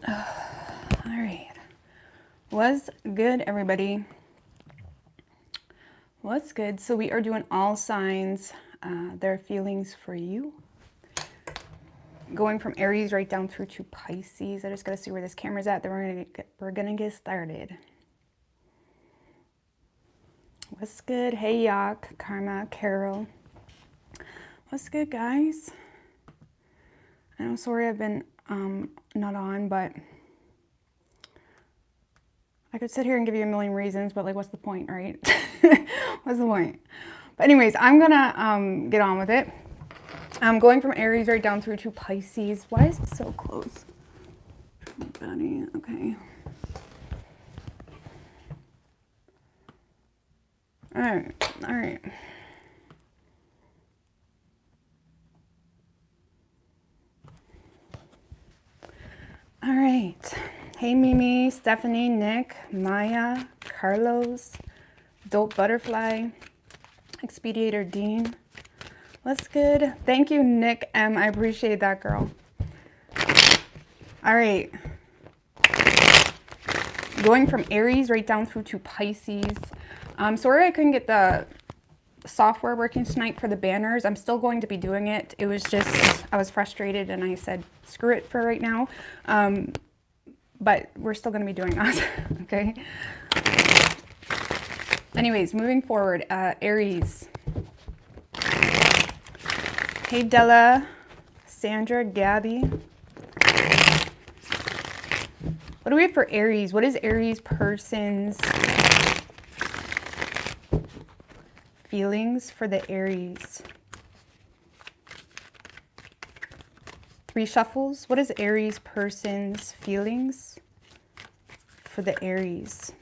All right. What's good, everybody? What's good? So we are doing all signs, their feelings for you. Going from Aries right down through to Pisces. I just got to see where this camera's at. Then we're gonna get started. What's good? Hey, Yak, Karma, Carol. What's good, guys? I know, sorry I've been not on, but I could sit here and give you a million reasons, but like, what's the point, right? What's the point? But anyways, I'm gonna get on with it. I'm going from Aries right down through to Pisces. Why is it so close? Buddy, okay. All right, all right. All right. Hey, Mimi, Stephanie, Nick, Maya, Carlos, Dope Butterfly, Expediator Dean. What's good? Thank you, Nick M. I appreciate that, girl. All right. Going from Aries right down through to Pisces. Sorry I couldn't get the software working tonight for the banners. I'm still going to be doing it. It was just, I was frustrated and I said, screw it for right now. But we're still going to be doing that. Okay. Anyways, moving forward, Aries. Hey, Della, Sandra, Gabby. What do we have for Aries? What is Aries person's feelings for the Aries? 3 shuffles. What is Aries person's feelings for the Aries?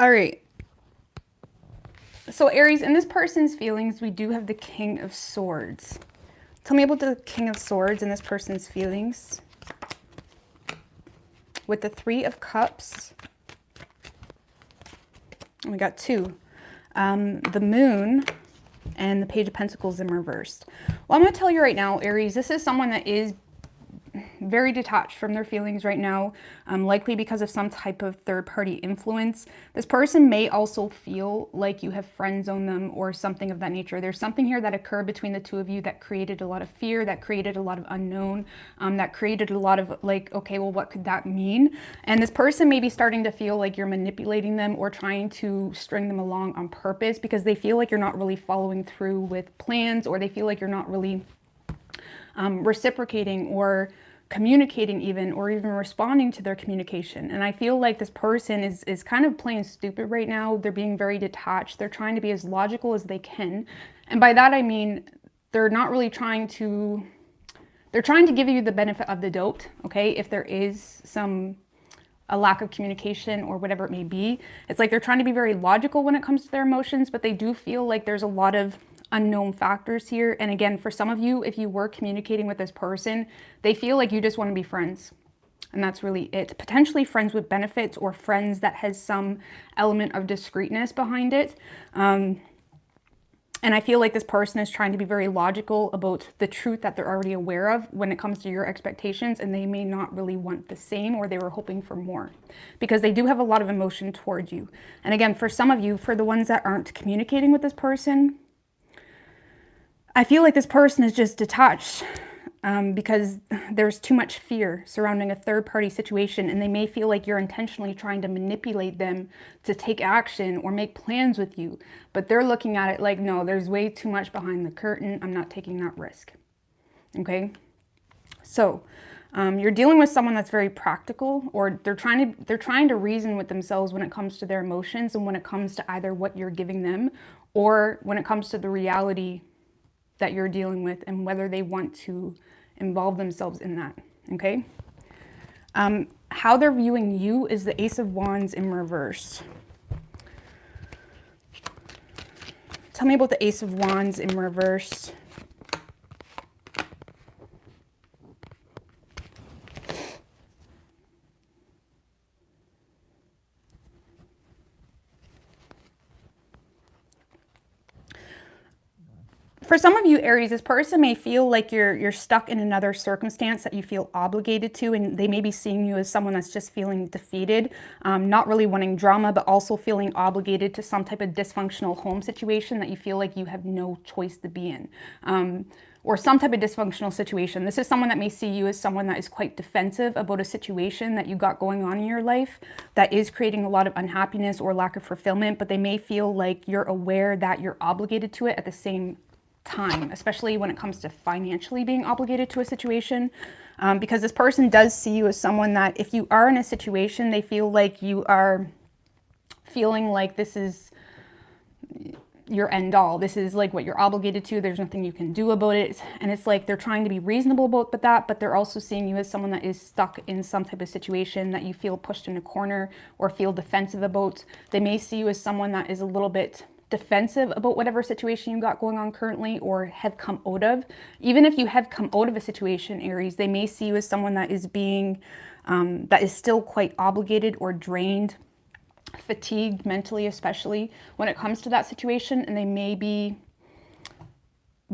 All right. So Aries, in this person's feelings, we do have the King of Swords. Tell me about the King of Swords and this person's feelings. With the 3 of Cups. And we got 2. The Moon and the Page of Pentacles in reversed. Well, I'm going to tell you right now, Aries, this is someone that is very detached from their feelings right now, likely because of some type of third-party influence. This person may also feel like you have friend zoned them or something of that nature. There's something here that occurred between the 2 of you that created a lot of fear, that created a lot of unknown, that created a lot of like, okay, well, what could that mean? And this person may be starting to feel like you're manipulating them or trying to string them along on purpose because they feel like you're not really following through with plans, or they feel like you're not really reciprocating or communicating even, or even responding to their communication. And I feel like this person is kind of playing stupid right now. They're being very detached. They're trying to be as logical as they can. And by that, I mean, they're not really trying to, they're trying to give you the benefit of the doubt, okay? If there is a lack of communication or whatever it may be, it's like they're trying to be very logical when it comes to their emotions, but they do feel like there's a lot of unknown factors here. And again, for some of you, if you were communicating with this person, they feel like you just want to be friends. And that's really it. Potentially friends with benefits, or friends that has some element of discreetness behind it. And I feel like this person is trying to be very logical about the truth that they're already aware of when it comes to your expectations, and they may not really want the same, or they were hoping for more, because they do have a lot of emotion towards you. And again, for some of you, for the ones that aren't communicating with this person, I feel like this person is just detached because there's too much fear surrounding a third-party situation, and they may feel like you're intentionally trying to manipulate them to take action or make plans with you. But they're looking at it like, no, there's way too much behind the curtain. I'm not taking that risk. Okay? So you're dealing with someone that's very practical, or they're trying to reason with themselves when it comes to their emotions, and when it comes to either what you're giving them, or when it comes to the reality that you're dealing with, and whether they want to involve themselves in that, okay? How they're viewing you is the Ace of Wands in reverse. Tell me about the Ace of Wands in reverse. For some of you, Aries, this person may feel like you're stuck in another circumstance that you feel obligated to, and they may be seeing you as someone that's just feeling defeated, not really wanting drama, but also feeling obligated to some type of dysfunctional home situation that you feel like you have no choice to be in. Or some type of dysfunctional situation. This is someone that may see you as someone that is quite defensive about a situation that you got going on in your life that is creating a lot of unhappiness or lack of fulfillment, but they may feel like you're aware that you're obligated to it at the same time, especially when it comes to financially being obligated to a situation, because this person does see you as someone that if you are in a situation, they feel like you are feeling like this is your end all. This is like what you're obligated to. There's nothing you can do about it. And it's like they're trying to be reasonable about that, but they're also seeing you as someone that is stuck in some type of situation that you feel pushed in a corner or feel defensive about. They may see you as someone that is a little bit defensive about whatever situation you got going on currently or have come out of. Even if you have come out of a situation, Aries, they may see you as someone that is being, that is still quite obligated or drained, fatigued mentally, especially when it comes to that situation, and they may be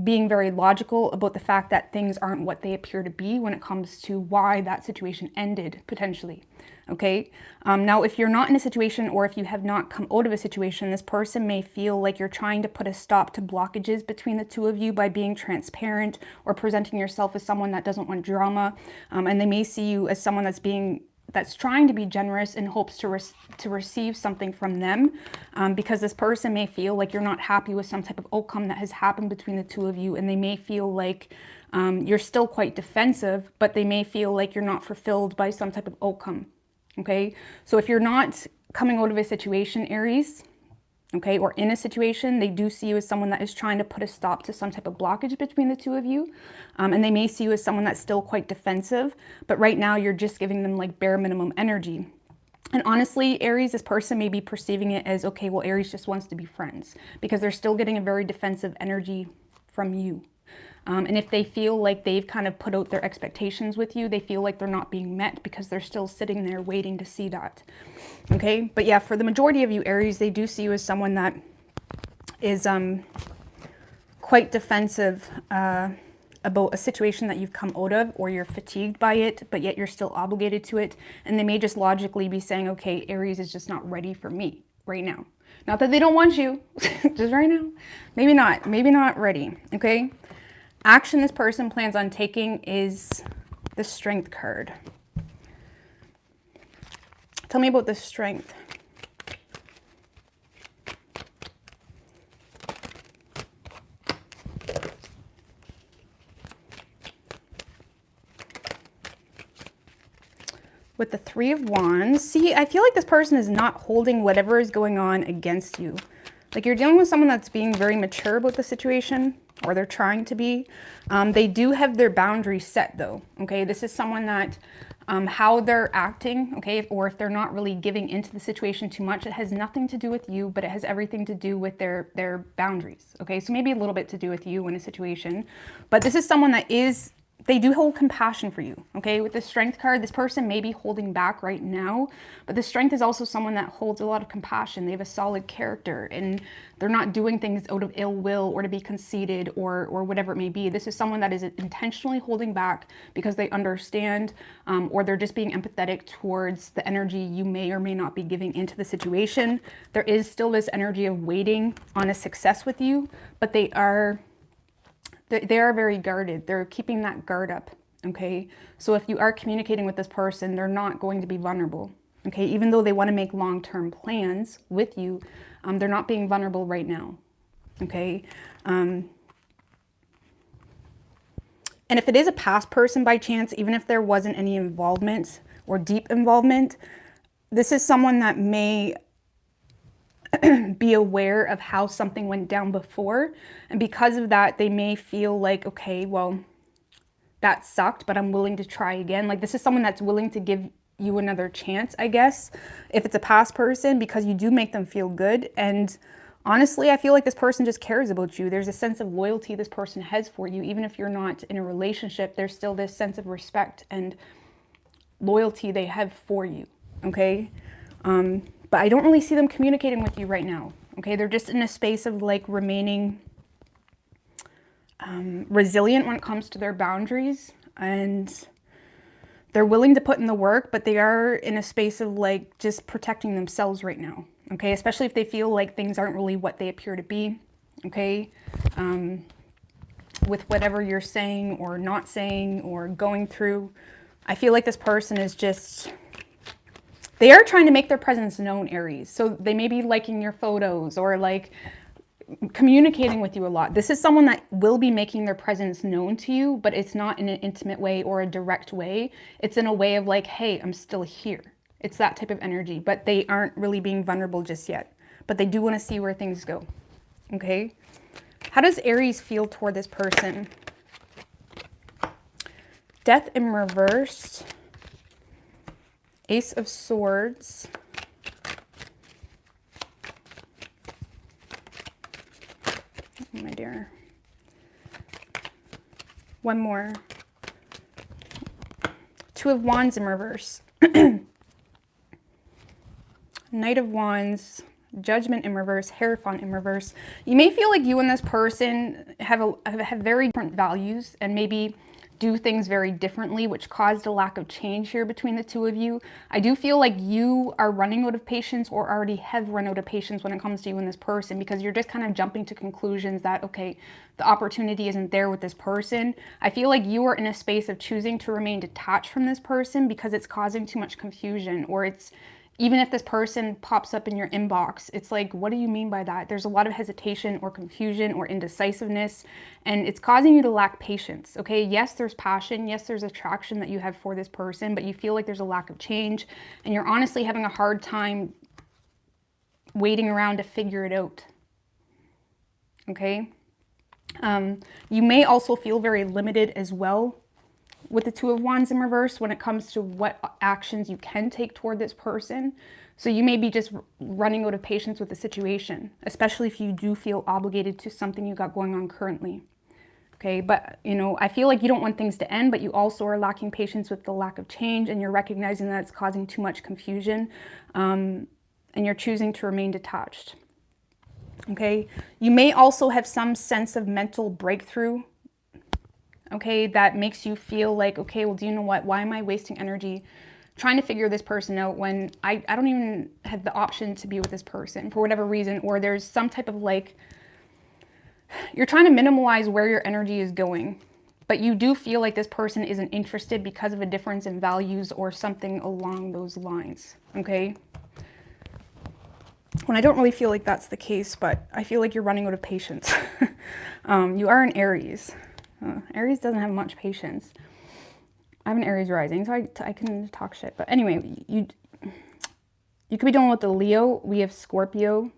being very logical about the fact that things aren't what they appear to be when it comes to why that situation ended, potentially. Okay. Now, if you're not in a situation or if you have not come out of a situation, this person may feel like you're trying to put a stop to blockages between the two of you by being transparent or presenting yourself as someone that doesn't want drama. And they may see you as someone that's trying to be generous in hopes to receive something from them, because this person may feel like you're not happy with some type of outcome that has happened between the two of you, and they may feel like you're still quite defensive, but they may feel like you're not fulfilled by some type of outcome. Okay, so if you're not coming out of a situation, Aries, okay, or in a situation, they do see you as someone that is trying to put a stop to some type of blockage between the two of you. And they may see you as someone that's still quite defensive, but right now you're just giving them like bare minimum energy. And honestly, Aries, this person may be perceiving it as, okay, well, Aries just wants to be friends, because they're still getting a very defensive energy from you. And if they feel like they've kind of put out their expectations with you, they feel like they're not being met because they're still sitting there waiting to see that. Okay, but yeah, for the majority of you, Aries, they do see you as someone that is quite defensive about a situation that you've come out of, or you're fatigued by it, but yet you're still obligated to it. And they may just logically be saying, okay, Aries is just not ready for me right now. Not that they don't want you, just right now. Maybe not ready, okay? Action this person plans on taking is the Strength card. Tell me about the Strength. With the Three of Wands, see, I feel like this person is not holding whatever is going on against you. Like you're dealing with someone that's being very mature about the situation, or they're trying to be. They do have their boundaries set though, okay? This is someone that, how they're acting, okay, or if they're not really giving into the situation too much, it has nothing to do with you, but it has everything to do with their boundaries, okay? So maybe a little bit to do with you in a situation, but this is someone that they do hold compassion for you, okay? With the Strength card, this person may be holding back right now, but the Strength is also someone that holds a lot of compassion. They have a solid character, and they're not doing things out of ill will or to be conceited or whatever it may be. This is someone that is intentionally holding back because they understand, or they're just being empathetic towards the energy you may or may not be giving into the situation. There is still this energy of waiting on a success with you, but they are very guarded. They're keeping that guard up, okay? So if you are communicating with this person, they're not going to be vulnerable, okay? Even though they want to make long-term plans with you, they're not being vulnerable right now, okay? And if it is a past person by chance, even if there wasn't any involvement or deep involvement, this is someone that may be aware of how something went down before, and because of that they may feel like, okay, well, that sucked, but I'm willing to try again. Like this is someone that's willing to give you another chance, I guess, if it's a past person, because you do make them feel good. And honestly, I feel like this person just cares about you. There's a sense of loyalty this person has for you. Even if you're not in a relationship, there's still this sense of respect and loyalty they have for you, okay? But I don't really see them communicating with you right now, okay? They're just in a space of like remaining resilient when it comes to their boundaries, and they're willing to put in the work, but they are in a space of like just protecting themselves right now. Okay, especially if they feel like things aren't really what they appear to be. Okay, with whatever you're saying or not saying or going through, I feel like this person is just, they are trying to make their presence known, Aries. So they may be liking your photos or like communicating with you a lot. This is someone that will be making their presence known to you, but it's not in an intimate way or a direct way. It's in a way of like, hey, I'm still here. It's that type of energy, but they aren't really being vulnerable just yet. But they do want to see where things go. Okay? How does Aries feel toward this person? Death in reverse. Ace of Swords. Oh, my dear. One more. Two of Wands in reverse. Knight of Wands. Judgment in reverse. Hierophant in reverse. You may feel like you and this person have very different values and maybe do things very differently, which caused a lack of change here between the two of you. I do feel like you are running out of patience or already have run out of patience when it comes to you and this person, because you're just kind of jumping to conclusions that, okay, the opportunity isn't there with this person. I feel like you are in a space of choosing to remain detached from this person because it's causing too much confusion, or it's, even if this person pops up in your inbox, it's like, what do you mean by that? There's a lot of hesitation or confusion or indecisiveness, and it's causing you to lack patience, okay? Yes, there's passion. Yes, there's attraction that you have for this person, but you feel like there's a lack of change, and you're honestly having a hard time waiting around to figure it out, okay? You may also feel very limited as well with the Two of Wands in reverse when it comes to what actions you can take toward this person. So you may be just running out of patience with the situation, especially if you do feel obligated to something you got going on currently. Okay, but you know, I feel like you don't want things to end, but you also are lacking patience with the lack of change, and you're recognizing that it's causing too much confusion, and you're choosing to remain detached. Okay, you may also have some sense of mental breakthrough, okay, that makes you feel like, okay, well, do you know what? Why am I wasting energy trying to figure this person out when I don't even have the option to be with this person for whatever reason? Or there's some type of like, you're trying to minimize where your energy is going, but you do feel like this person isn't interested because of a difference in values or something along those lines, okay? When I don't really feel like that's the case, but I feel like you're running out of patience. You are an Aries. Aries doesn't have much patience. I'm an Aries rising, so I can talk shit. But anyway, you could be dealing with the Leo. We have Scorpio,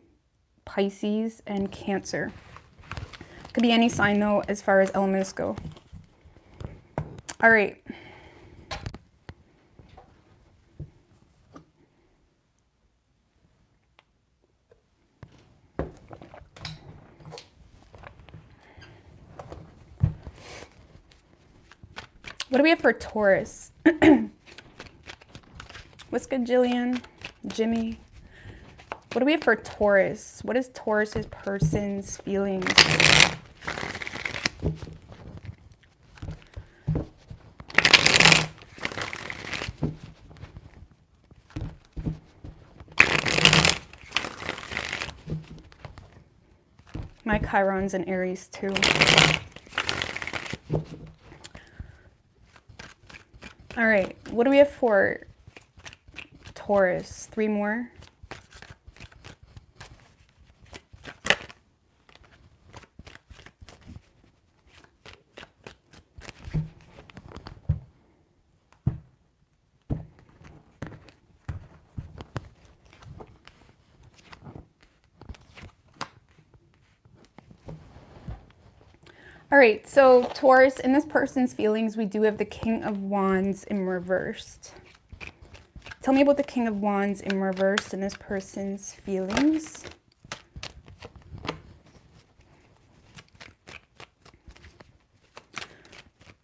Pisces, and Cancer. Could be any sign, though, as far as elements go. All right. What do we have for Taurus? What's good, Jillian? Jimmy? What do we have for Taurus? What is Taurus's person's feelings? My Chiron's in Aries too. All right, what do we have for Taurus? 3 more. All right, so Taurus, in this person's feelings, we do have the King of Wands in reversed. Tell me about the King of Wands in reversed in this person's feelings.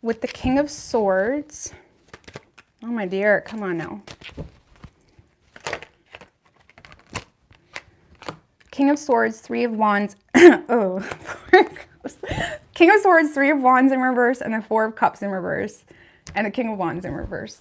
With the King of Swords. Oh my dear, come on now. King of Swords, 3 of Wands. Oh, King of Swords, Three of Wands in reverse, and the Four of Cups in reverse, and the King of Wands in reverse.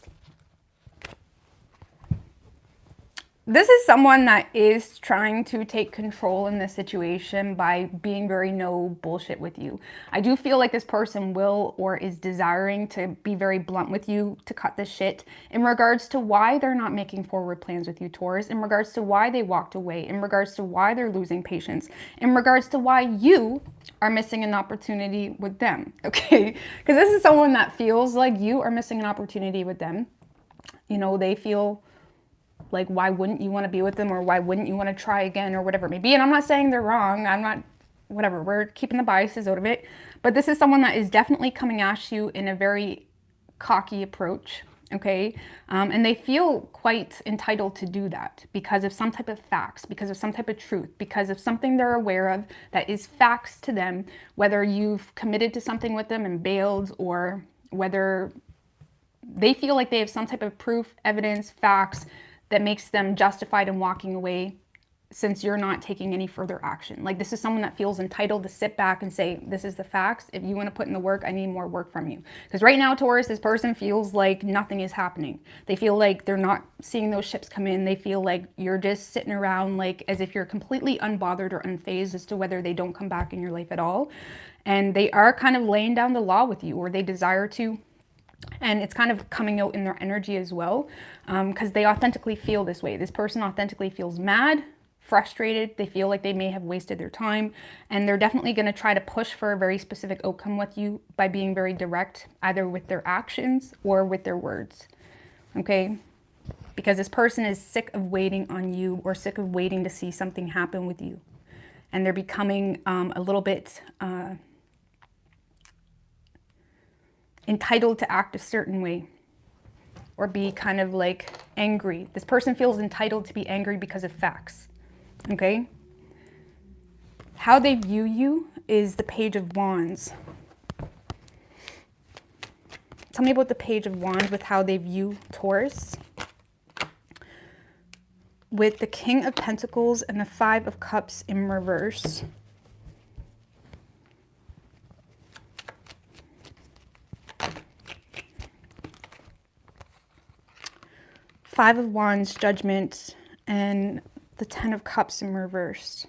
This is someone that is trying to take control in this situation by being very no bullshit with you. I do feel like this person will or is desiring to be very blunt with you to cut this shit in regards to why they're not making forward plans with you, Taurus, in regards to why they walked away, in regards to why they're losing patience, in regards to why you are missing an opportunity with them, okay? Because this is someone that feels like you are missing an opportunity with them. You know, they feel like, why wouldn't you want to be with them, or why wouldn't you want to try again, or whatever it may be. And I'm not saying they're wrong. I'm not, whatever. We're keeping the biases out of it. But this is someone that is definitely coming at you in a very cocky approach, okay? And they feel quite entitled to do that because of some type of facts, because of some type of truth, because of something they're aware of that is facts to them, whether you've committed to something with them and bailed, or whether they feel like they have some type of proof, evidence, facts that makes them justified in walking away since you're not taking any further action. Like, this is someone that feels entitled to sit back and say, this is the facts. If you want to put in the work, I need more work from you. Because right now, Taurus, this person feels like nothing is happening. They feel like they're not seeing those ships come in. They feel like you're just sitting around like as if you're completely unbothered or unfazed as to whether they don't come back in your life at all. And they are kind of laying down the law with you, or they desire to. And it's kind of coming out in their energy as well, because they authentically feel this way. This person authentically feels mad, frustrated. They feel like they may have wasted their time, and they're definitely going to try to push for a very specific outcome with you by being very direct, either with their actions or with their words, okay? Because this person is sick of waiting on you, or sick of waiting to see something happen with you. And they're becoming a little bit entitled to act a certain way, or be kind of like angry. This person feels entitled to be angry because of facts, okay? How they view you is the Page of Wands. Tell me about the Page of Wands with how they view Taurus. With the King of Pentacles and the Five of Cups in reverse. Five of Wands, Judgment, and the Ten of Cups in reverse.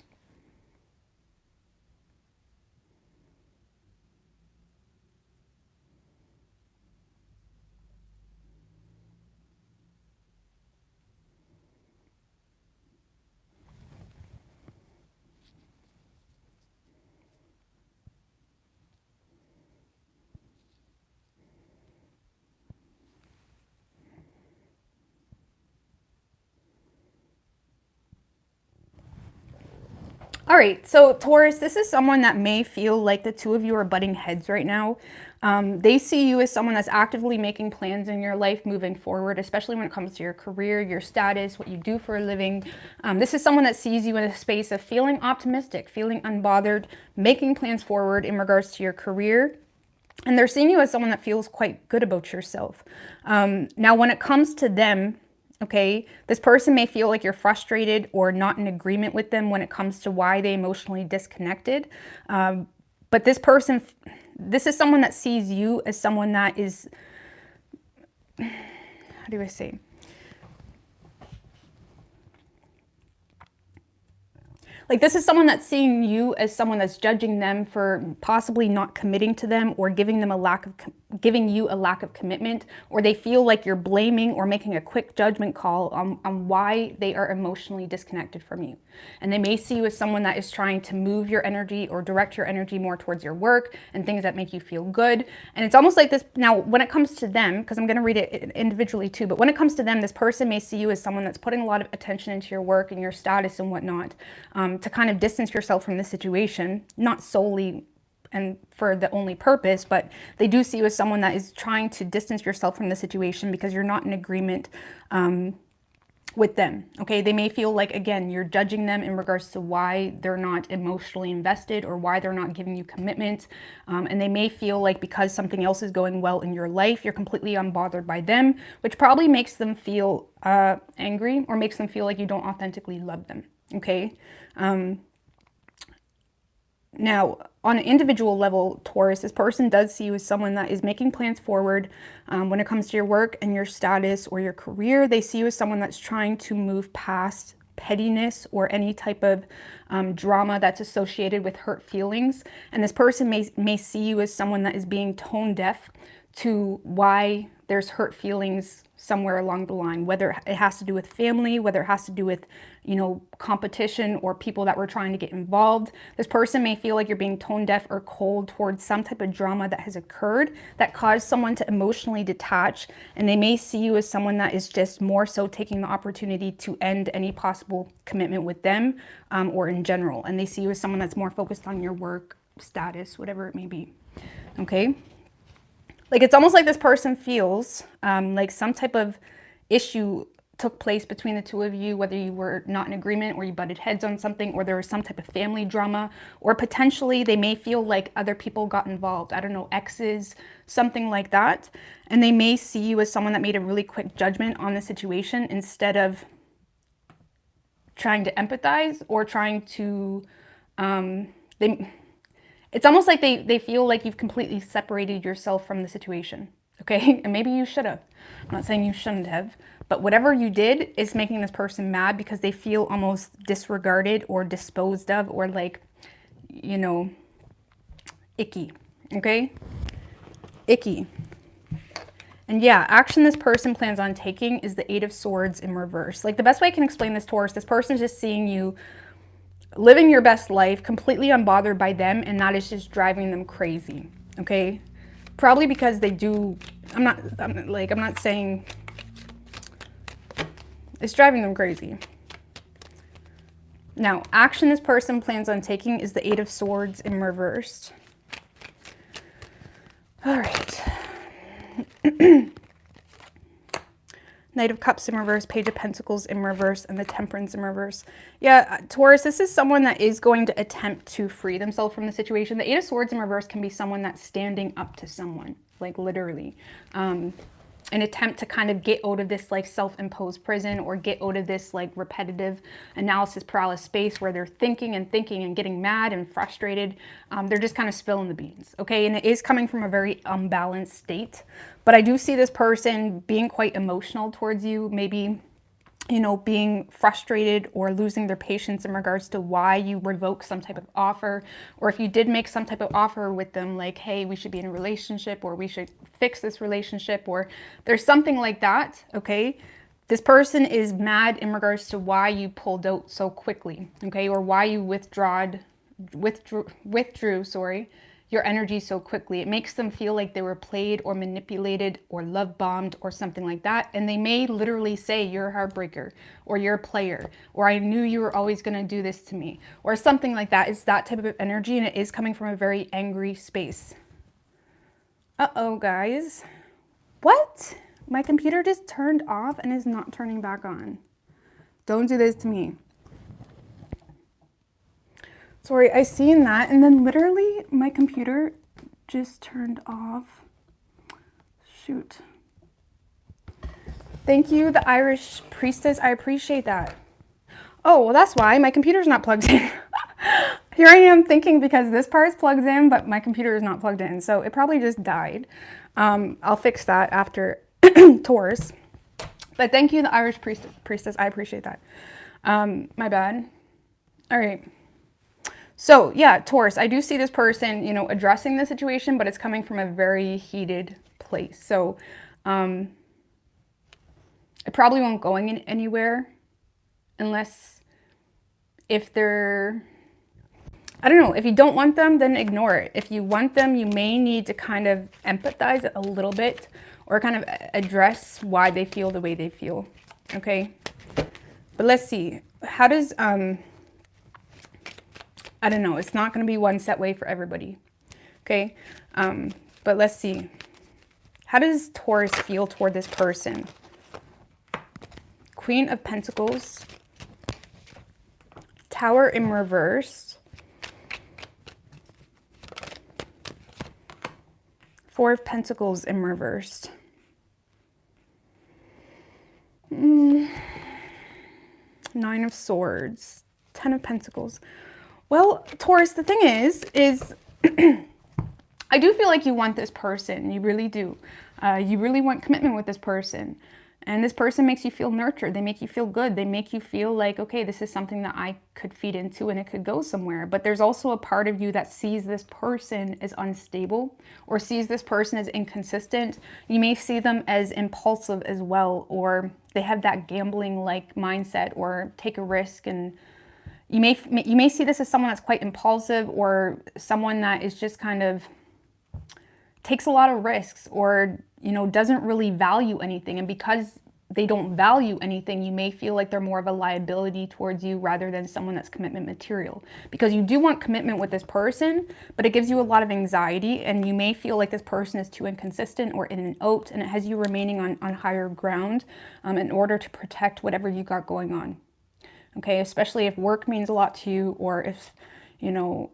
All right, so Taurus, this is someone that may feel like the two of you are butting heads right now. They see you as someone that's actively making plans in your life moving forward, especially when it comes to your career, your status, what you do for a living. This is someone that sees you in a space of feeling optimistic, feeling unbothered, making plans forward in regards to your career. And they're seeing you as someone that feels quite good about yourself. Now, when it comes to them, okay, this person may feel like you're frustrated or not in agreement with them when it comes to why they emotionally disconnected. But this person, this is someone that sees you as someone that is, how do I say? Like, this is someone that's seeing you as someone that's judging them for possibly not committing to them, or giving them giving you a lack of commitment, or they feel like you're blaming or making a quick judgment call on why they are emotionally disconnected from you. And they may see you as someone that is trying to move your energy or direct your energy more towards your work and things that make you feel good. And it's almost like this. Now, when it comes to them, because I'm going to read it individually too, but when it comes to them, this person may see you as someone that's putting a lot of attention into your work and your status and whatnot, to kind of distance yourself from this situation, not solely and for the only purpose, but they do see you as someone that is trying to distance yourself from the situation because you're not in agreement with them, okay? They may feel like, again, you're judging them in regards to why they're not emotionally invested or why they're not giving you commitment. And they may feel like because something else is going well in your life, you're completely unbothered by them, which probably makes them feel angry, or makes them feel like you don't authentically love them, okay? Now, on an individual level, Taurus, this person does see you as someone that is making plans forward when it comes to your work and your status or your career. They see you as someone that's trying to move past pettiness or any type of drama that's associated with hurt feelings. And this person may see you as someone that is being tone deaf to why there's hurt feelings somewhere along the line, whether it has to do with family, whether it has to do with, you know, competition or people that were trying to get involved. This person may feel like you're being tone deaf or cold towards some type of drama that has occurred that caused someone to emotionally detach, and they may see you as someone that is just more so taking the opportunity to end any possible commitment with them or in general, and they see you as someone that's more focused on your work status, whatever it may be. Okay. Like, it's almost like this person feels like some type of issue took place between the two of you, whether you were not in agreement or you butted heads on something, or there was some type of family drama, or potentially they may feel like other people got involved. I don't know, exes, something like that. And they may see you as someone that made a really quick judgment on the situation instead of trying to empathize or trying to, it's almost like they feel like you've completely separated yourself from the situation, okay? And maybe you should have. I'm not saying you shouldn't have, but whatever you did is making this person mad because they feel almost disregarded or disposed of or like, you know, icky, okay? Icky. And yeah, action this person plans on taking is the Eight of Swords in reverse. Like, the best way I can explain this, Taurus, this person is just seeing you living your best life, completely unbothered by them, and that is just driving them crazy, okay? Probably because they do, I'm not saying, it's driving them crazy. Now, action this person plans on taking is the Eight of Swords in reversed. All right. Knight of Cups in reverse, Page of Pentacles in reverse, and the Temperance in reverse. Yeah, Taurus, this is someone that is going to attempt to free themselves from the situation. The Eight of Swords in reverse can be someone that's standing up to someone, like literally. An attempt to kind of get out of this like self-imposed prison or get out of this like repetitive analysis paralysis space where they're thinking and getting mad and frustrated. They're just kind of spilling the beans, okay? And it is coming from a very unbalanced state. But I do see this person being quite emotional towards you, maybe, you know, being frustrated or losing their patience in regards to why you revoke some type of offer, or if you did make some type of offer with them, like, hey, we should be in a relationship, or we should fix this relationship, or there's something like that, okay? This person is mad in regards to why you pulled out so quickly, okay, or why you withdrew your energy so quickly. It makes them feel like they were played or manipulated or love bombed or something like that. And they may literally say, you're a heartbreaker, or you're a player, or I knew you were always going to do this to me, or something like that. It's that type of energy, and it is coming from a very angry space. Uh-oh, guys. What? My computer just turned off and is not turning back on. Don't do this to me. Sorry, I seen that, and then literally my computer just turned off. Shoot. Thank you, the Irish priestess. I appreciate that. Oh, well, that's why my computer's not plugged in. Here I am thinking because this part's plugged in, but my computer is not plugged in, so it probably just died. I'll fix that after Taurus. But thank you, the Irish priestess. I appreciate that. My bad. All right. So yeah, Taurus, I do see this person, you know, addressing the situation, but it's coming from a very heated place. So it probably won't go anywhere unless if they're, I don't know, if you don't want them, then ignore it. If you want them, you may need to kind of empathize a little bit or kind of address why they feel the way they feel, okay? But let's see, how does, I don't know, it's not going to be one set way for everybody, okay? But let's see. How does Taurus feel toward this person? Queen of Pentacles, Tower in reverse, Four of Pentacles in reversed, Nine of Swords, Ten of Pentacles. Well, Taurus, the thing is I do feel like you want this person. You really do. You really want commitment with this person. And this person makes you feel nurtured. They make you feel good. They make you feel like, okay, this is something that I could feed into and it could go somewhere. But there's also a part of you that sees this person as unstable or sees this person as inconsistent. You may see them as impulsive as well, or they have that gambling-like mindset or take a risk. And you may see this as someone that's quite impulsive or someone that is just kind of takes a lot of risks or, you know, doesn't really value anything. And because they don't value anything, you may feel like they're more of a liability towards you rather than someone that's commitment material. Because you do want commitment with this person, but it gives you a lot of anxiety and you may feel like this person is too inconsistent or in and out, and it has you remaining on higher ground in order to protect whatever you got going on. Okay, especially if work means a lot to you, or if, you know,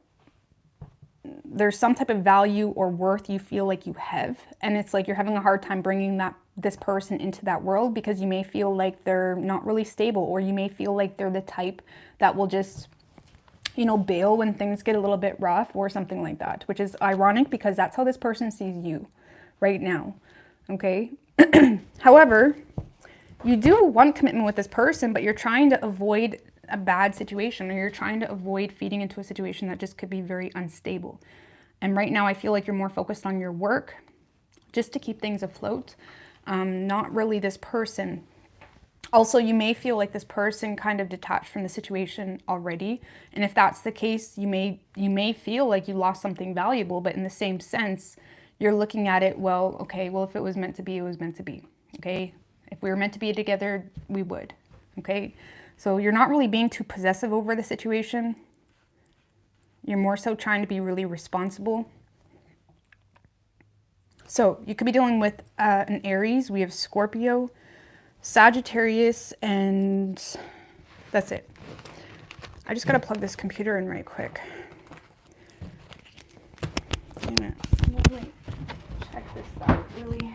there's some type of value or worth you feel like you have, and it's like you're having a hard time bringing this person into that world because you may feel like they're not really stable, or you may feel like they're the type that will just, you know, bail when things get a little bit rough or something like that, which is ironic because that's how this person sees you right now. Okay. However, you do want commitment with this person, but you're trying to avoid a bad situation, or you're trying to avoid feeding into a situation that just could be very unstable. And right now I feel like you're more focused on your work just to keep things afloat, not really this person. Also, you may feel like this person kind of detached from the situation already, and if that's the case, you may feel like you lost something valuable, but in the same sense you're looking at it, well, okay, well, if it was meant to be, it was meant to be. Okay, if we were meant to be together, we would. Okay, so you're not really being too possessive over the situation. You're more so trying to be really responsible. So you could be dealing with an Aries. We have Scorpio, Sagittarius, and that's it. I just gotta plug this computer in right quick. Damn it. Wait, check this out really.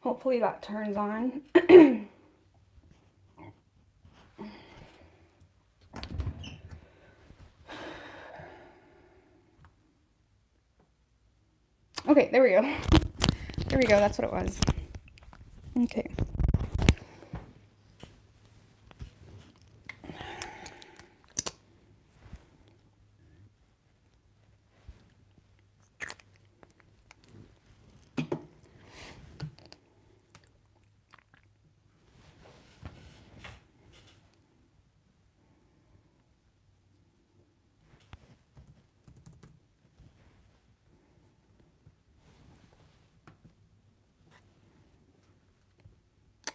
Hopefully that turns on. Okay, there we go. There we go, that's what it was. Okay.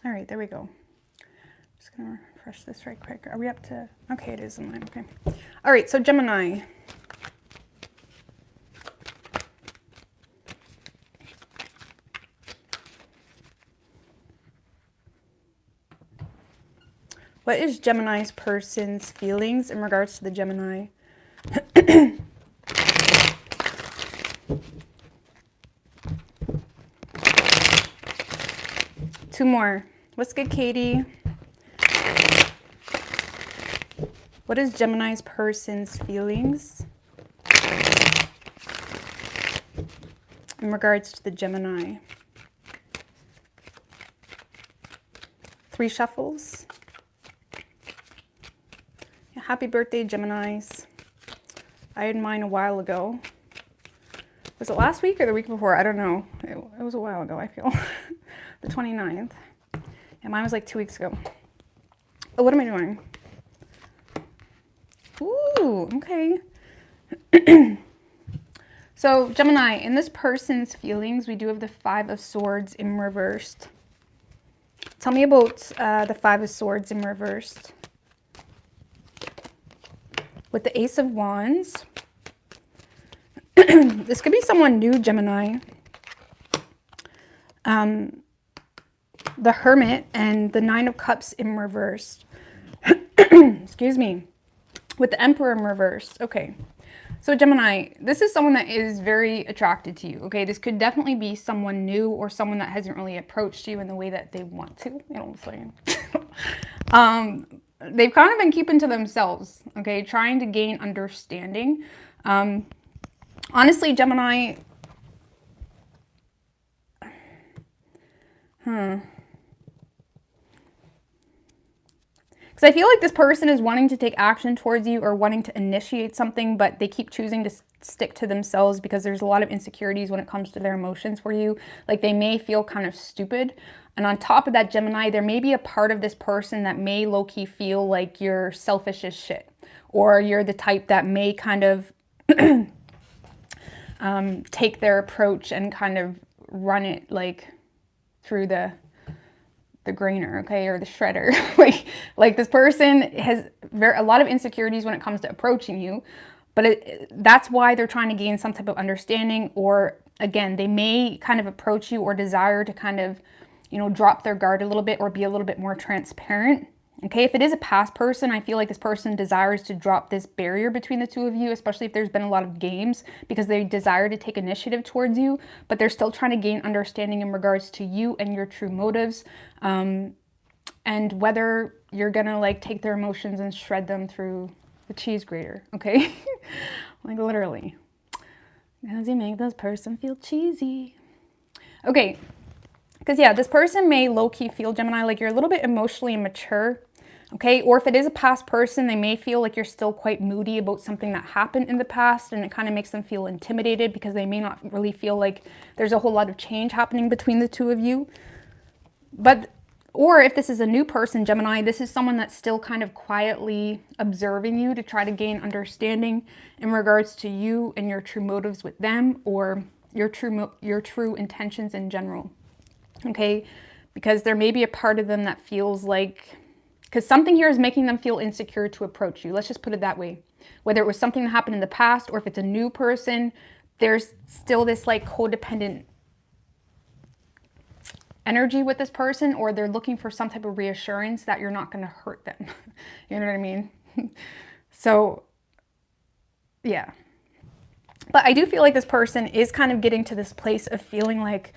All right, there we go. Just gonna refresh this right quick. Are we up to, okay, it is in line, okay. All right, so Gemini. What is Gemini's person's feelings in regards to the Gemini? Two more. What's good, Katie? What is Gemini's person's feelings in regards to the Gemini? 3 shuffles. Yeah, happy birthday, Geminis. I had mine a while ago. Was it last week or the week before? I don't know. It was a while ago, I feel. The 29th. Yeah, mine was like 2 weeks ago. Oh, what am I doing? Ooh, okay. So, Gemini, in this person's feelings, we do have the 5 of Swords in reversed. Tell me about the 5 of Swords in reversed. With the Ace of Wands. This could be someone new, Gemini. the Hermit and the Nine of Cups in reverse. Excuse me. With the Emperor in reverse. Okay. So Gemini, this is someone that is very attracted to you. Okay. This could definitely be someone new or someone that hasn't really approached you in the way that they want to. You know what I'm saying? They've kind of been keeping to themselves. Okay. Trying to gain understanding. Honestly, Gemini, because I feel like this person is wanting to take action towards you or wanting to initiate something, but they keep choosing to stick to themselves because there's a lot of insecurities when it comes to their emotions for you. Like they may feel kind of stupid. And on top of that, Gemini, there may be a part of this person that may low-key feel like you're selfish as shit. Or you're the type that may kind of take their approach and kind of run it like through the grainer, okay, or the shredder. like this person has a lot of insecurities when it comes to approaching you, but that's why they're trying to gain some type of understanding. Or again, they may kind of approach you or desire to kind of, you know, drop their guard a little bit or be a little bit more transparent. Okay, if it is a past person, I feel like this person desires to drop this barrier between the two of you, especially if there's been a lot of games, because they desire to take initiative towards you, but they're still trying to gain understanding in regards to you and your true motives, and whether you're gonna like take their emotions and shred them through the cheese grater, okay? Like literally. As you make this person feel cheesy. Okay, because yeah, this person may low-key feel, Gemini, like you're a little bit emotionally immature. Okay, or if it is a past person, they may feel like you're still quite moody about something that happened in the past, and it kind of makes them feel intimidated because they may not really feel like there's a whole lot of change happening between the two of you. But, or if this is a new person, Gemini, this is someone that's still kind of quietly observing you to try to gain understanding in regards to you and your true motives with them, or your true intentions in general. Okay, because there may be a part of them that feels like, because something here is making them feel insecure to approach you. Let's just put it that way. Whether it was something that happened in the past or if it's a new person, there's still this like codependent energy with this person, or they're looking for some type of reassurance that you're not going to hurt them. You know what I mean? So, yeah. But I do feel like this person is kind of getting to this place of feeling like,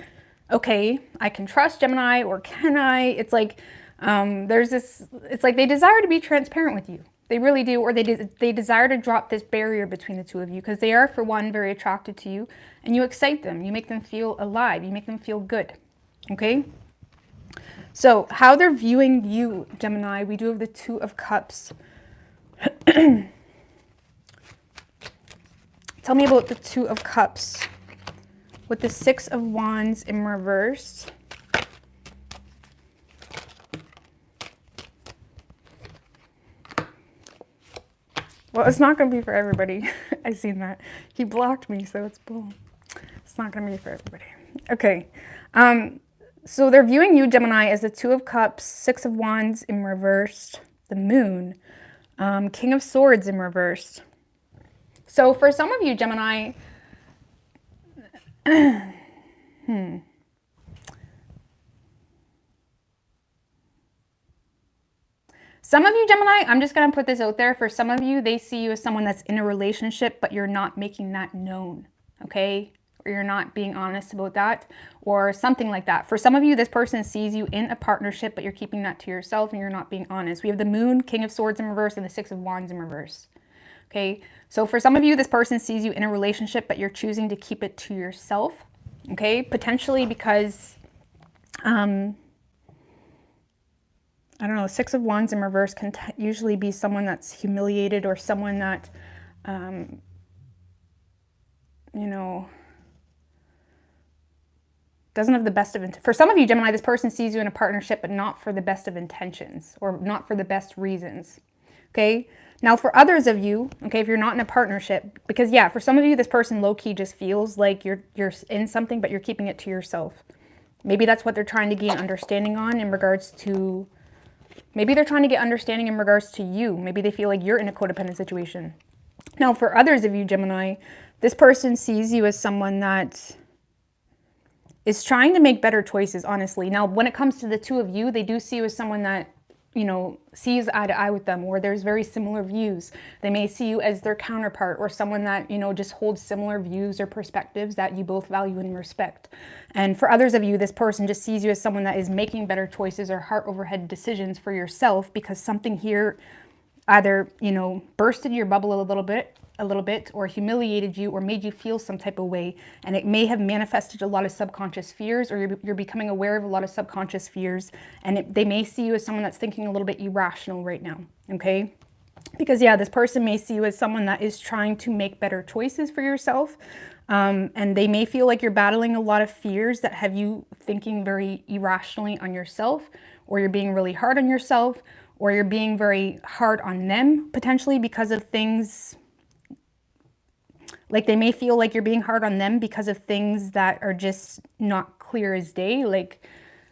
okay, I can trust Gemini, or can I? It's like, there's this, it's like they desire to be transparent with you. They really do. Or they desire to drop this barrier between the two of you because they are, for one, very attracted to you, and you excite them. You make them feel alive. You make them feel good. Okay. So how they're viewing you, Gemini, we do have the Two of Cups. Tell me about the Two of Cups with the Six of Wands in reverse. Well, it's not going to be for everybody. I seen that. He blocked me, so it's bull. It's not going to be for everybody. Okay. So they're viewing you, Gemini, as the Two of Cups, Six of Wands in reverse, the Moon, King of Swords in reverse. So for some of you, Gemini, some of you, Gemini, I'm just going to put this out there. For some of you, they see you as someone that's in a relationship, but you're not making that known, okay? Or you're not being honest about that, or something like that. For some of you, this person sees you in a partnership, but you're keeping that to yourself and you're not being honest. We have the Moon, King of Swords in reverse, and the Six of Wands in reverse. Okay, so for some of you, this person sees you in a relationship, but you're choosing to keep it to yourself. Okay, potentially because, I don't know, Six of Wands in reverse can usually be someone that's humiliated, or someone that, you know, doesn't have the best of intentions. For some of you, Gemini, this person sees you in a partnership, but not for the best of intentions, or not for the best reasons. Okay. Now for others of you, okay, if you're not in a partnership, because yeah, for some of you, this person low-key just feels like you're in something, but you're keeping it to yourself. Maybe that's what they're trying to gain understanding on in regards to, maybe they're trying to get understanding in regards to you. Maybe they feel like you're in a codependent situation. Now for others of you, Gemini, this person sees you as someone that is trying to make better choices, honestly. Now, when it comes to the two of you, they do see you as someone that, you know, sees eye to eye with them, or there's very similar views. They may see you as their counterpart, or someone that, you know, just holds similar views or perspectives that you both value and respect. And for others of you, this person just sees you as someone that is making better choices or heart over head decisions for yourself, because something here either, you know, bursted your bubble a little bit, or humiliated you, or made you feel some type of way. And it may have manifested a lot of subconscious fears, or you're becoming aware of a lot of subconscious fears. And they may see you as someone that's thinking a little bit irrational right now, okay? Because yeah, this person may see you as someone that is trying to make better choices for yourself. And they may feel like you're battling a lot of fears that have you thinking very irrationally on yourself, or you're being really hard on yourself, or you're being very hard on them potentially because of things. Like they may feel like you're being hard on them because of things that are just not clear as day. Like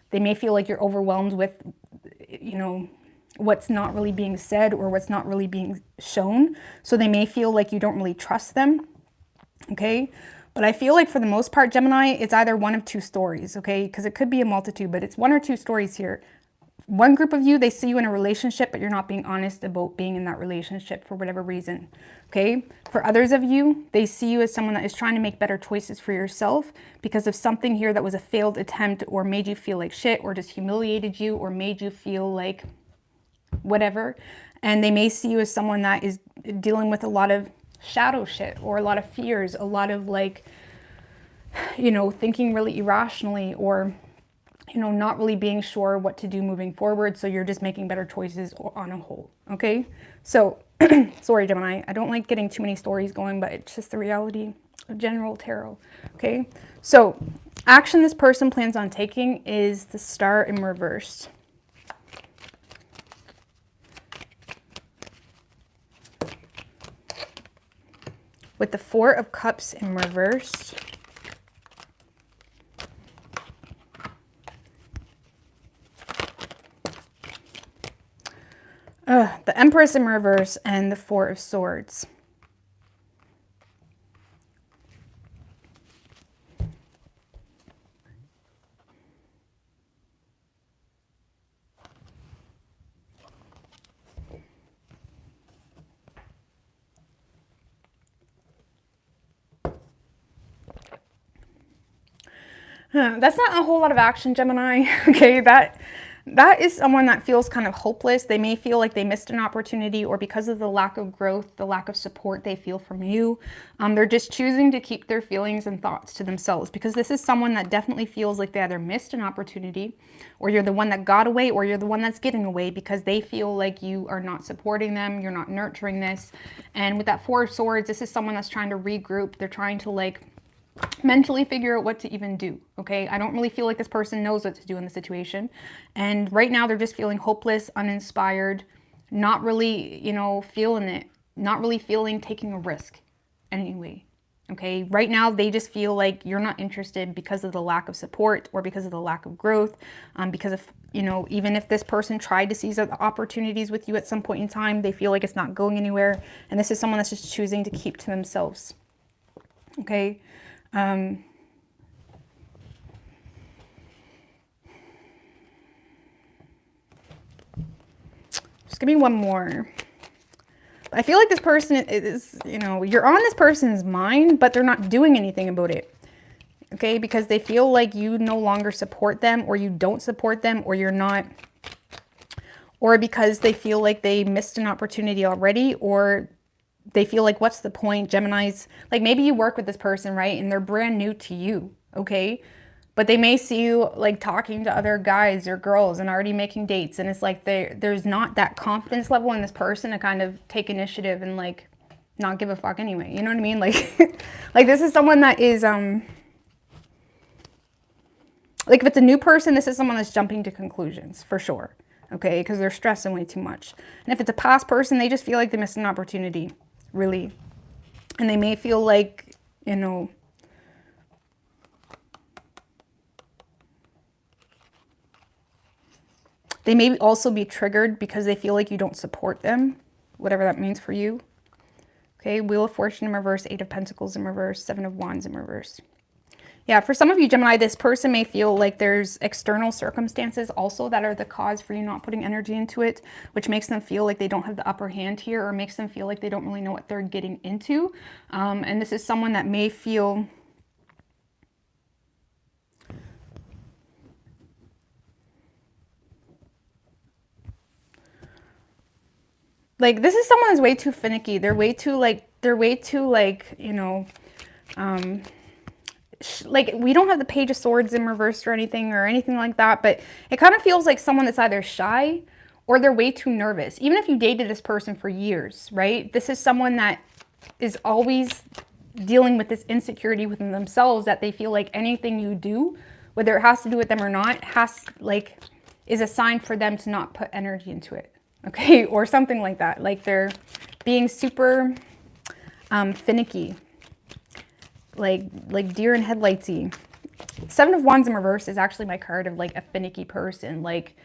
they may feel like you're overwhelmed with, you know, what's not really being said or what's not really being shown. So they may feel like you don't really trust them, okay? But I feel like for the most part, Gemini, it's either one of two stories, okay? Because it could be a multitude, but it's one or two stories here. One group of you, they see you in a relationship, but you're not being honest about being in that relationship for whatever reason, okay? For others of you, they see you as someone that is trying to make better choices for yourself because of something here that was a failed attempt, or made you feel like shit, or just humiliated you, or made you feel like whatever. And they may see you as someone that is dealing with a lot of shadow shit, or a lot of fears, a lot of like, you know, thinking really irrationally, or you know, not really being sure what to do moving forward. So you're just making better choices on a whole. Okay. So sorry, Gemini, I don't like getting too many stories going, but it's just the reality of general tarot. Okay. So action this person plans on taking is the Star in reverse. With the Four of Cups in reverse. The Empress in reverse and the Four of Swords. That's not a whole lot of action, Gemini. Okay, that is someone that feels kind of hopeless. They may feel like they missed an opportunity, or because of the lack of growth, the lack of support they feel from you, they're just choosing to keep their feelings and thoughts to themselves, because this is someone that definitely feels like they either missed an opportunity, or you're the one that got away, or you're the one that's getting away, because they feel like you are not supporting them, you're not nurturing this. And with that Four of Swords, this is someone that's trying to regroup. They're trying to like mentally figure out what to even do, okay? I don't really feel like this person knows what to do in the situation. And right now they're just feeling hopeless, uninspired, not really, you know, feeling it, not really feeling taking a risk anyway, okay? Right now they just feel like you're not interested because of the lack of support, or because of the lack of growth, because of, you know, even if this person tried to seize opportunities with you at some point in time, they feel like it's not going anywhere. And this is someone that's just choosing to keep to themselves, okay? Just give me one more. I feel like this person is, you know, you're on this person's mind, but they're not doing anything about it. Okay, because they feel like you no longer support them, or you don't support them, or you're not, or because they feel like they missed an opportunity already, or they feel like, what's the point? Gemini's, like maybe you work with this person, right? And they're brand new to you, okay? But they may see you like talking to other guys or girls and already making dates. And it's like there's not that confidence level in this person to kind of take initiative and like not give a fuck anyway. You know what I mean? Like, like this is someone that is, like if it's a new person, this is someone that's jumping to conclusions for sure. Okay, because they're stressing way too much. And if it's a past person, they just feel like they missed an opportunity. Really. And they may feel like, you know, they may also be triggered because they feel like you don't support them, whatever that means for you. Okay, Wheel of Fortune in reverse, Eight of Pentacles in reverse, Seven of Wands in reverse. Yeah, for some of you, Gemini, this person may feel like there's external circumstances also that are the cause for you not putting energy into it, which makes them feel like they don't have the upper hand here, or makes them feel like they don't really know what they're getting into. And this is someone that may feel like this is someone who's way too finicky. They're way too you know, like we don't have the Page of Swords in reverse or anything like that, but it kind of feels like someone that's either shy or they're way too nervous. Even if you dated this person for years, right? This is someone that is always dealing with this insecurity within themselves, that they feel like anything you do, whether it has to do with them or not, is a sign for them to not put energy into it. Okay, or something like that. Like they're being super finicky, like deer in headlightsy. Seven of Wands in reverse is actually my card of like a finicky person. Like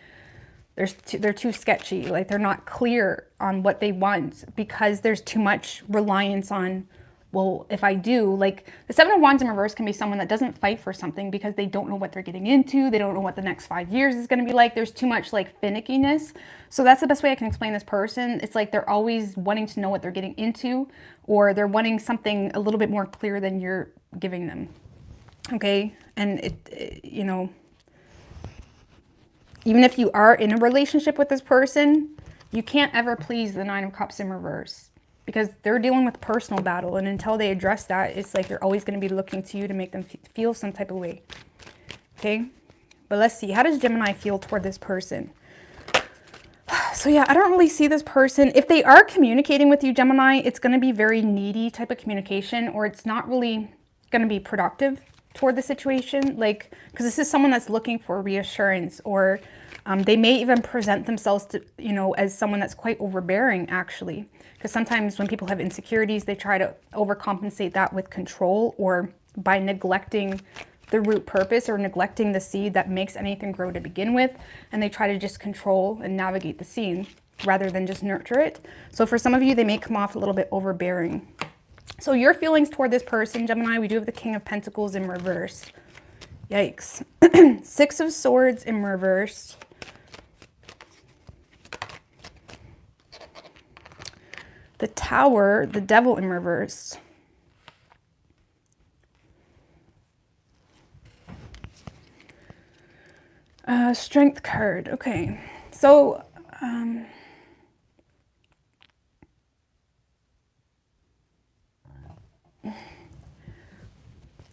they're too sketchy. Like they're not clear on what they want because there's too much reliance on, well, if I do, like the Seven of Wands in reverse can be someone that doesn't fight for something because they don't know what they're getting into. They don't know what the next 5 years is going to be like. There's too much like finickiness. So that's the best way I can explain this person. It's like they're always wanting to know what they're getting into, or they're wanting something a little bit more clear than you're giving them. Okay. And you know, even if you are in a relationship with this person, you can't ever please the Nine of Cups in reverse, because they're dealing with personal battle. And until they address that, it's like they're always going to be looking to you to make them feel some type of way. Okay. But let's see. How does Gemini feel toward this person? So yeah, I don't really see this person. If they are communicating with you, Gemini, it's going to be very needy type of communication, or it's not really going to be productive toward the situation. Like, because this is someone that's looking for reassurance, or they may even present themselves to, you know, as someone that's quite overbearing, actually. Because sometimes when people have insecurities, they try to overcompensate that with control, or by neglecting the root purpose or neglecting the seed that makes anything grow to begin with. And they try to just control and navigate the seed rather than just nurture it. So for some of you, they may come off a little bit overbearing. So your feelings toward this person, Gemini, we do have the King of Pentacles in reverse. Yikes. Six of Swords in reverse. The Tower, the Devil in reverse. Strength card. Okay. So,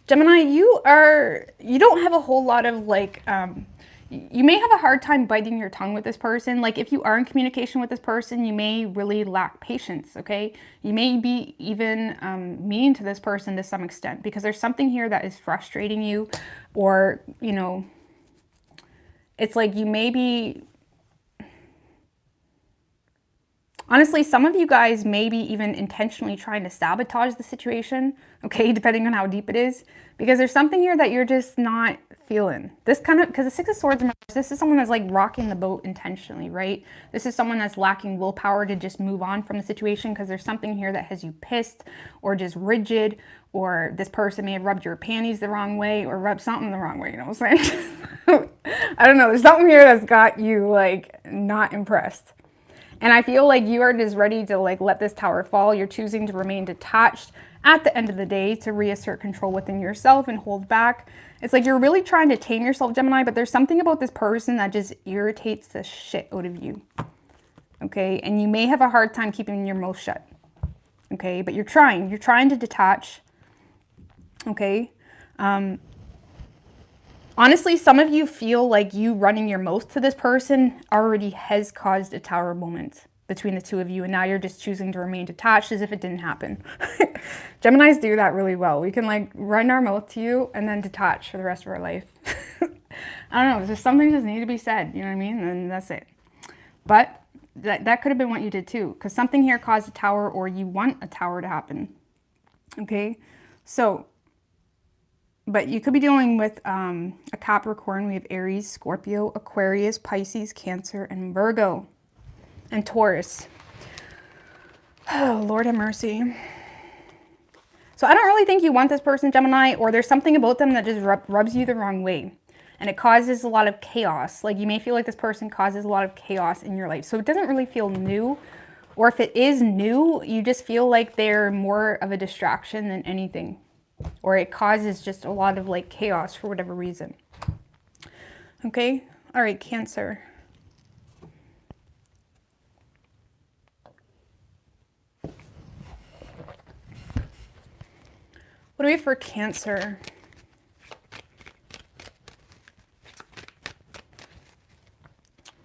Gemini, you don't have a whole lot of like, you may have a hard time biting your tongue with this person. Like if you are in communication with this person, you may really lack patience, okay? You may be even mean to this person to some extent, because there's something here that is frustrating you, or, you know, it's like you may be, honestly, some of you guys may be even intentionally trying to sabotage the situation, okay, depending on how deep it is, because there's something here that you're just not feeling. This kind of, because the Six of Swords, this is someone that's like rocking the boat intentionally, right? This is someone that's lacking willpower to just move on from the situation, because there's something here that has you pissed or just rigid, or this person may have rubbed your panties the wrong way or rubbed something the wrong way, you know what I'm saying? I don't know, there's something here that's got you like not impressed. And I feel like you are just ready to like let this tower fall. You're choosing to remain detached at the end of the day, to reassert control within yourself and hold back. It's like you're really trying to tame yourself, Gemini, but there's something about this person that just irritates the shit out of you. Okay, and you may have a hard time keeping your mouth shut. Okay, but you're trying to detach. Okay. Honestly, some of you feel like you running your mouth to this person already has caused a tower moment between the two of you, and now you're just choosing to remain detached as if it didn't happen. Geminis do that really well. We can like run our mouth to you and then detach for the rest of our life. I don't know, there's something just need to be said, you know what I mean? And that's it. But that could have been what you did too, because something here caused a tower, or you want a tower to happen. Okay, so, but you could be dealing with a Capricorn. We have Aries, Scorpio, Aquarius, Pisces, Cancer, and Virgo. And Taurus. Oh, Lord have mercy. So I don't really think you want this person, Gemini, or there's something about them that just rubs you the wrong way. And it causes a lot of chaos. Like you may feel like this person causes a lot of chaos in your life. So it doesn't really feel new. Or if it is new, you just feel like they're more of a distraction than anything. Or it causes just a lot of like chaos for whatever reason. Okay? All right, Cancer. What do we have for Cancer?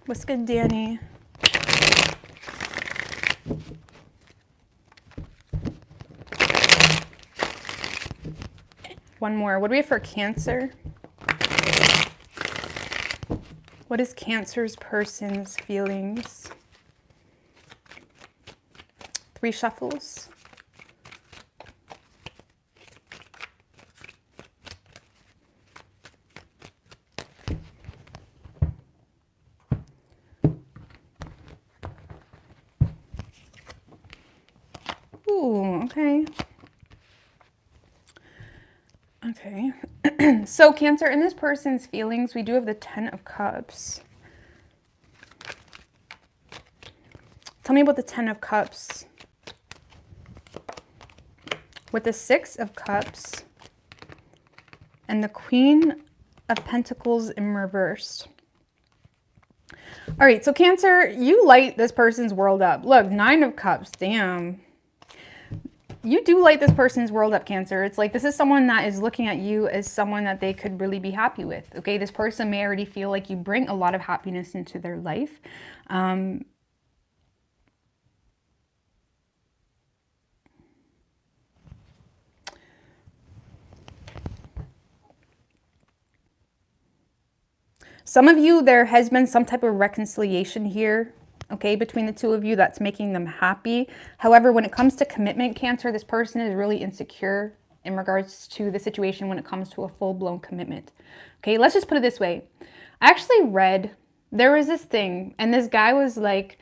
What's good, Danny? One more. What do we have for Cancer? What is Cancer's person's feelings? 3 shuffles. Ooh, okay. Okay. So Cancer, in this person's feelings, we do have the 10 of Cups. Tell me about the 10 of Cups. With the 6 of Cups and the Queen of Pentacles in reverse. All right, so Cancer, you light this person's world up. Look, 9 of Cups, damn. You do light this person's world up, Cancer. It's like this is someone that is looking at you as someone that they could really be happy with. Okay, this person may already feel like you bring a lot of happiness into their life. Some of you, there has been some type of reconciliation here, okay, between the two of you that's making them happy. However, when it comes to commitment, Cancer, this person is really insecure in regards to the situation when it comes to a full-blown commitment. Okay, let's just put it this way. I actually read, there was this thing, and this guy was like,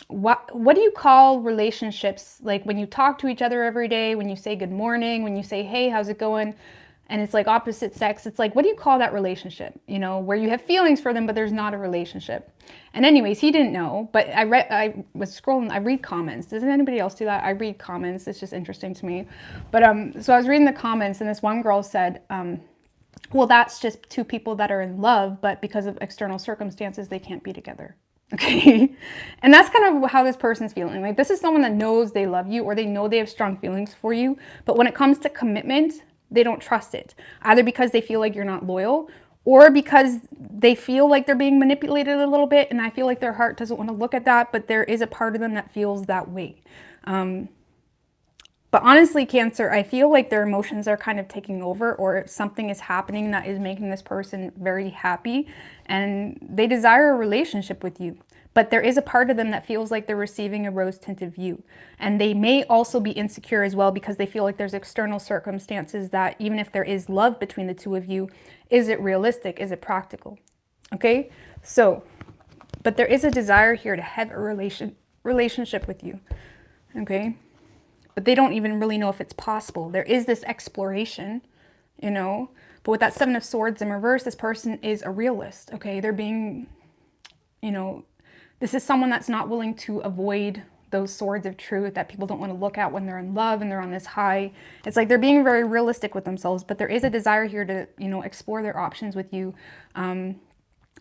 what do you call relationships? Like when you talk to each other every day, when you say good morning, when you say, hey, how's it going? And it's like opposite sex. It's like, what do you call that relationship? You know, where you have feelings for them, but there's not a relationship. And anyways, he didn't know, but I was scrolling, I read comments. Doesn't anybody else do that? I read comments. It's just interesting to me. But so I was reading the comments and this one girl said, well, that's just 2 people that are in love, but because of external circumstances, they can't be together. Okay. And that's kind of how this person's feeling. Like this is someone that knows they love you or they know they have strong feelings for you. But when it comes to commitment, they don't trust it, either because they feel like you're not loyal or because they feel like they're being manipulated a little bit. And I feel like their heart doesn't want to look at that, but there is a part of them that feels that way. But honestly, Cancer, I feel like their emotions are kind of taking over or something is happening that is making this person very happy and they desire a relationship with you. But there is a part of them that feels like they're receiving a rose-tinted view. And they may also be insecure as well because they feel like there's external circumstances that even if there is love between the two of you, is it realistic? Is it practical? Okay? So, but there is a desire here to have a relationship with you. Okay? But they don't even really know if it's possible. There is this exploration, you know? But with that 7 of Swords in reverse, this person is a realist. Okay? They're being, you know, this is someone that's not willing to avoid those swords of truth that people don't want to look at when they're in love and they're on this high. It's like they're being very realistic with themselves, but there is a desire here to, you know, explore their options with you.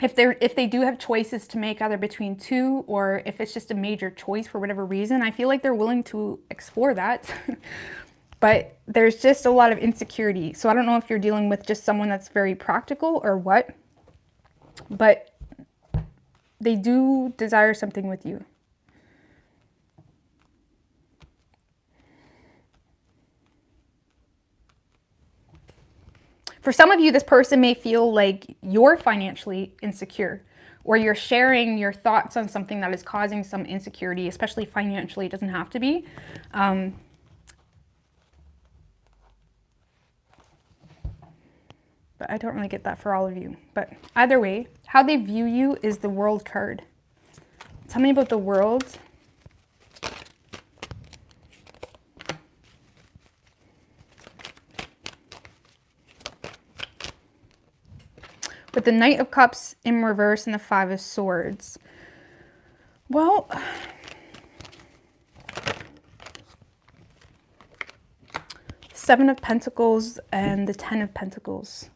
If they do have choices to make either between 2 or if it's just a major choice for whatever reason, I feel like they're willing to explore that. But there's just a lot of insecurity. So I don't know if you're dealing with just someone that's very practical or what, but they do desire something with you. For some of you, this person may feel like you're financially insecure or you're sharing your thoughts on something that is causing some insecurity, especially financially. It doesn't have to be. But I don't really get that for all of you. But either way, how they view you is the World card. Tell me about the World. with the Knight of Cups in reverse and the Five of Swords. Well, Seven of Pentacles and the Ten of Pentacles.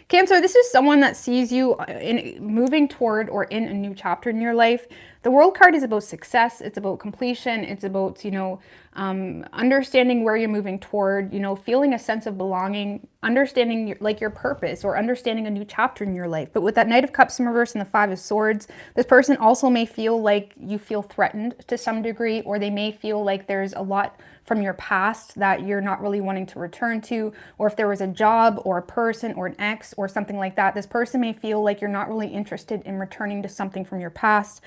Cancer, this is someone that sees you in moving toward or in a new chapter in your life. The World card is about success. It's about completion. It's about, you know, understanding where you're moving toward, you know, feeling a sense of belonging, understanding your purpose, or understanding a new chapter in your life. But with that Knight of Cups in reverse and the Five of Swords, this person also may feel like you feel threatened to some degree, or they may feel like there's a lot from your past that you're not really wanting to return to, or if there was a job or a person or an ex or something like that, this person may feel like you're not really interested in returning to something from your past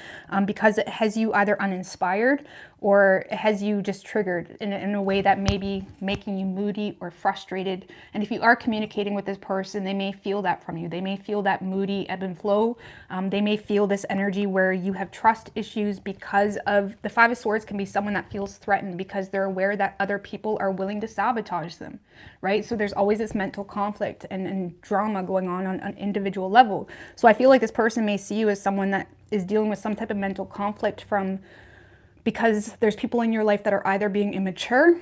because it has you either uninspired or it has you just triggered in a way that may be making you moody or frustrated. And if you are communicating with this person, they may feel that from you. They may feel that moody ebb and flow. They may feel this energy where you have trust issues because of the Five of Swords. Can be someone that feels threatened because they're aware that other people are willing to sabotage them, right? So there's always this mental conflict and drama going on an individual level. So I feel like this person may see you as someone that is dealing with some type of mental conflict because there's people in your life that are either being immature,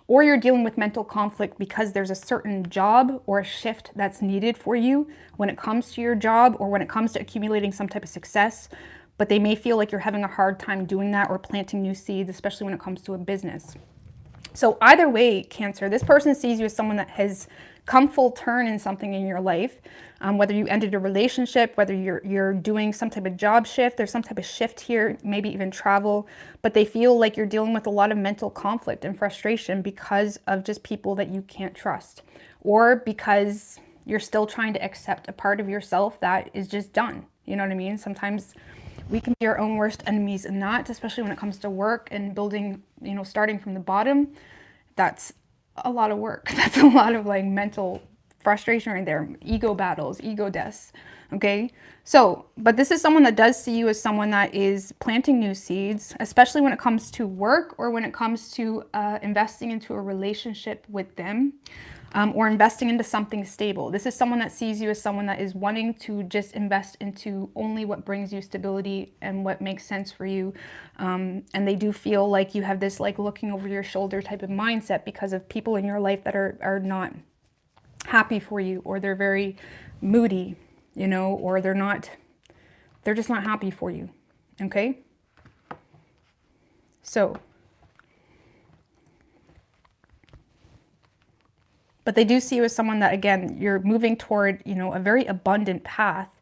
or you're dealing with mental conflict because there's a certain job or a shift that's needed for you when it comes to your job or when it comes to accumulating some type of success. But they may feel like you're having a hard time doing that or planting new seeds, especially when it comes to a business. So either way, Cancer, this person sees you as someone that has come full turn in something in your life, whether you ended a relationship, whether you're doing some type of job shift, there's some type of shift here, maybe even travel, but they feel like you're dealing with a lot of mental conflict and frustration because of just people that you can't trust, or because you're still trying to accept a part of yourself that is just done. You know what I mean? Sometimes we can be our own worst enemies in that, especially when it comes to work and building, you know, starting from the bottom. That's a lot of work. That's a lot of like mental frustration right there. Ego battles, ego deaths. Okay. So, but this is someone that does see you as someone that is planting new seeds, especially when it comes to work or when it comes to investing into a relationship with them. Or investing into something stable. This is someone that sees you as someone that is wanting to just invest into only what brings you stability and what makes sense for you. And they do feel like you have this like looking over your shoulder type of mindset because of people in your life that are not happy for you, or they're very moody, you know, or they're just not happy for you. Okay? So, but they do see you as someone that, again, you're moving toward, you know, a very abundant path,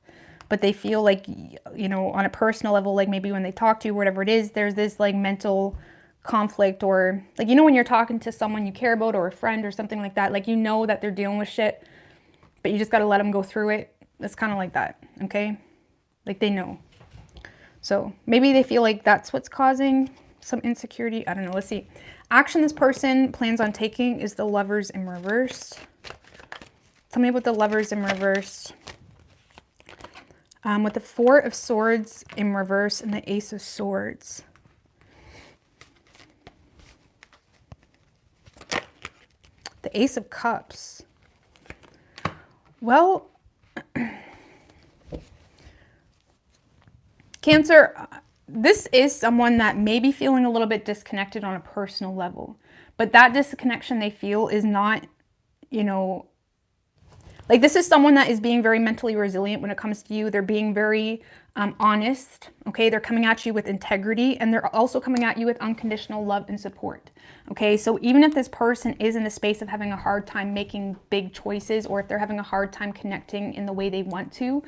but they feel like, you know, on a personal level, like maybe when they talk to you, whatever it is, there's this like mental conflict, or like, you know, when you're talking to someone you care about or a friend or something like that, like, you know that they're dealing with shit, but you just got to let them go through it. It's kind of like that. Okay. Like they know. So maybe they feel like that's what's causing some insecurity. I don't know. Let's see. Action this person plans on taking is the Lovers in reverse. Tell me about the Lovers in reverse. With the Four of Swords in reverse and the Ace of Swords. The Ace of Cups. Well, Cancer, this is someone that may be feeling a little bit disconnected on a personal level, but that disconnection they feel is not, you know, like this is someone that is being very mentally resilient when it comes to you. They're being very honest, okay? They're coming at you with integrity, and they're also coming at you with unconditional love and support, okay? So even if this person is in a space of having a hard time making big choices, or if they're having a hard time connecting in the way they want to,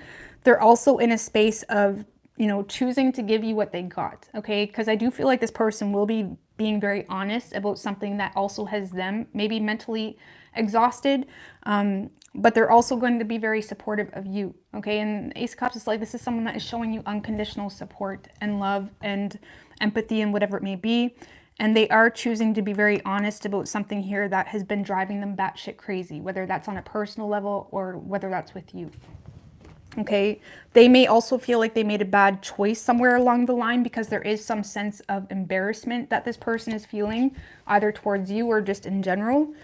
they're also in a space of, you know, choosing to give you what they got, okay? Because I do feel like this person will be being very honest about something that also has them maybe mentally exhausted, but they're also going to be very supportive of you, okay? And Ace of Cups is like, this is someone that is showing you unconditional support and love and empathy and whatever it may be. And they are choosing to be very honest about something here that has been driving them batshit crazy, whether that's on a personal level or whether that's with you. Okay, they may also feel like they made a bad choice somewhere along the line, because there is some sense of embarrassment that this person is feeling, either towards you or just in general,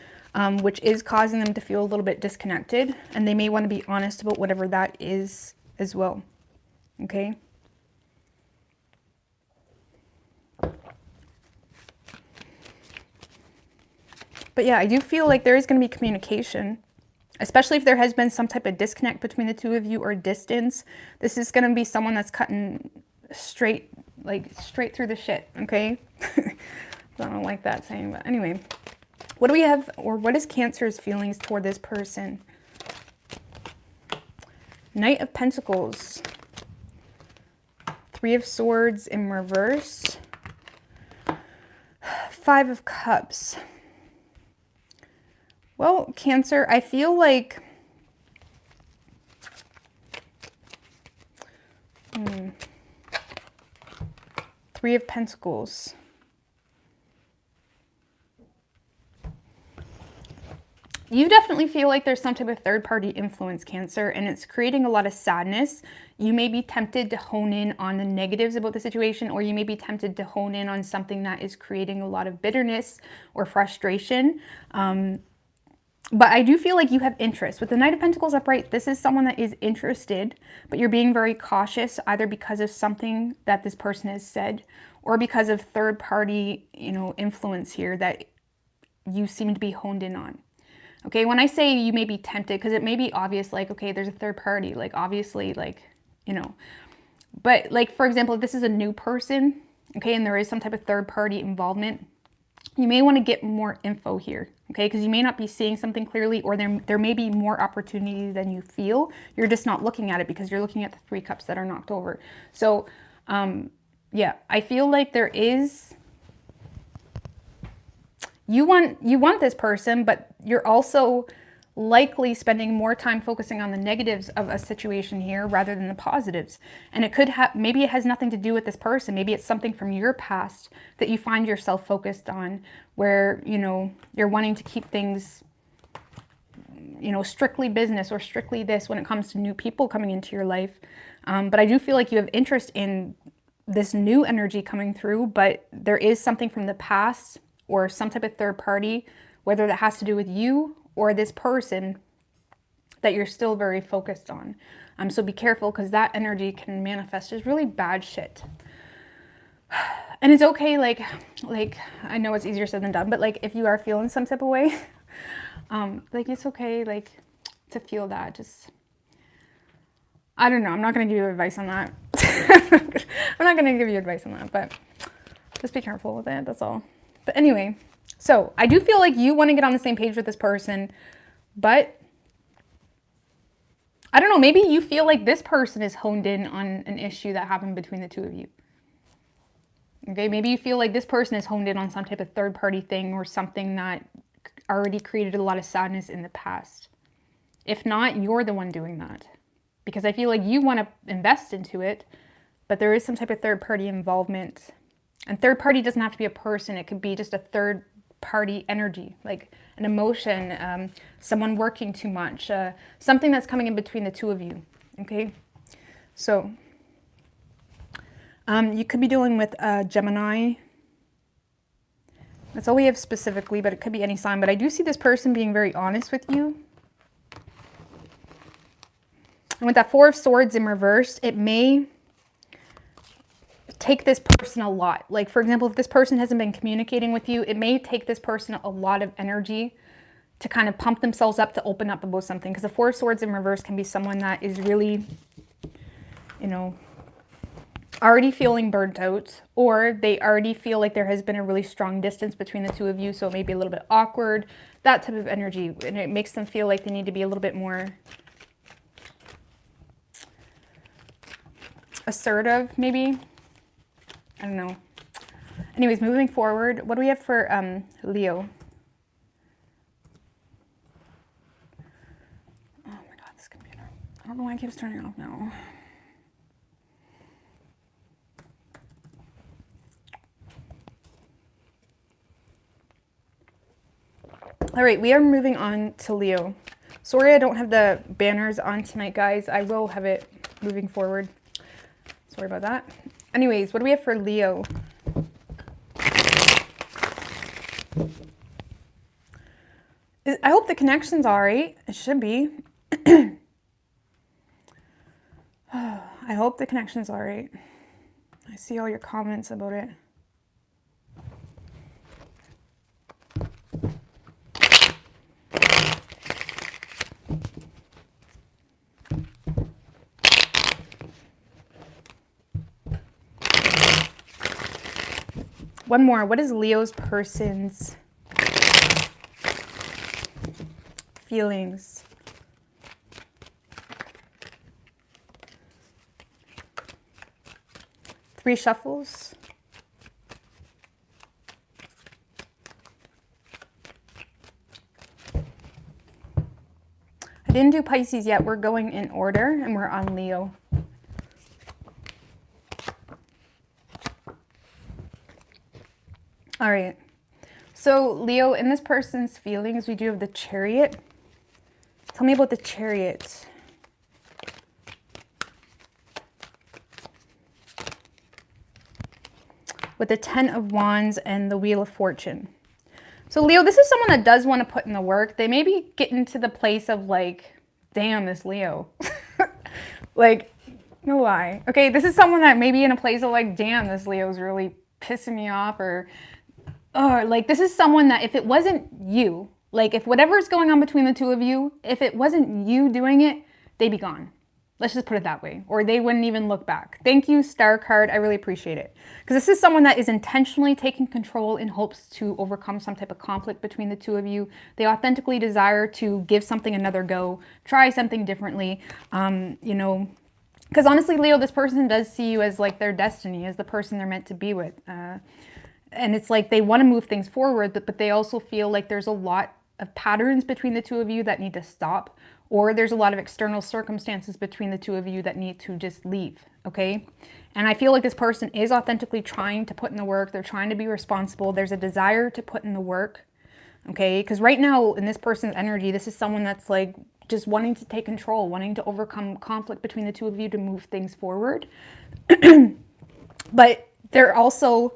which is causing them to feel a little bit disconnected, and they may want to be honest about whatever that is as well. Okay. But yeah, I do feel like there is going to be communication, especially if there has been some type of disconnect between the two of you or distance. This is going to be someone that's cutting straight, like straight through the shit, okay? I don't like that saying, but anyway. What do we have, or what is Cancer's feelings toward this person? Knight of Pentacles. Three of Swords in reverse. Five of Cups. Well, Cancer, I feel like Three of Pentacles. You definitely feel like there's some type of third-party influence, Cancer, and it's creating a lot of sadness. You may be tempted to hone in on the negatives about the situation, or you may be tempted to hone in on something that is creating a lot of bitterness or frustration. But I do feel like you have interest. With the Knight of Pentacles upright, this is someone that is interested, but you're being very cautious, either because of something that this person has said or because of third-party, influence here that you seem to be honed in on. Okay, when I say you may be tempted, because it may be obvious, like, okay, there's a third party, like, obviously, like, but like, for example, if this is a new person, okay, and there is some type of third party involvement, you may want to get more info here, okay, because you may not be seeing something clearly, or there may be more opportunity than you feel. You're just not looking at it because you're looking at the Three Cups that are knocked over. So, yeah, I feel like there is... You want this person, but you're also likely spending more time focusing on the negatives of a situation here rather than the positives. And it could have, maybe it has nothing to do with this person. Maybe it's something from your past that you find yourself focused on, where, you're wanting to keep things, strictly business or strictly this when it comes to new people coming into your life. But I do feel like you have interest in this new energy coming through, but there is something from the past or some type of third party, whether that has to do with you or this person, that you're still very focused on. So be careful, because that energy can manifest as really bad shit. And it's okay, like I know it's easier said than done, but like if you are feeling some type of way, like it's okay, like to feel that. Just, I don't know, I'm not going to give you advice on that. I'm not going to give you advice on that, but just be careful with it, that's all. But anyway, so I do feel like you want to get on the same page with this person, but I don't know, maybe you feel like this person is honed in on an issue that happened between the two of you. Okay, maybe you feel like this person is honed in on some type of third-party thing or something that already created a lot of sadness in the past. If not, you're the one doing that. Because I feel like you want to invest into it, but there is some type of third-party involvement. And third party doesn't have to be a person. It could be just a third party energy, like an emotion, someone working too much, something that's coming in between the two of you, okay? So, you could be dealing with Gemini. That's all we have specifically, but it could be any sign. But I do see this person being very honest with you. And with that Four of Swords in reverse, it may take this person a lot. Like, for example, if this person hasn't been communicating with you, it may take this person a lot of energy to kind of pump themselves up to open up about something. Because the Four of Swords in reverse can be someone that is really, already feeling burnt out, or they already feel like there has been a really strong distance between the two of you, so it may be a little bit awkward, that type of energy, and it makes them feel like they need to be a little bit more assertive, maybe. I don't know. Anyways, moving forward, what do we have for Leo? Oh my God, this computer. I don't know why it keeps turning off now. All right, we are moving on to Leo. Sorry I don't have the banners on tonight, guys. I will have it moving forward. Sorry about that. Anyways, what do we have for Leo? I hope the connection's all right. It should be. I hope the connection's all right. I see all your comments about it. One more. What is Leo's person's feelings? Three shuffles. I didn't do Pisces yet. We're going in order and we're on Leo. All right. So Leo, in this person's feelings, we do have the Chariot. Tell me about the Chariot. With the Ten of Wands and the Wheel of Fortune. So Leo, this is someone that does want to put in the work. They may be getting to the place of like, damn, this Leo. Like, no lie. Okay, this is someone that may be in a place of like, damn, this Leo's really pissing me off, or like this is someone that if it wasn't you, like if whatever's going on between the two of you, if it wasn't you doing it, they'd be gone. Let's just put it that way. Or they wouldn't even look back. Thank you, Star card. I really appreciate it. Because this is someone that is intentionally taking control in hopes to overcome some type of conflict between the two of you. They authentically desire to give something another go, try something differently, you know, because honestly, Leo, this person does see you as like their destiny, as the person they're meant to be with. And it's like they want to move things forward, but they also feel like there's a lot of patterns between the two of you that need to stop, or there's a lot of external circumstances between the two of you that need to just leave, okay? And I feel like this person is authentically trying to put in the work. They're trying to be responsible. There's a desire to put in the work, okay? Because right now in this person's energy, this is someone that's like just wanting to take control, wanting to overcome conflict between the two of you to move things forward. But they're also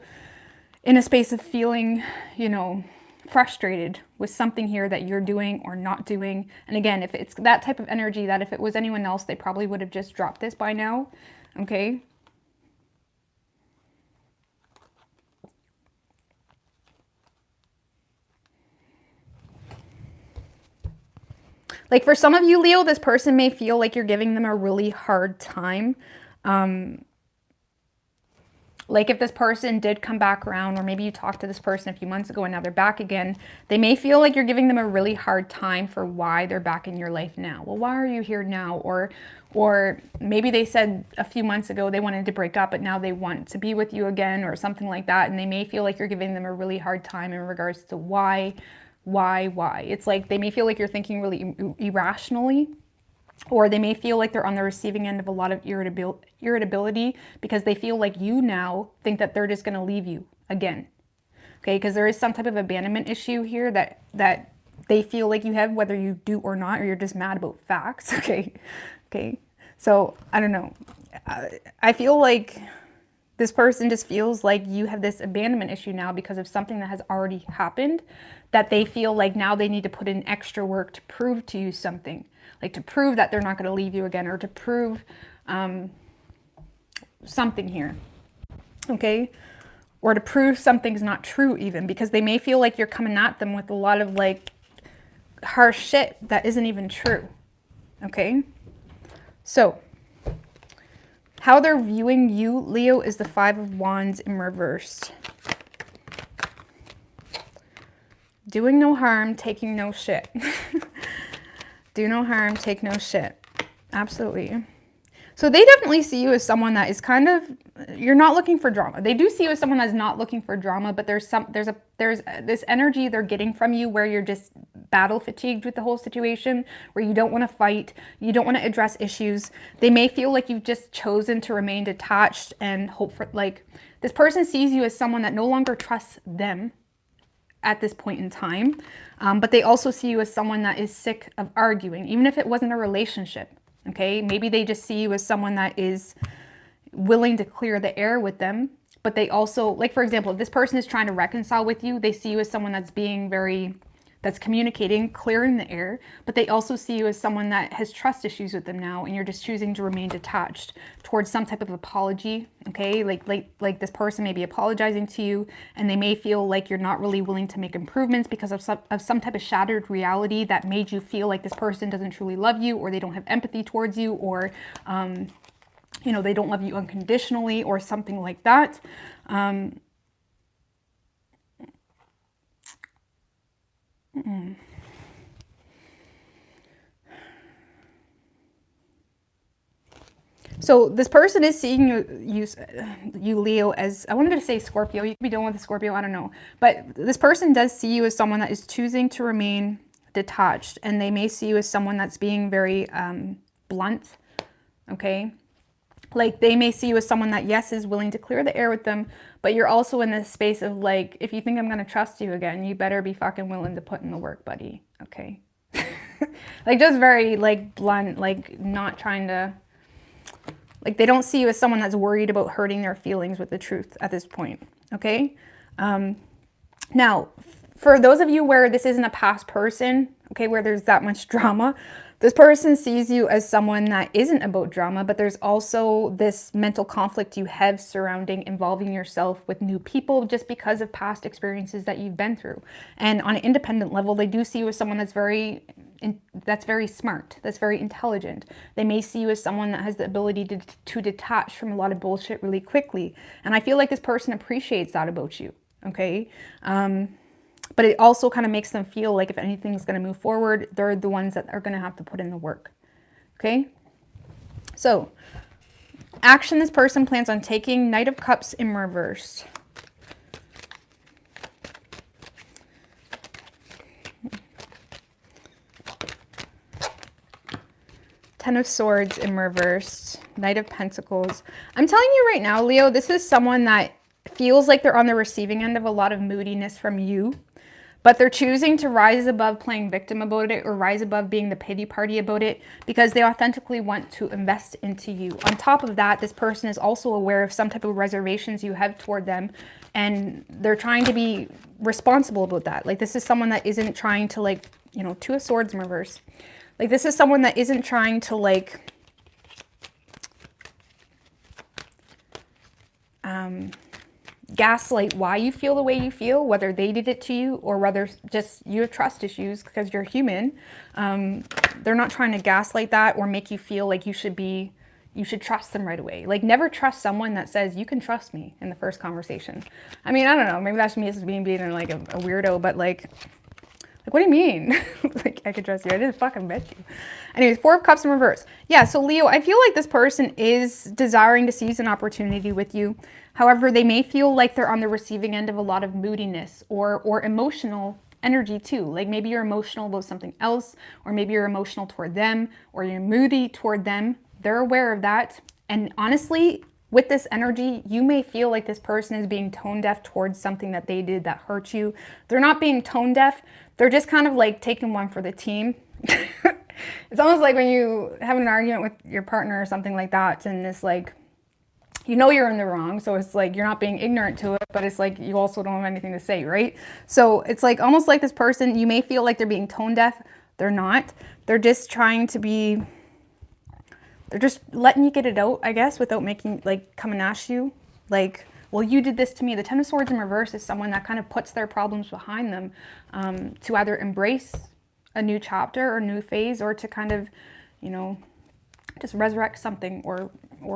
in a space of feeling, you know, frustrated with something here that you're doing or not doing. And again, if it's that type of energy that if it was anyone else, they probably would have just dropped this by now, okay? Like for some of you, Leo, this person may feel like you're giving them a really hard time. Like if this person did come back around, or maybe you talked to this person a few months ago and now they're back again, they may feel like you're giving them a really hard time for why they're back in your life now. Well, why are you here now? Or maybe they said a few months ago they wanted to break up, but now they want to be with you again or something like that. And they may feel like you're giving them a really hard time in regards to why. It's like they may feel like you're thinking really irrationally. Or they may feel like they're on the receiving end of a lot of irritability because they feel like you now think that they're just going to leave you again. Okay, because there is some type of abandonment issue here that they feel like you have, whether you do or not, or you're just mad about facts. Okay. So I don't know. I feel like this person just feels like you have this abandonment issue now because of something that has already happened, that they feel like now they need to put in extra work to prove to you something. Like to prove that they're not going to leave you again, or to prove something here, okay? Or to prove something's not true even, because they may feel like you're coming at them with a lot of like harsh shit that isn't even true, okay? So how they're viewing you, Leo, is the Five of Wands in reverse. Doing no harm, taking no shit. Do no harm, take no shit. Absolutely. So they definitely see you as someone that is kind of, you're not looking for drama. They do see you as someone that's not looking for drama, but there's this energy they're getting from you where you're just battle fatigued with the whole situation, where you don't want to fight, you don't want to address issues. They may feel like you've just chosen to remain detached and hope for, like, this person sees you as someone that no longer trusts them. at this point in time. But they also see you as someone that is sick of arguing, even if it wasn't a relationship. Okay, maybe they just see you as someone that is willing to clear the air with them. But they also, like, for example, if this person is trying to reconcile with you, they see you as someone that's being that's communicating, clearing the air, but they also see you as someone that has trust issues with them now, and you're just choosing to remain detached towards some type of apology. Okay, like this person may be apologizing to you, and they may feel like you're not really willing to make improvements because of some type of shattered reality that made you feel like this person doesn't truly love you, or they don't have empathy towards you, or you know, they don't love you unconditionally, or something like that. So this person is seeing you Leo, as, I wanted to say Scorpio. You could be dealing with a Scorpio, I don't know. But this person does see you as someone that is choosing to remain detached, and they may see you as someone that's being very blunt, okay? Like, they may see you as someone that, yes, is willing to clear the air with them, but you're also in this space of, like, if you think I'm going to trust you again, you better be fucking willing to put in the work, buddy, okay? Like, just very, like, blunt, like, not trying to, like, they don't see you as someone that's worried about hurting their feelings with the truth at this point, okay? Now, for those of you where this isn't a past person, okay, where there's that much drama, this person sees you as someone that isn't about drama, but there's also this mental conflict you have surrounding involving yourself with new people just because of past experiences that you've been through. And on an independent level, they do see you as someone that's very smart, that's very intelligent. They may see you as someone that has the ability to detach from a lot of bullshit really quickly. And I feel like this person appreciates that about you, okay? But it also kind of makes them feel like if anything's going to move forward, they're the ones that are going to have to put in the work. Okay? So, action this person plans on taking. Knight of Cups in reverse. Ten of Swords in reverse. Knight of Pentacles. I'm telling you right now, Leo, this is someone that feels like they're on the receiving end of a lot of moodiness from you. But they're choosing to rise above playing victim about it, or rise above being the pity party about it, because they authentically want to invest into you. On top of that, this person is also aware of some type of reservations you have toward them, and they're trying to be responsible about that. Like, this is someone that isn't trying to, like, you know, Two of Swords in reverse. Like, this is someone that isn't trying to, like, gaslight why you feel the way you feel, whether they did it to you or whether just you have trust issues because you're human. They're not trying to gaslight that or make you feel like you should trust them right away. Like, never trust someone that says you can trust me in the first conversation. I mean, I don't know, maybe that's me as being like a weirdo, but like what do you mean? Like, I could trust you. I didn't fucking bet you. Anyways, Four of Cups in reverse. Yeah, so Leo, I feel like this person is desiring to seize an opportunity with you. However, they may feel like they're on the receiving end of a lot of moodiness or emotional energy too. Like, maybe you're emotional about something else, or maybe you're emotional toward them, or you're moody toward them. They're aware of that. And honestly, with this energy, you may feel like this person is being tone deaf towards something that they did that hurt you. They're not being tone deaf. They're just kind of like taking one for the team. It's almost like when you have an argument with your partner or something like that, and it's like, you know you're in the wrong, so it's like you're not being ignorant to it, but it's like you also don't have anything to say, right? So it's like almost like this person, you may feel like they're being tone deaf. They're not. They're just trying to be, they're just letting you get it out, I guess, without making, like, coming at you. Like, well, you did this to me. The Ten of Swords in reverse is someone that kind of puts their problems behind them, to either embrace a new chapter or new phase, or to kind of, you know, just resurrect something or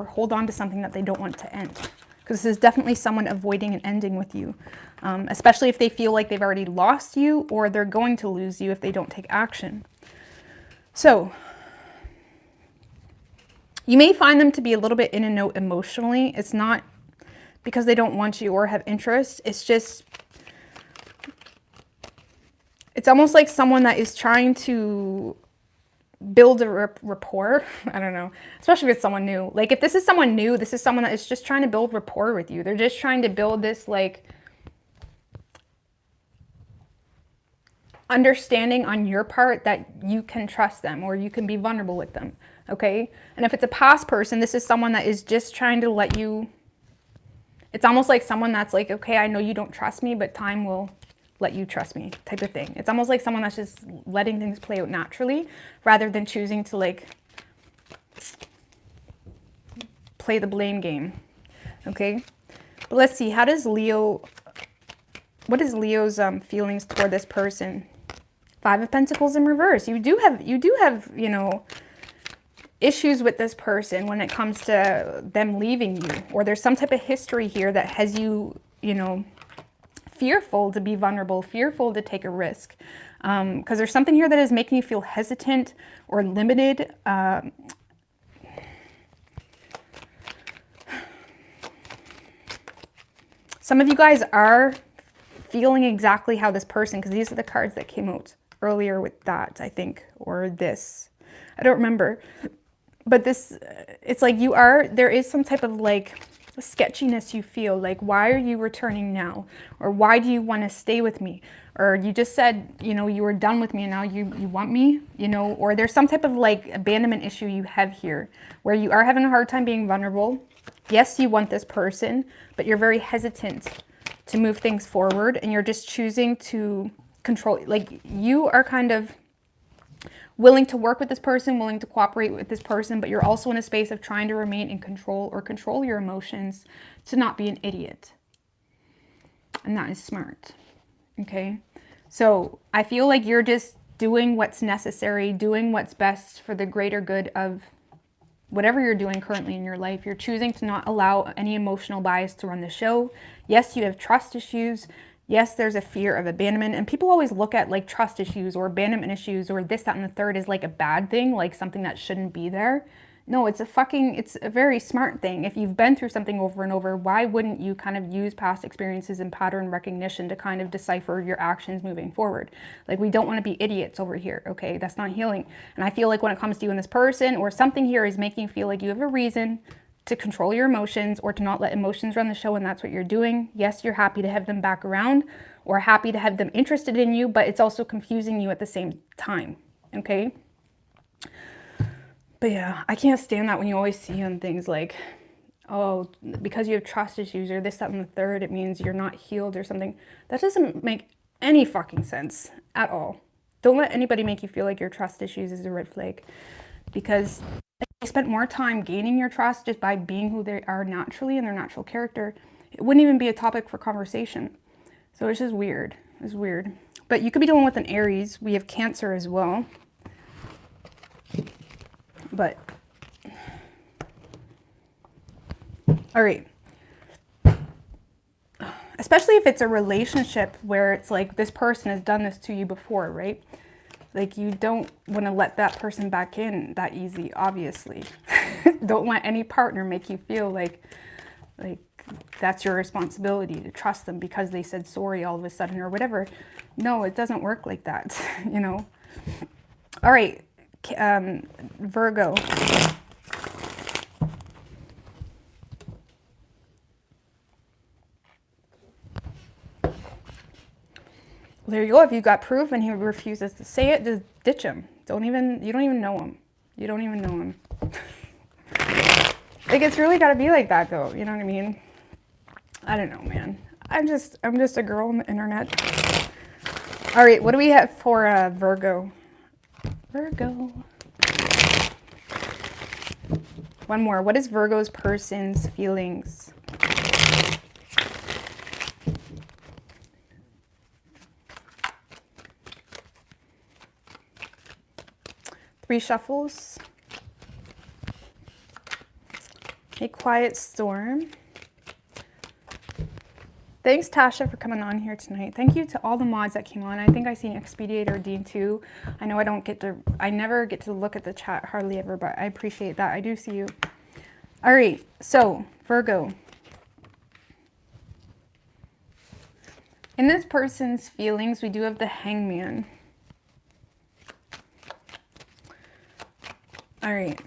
hold on to something that they don't want to end. Because this is definitely someone avoiding an ending with you, especially if they feel like they've already lost you, or they're going to lose you if they don't take action. So you may find them to be a little bit in a note emotionally. It's not because they don't want you or have interest. It's just, it's almost like someone that is trying to build a rapport. I don't know, especially if it's someone new. Like, if this is someone new, this is someone that is just trying to build rapport with you. They're just trying to build this, like, understanding on your part that you can trust them or you can be vulnerable with them, okay? And if it's a past person, this is someone that is just trying to let you, it's almost like someone that's like, okay, I know you don't trust me, but time will let you trust me type of thing. It's almost like someone that's just letting things play out naturally rather than choosing to like play the blame game, okay? But let's see, how does Leo, what is Leo's feelings toward this person? 5 of Pentacles in reverse. You do have, you know, issues with this person when it comes to them leaving you, or there's some type of history here that has you, you know, fearful to be vulnerable, fearful to take a risk. Because there's something here that is making you feel hesitant or limited. Some of you guys are feeling exactly how this person, because these are the cards that came out earlier with that, I think, or this. I don't remember. But this, it's like you are, there is some type of like sketchiness you feel, like, why are you returning now? Or why do you want to stay with me? Or you just said, you know, you were done with me and now you want me, you know? Or there's some type of like abandonment issue you have here where you are having a hard time being vulnerable. Yes, you want this person, but you're very hesitant to move things forward and you're just choosing to control. Like, you are kind of willing to work with this person, willing to cooperate with this person, but you're also in a space of trying to remain in control or control your emotions to not be an idiot. And that is smart, okay? So I feel like you're just doing what's necessary, doing what's best for the greater good of whatever you're doing currently in your life. You're choosing to not allow any emotional bias to run the show. Yes, you have trust issues. Yes, there's a fear of abandonment, and people always look at like trust issues or abandonment issues or this, that, and the third as like a bad thing, like something that shouldn't be there. No, it's a very smart thing. If you've been through something over and over, why wouldn't you kind of use past experiences and pattern recognition to kind of decipher your actions moving forward? Like, we don't want to be idiots over here, okay? That's not healing. And I feel like when it comes to you and this person, or something here is making you feel like you have a reason to control your emotions or to not let emotions run the show, and that's what you're doing. Yes, you're happy to have them back around or happy to have them interested in you, but it's also confusing you at the same time, okay? But yeah, I can't stand that when you always see on things like, oh, because you have trust issues or this, that, and the third, it means you're not healed or something. That doesn't make any fucking sense at all. Don't let anybody make you feel like your trust issues is a red flag, because they spent more time gaining your trust just by being who they are naturally and their natural character. It wouldn't even be a topic for conversation. So it's just weird. It's weird. But you could be dealing with an Aries. We have Cancer as well. But, all right. Especially if it's a relationship where it's like this person has done this to you before, right? Like, you don't want to let that person back in that easy, obviously. Don't let any partner make you feel like that's your responsibility to trust them because they said sorry all of a sudden or whatever. No, it doesn't work like that, you know? All right, Virgo. Well, there you go. If you got proof and he refuses to say it, just ditch him. You don't even know him. You don't even know him. Like, it's really got to be like that, though. You know what I mean? I don't know, man. I'm just a girl on the internet. All right, what do we have for Virgo? Virgo. One more. What is Virgo's person's feelings? Three shuffles. A quiet storm. Thanks, Tasha, for coming on here tonight. Thank you to all the mods that came on. I think I seen Expediator Dean too. I know I never get to look at the chat hardly ever, but I appreciate that. I do see you. All right, so Virgo. In this person's feelings, we do have the Hangman. All right.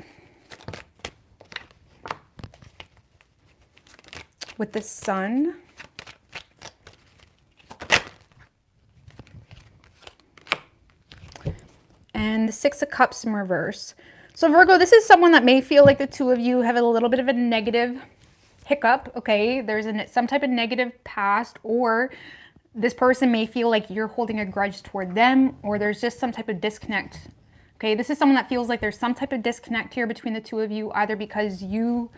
With the Sun. and the Six of Cups in reverse. So Virgo, this is someone that may feel like the two of you have a little bit of a negative hiccup, okay? There's some type of negative past, or this person may feel like you're holding a grudge toward them, or there's just some type of disconnect. Okay, this is someone that feels like there's some type of disconnect here between the two of you, either because you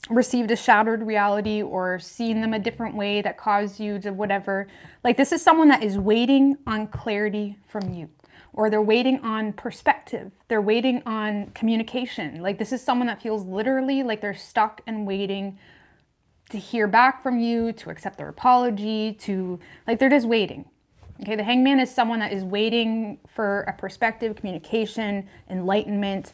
received a shattered reality or seen them a different way that caused you to whatever. Like, this is someone that is waiting on clarity from you, or they're waiting on perspective. They're waiting on communication. Like, this is someone that feels literally like they're stuck and waiting to hear back from you, to accept their apology, to, like, they're just waiting. Okay, the Hangman is someone that is waiting for a perspective, communication, enlightenment,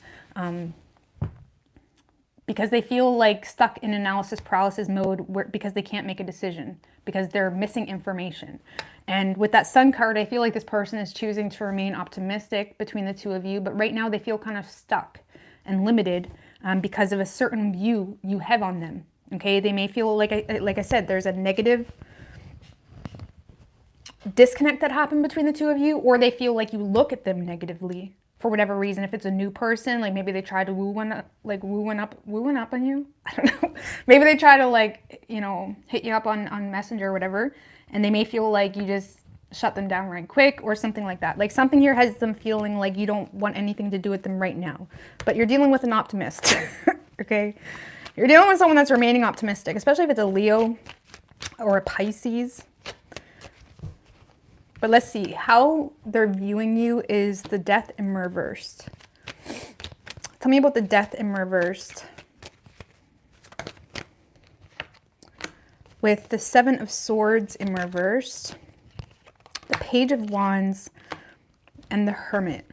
because they feel like stuck in analysis paralysis mode because they can't make a decision, because they're missing information. And with that Sun card, I feel like this person is choosing to remain optimistic between the two of you, but right now they feel kind of stuck and limited because of a certain view you have on them. Okay, they may feel like I said, there's a negative disconnect that happened between the two of you, or they feel like you look at them negatively for whatever reason. If it's a new person, like maybe they try to woo one up on you. I don't know. Maybe they try to, like, you know, hit you up on Messenger or whatever, and they may feel like you just shut them down right quick or something like that. Like, something here has them feeling like you don't want anything to do with them right now. But you're dealing with an optimist, okay? You're dealing with someone that's remaining optimistic, especially if it's a Leo or a Pisces. But let's see, how they're viewing you is the Death in reversed. Tell me about the Death in reversed. With the Seven of Swords in reversed, the Page of Wands, and the Hermit.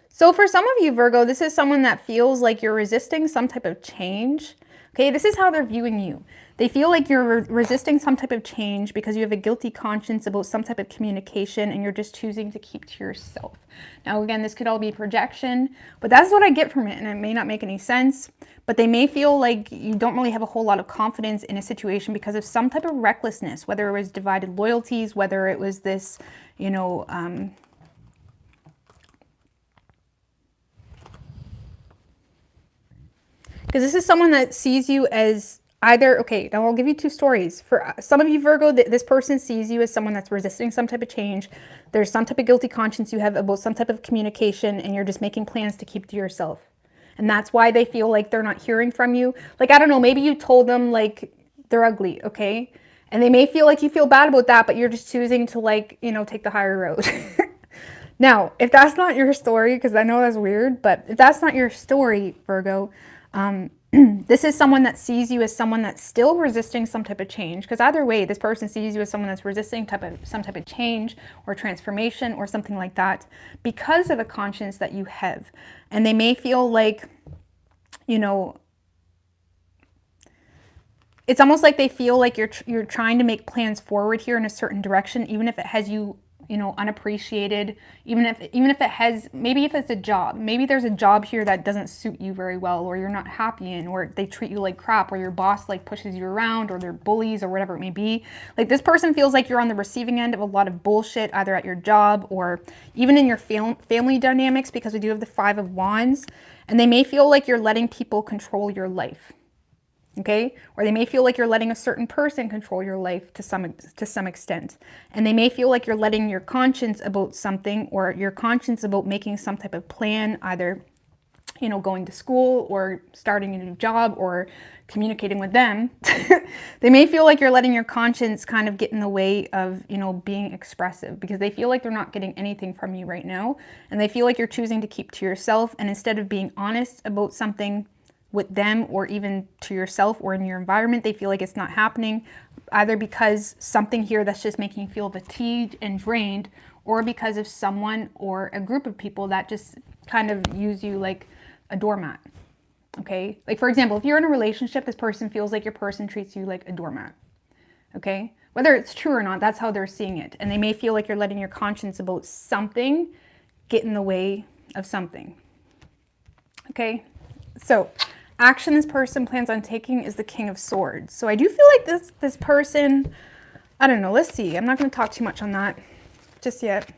So for some of you, Virgo, this is someone that feels like you're resisting some type of change. Okay, this is how they're viewing you. They feel like you're resisting some type of change because you have a guilty conscience about some type of communication, and you're just choosing to keep to yourself. Now, again, this could all be projection, but that's what I get from it, and it may not make any sense, but they may feel like you don't really have a whole lot of confidence in a situation because of some type of recklessness, whether it was divided loyalties, whether it was this, you know, because this is someone that sees you as either, okay, now I'll give you two stories. For some of you, Virgo, this person sees you as someone that's resisting some type of change. There's some type of guilty conscience you have about some type of communication, and you're just making plans to keep to yourself. And that's why they feel like they're not hearing from you. Like, I don't know, maybe you told them, like, they're ugly, okay? And they may feel like you feel bad about that, but you're just choosing to, like, you know, take the higher road. Now, if that's not your story, because I know that's weird, but if that's not your story, Virgo, this is someone that sees you as someone that's still resisting some type of change, because either way, this person sees you as someone that's resisting some type of change or transformation or something like that because of a conscience that you have. And they may feel like, you know, it's almost like they feel like you're trying to make plans forward here in a certain direction, even if it has you, you know, unappreciated, even if it has, maybe if it's a job, maybe there's a job here that doesn't suit you very well, or you're not happy in, or they treat you like crap, or your boss like pushes you around, or they're bullies, or whatever it may be. Like, this person feels like you're on the receiving end of a lot of bullshit, either at your job or even in your family dynamics, because we do have the Five of Wands, and they may feel like you're letting people control your life. Okay, or they may feel like you're letting a certain person control your life to some extent, and they may feel like you're letting your conscience about something, or your conscience about making some type of plan, either you know, going to school or starting a new job or communicating with them, they may feel like you're letting your conscience kind of get in the way of, you know, being expressive, because they feel like they're not getting anything from you right now. And they feel like you're choosing to keep to yourself. And instead of being honest about something with them or even to yourself or in your environment, they feel like it's not happening, either because something here that's just making you feel fatigued and drained, or because of someone or a group of people that just kind of use you like a doormat. Okay, like for example, if you're in a relationship, this person feels like your person treats you like a doormat. Okay, whether it's true or not, that's how they're seeing it. And they may feel like you're letting your conscience about something get in the way of something. Okay, so action this person plans on taking is the King of Swords. So I do feel like this person, I don't know, let's see. I'm not going to talk too much on that just yet.